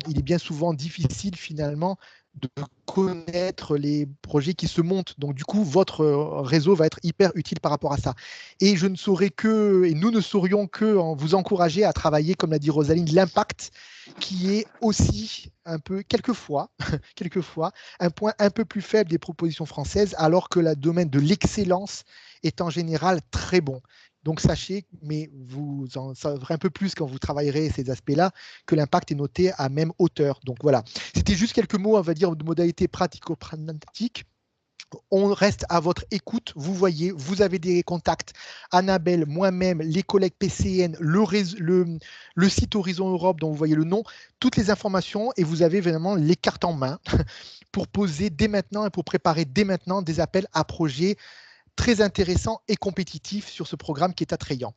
il est bien souvent difficile finalement de connaître les projets qui se montent. Donc du coup, votre réseau va être hyper utile par rapport à ça. Et nous ne saurions que vous encourager à travailler, comme l'a dit Rosaline, l'impact, qui est aussi un peu, quelquefois, un point un peu plus faible des propositions françaises, alors que le domaine de l'excellence est en général très bon. Donc sachez, mais vous en saurez un peu plus quand vous travaillerez ces aspects-là, que l'impact est noté à même hauteur. Donc voilà, c'était juste quelques mots, on va dire, de modalités pratico-pratiques. On reste à votre écoute. Vous voyez, vous avez des contacts. Annabelle, moi-même, les collègues PCN, le site Horizon Europe dont vous voyez le nom, toutes les informations, et vous avez vraiment les cartes en main pour poser dès maintenant et pour préparer dès maintenant des appels à projets très intéressants et compétitifs sur ce programme qui est attrayant.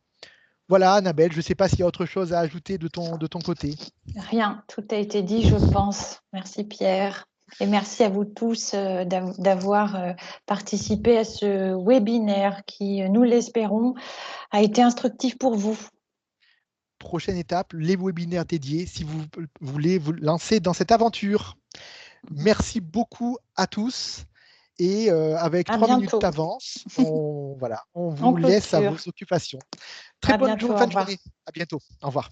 Voilà, Annabelle, je ne sais pas s'il y a autre chose à ajouter de ton côté. Rien, tout a été dit, je pense. Merci Pierre. Et merci à vous tous d'avoir participé à ce webinaire qui, nous l'espérons, a été instructif pour vous. Prochaine étape, les webinaires dédiés, si vous voulez vous lancer dans cette aventure. Merci beaucoup à tous. Et avec 3 minutes d'avance, on vous laisse à vos occupations. Très bonne fin de journée. À bientôt. Au revoir.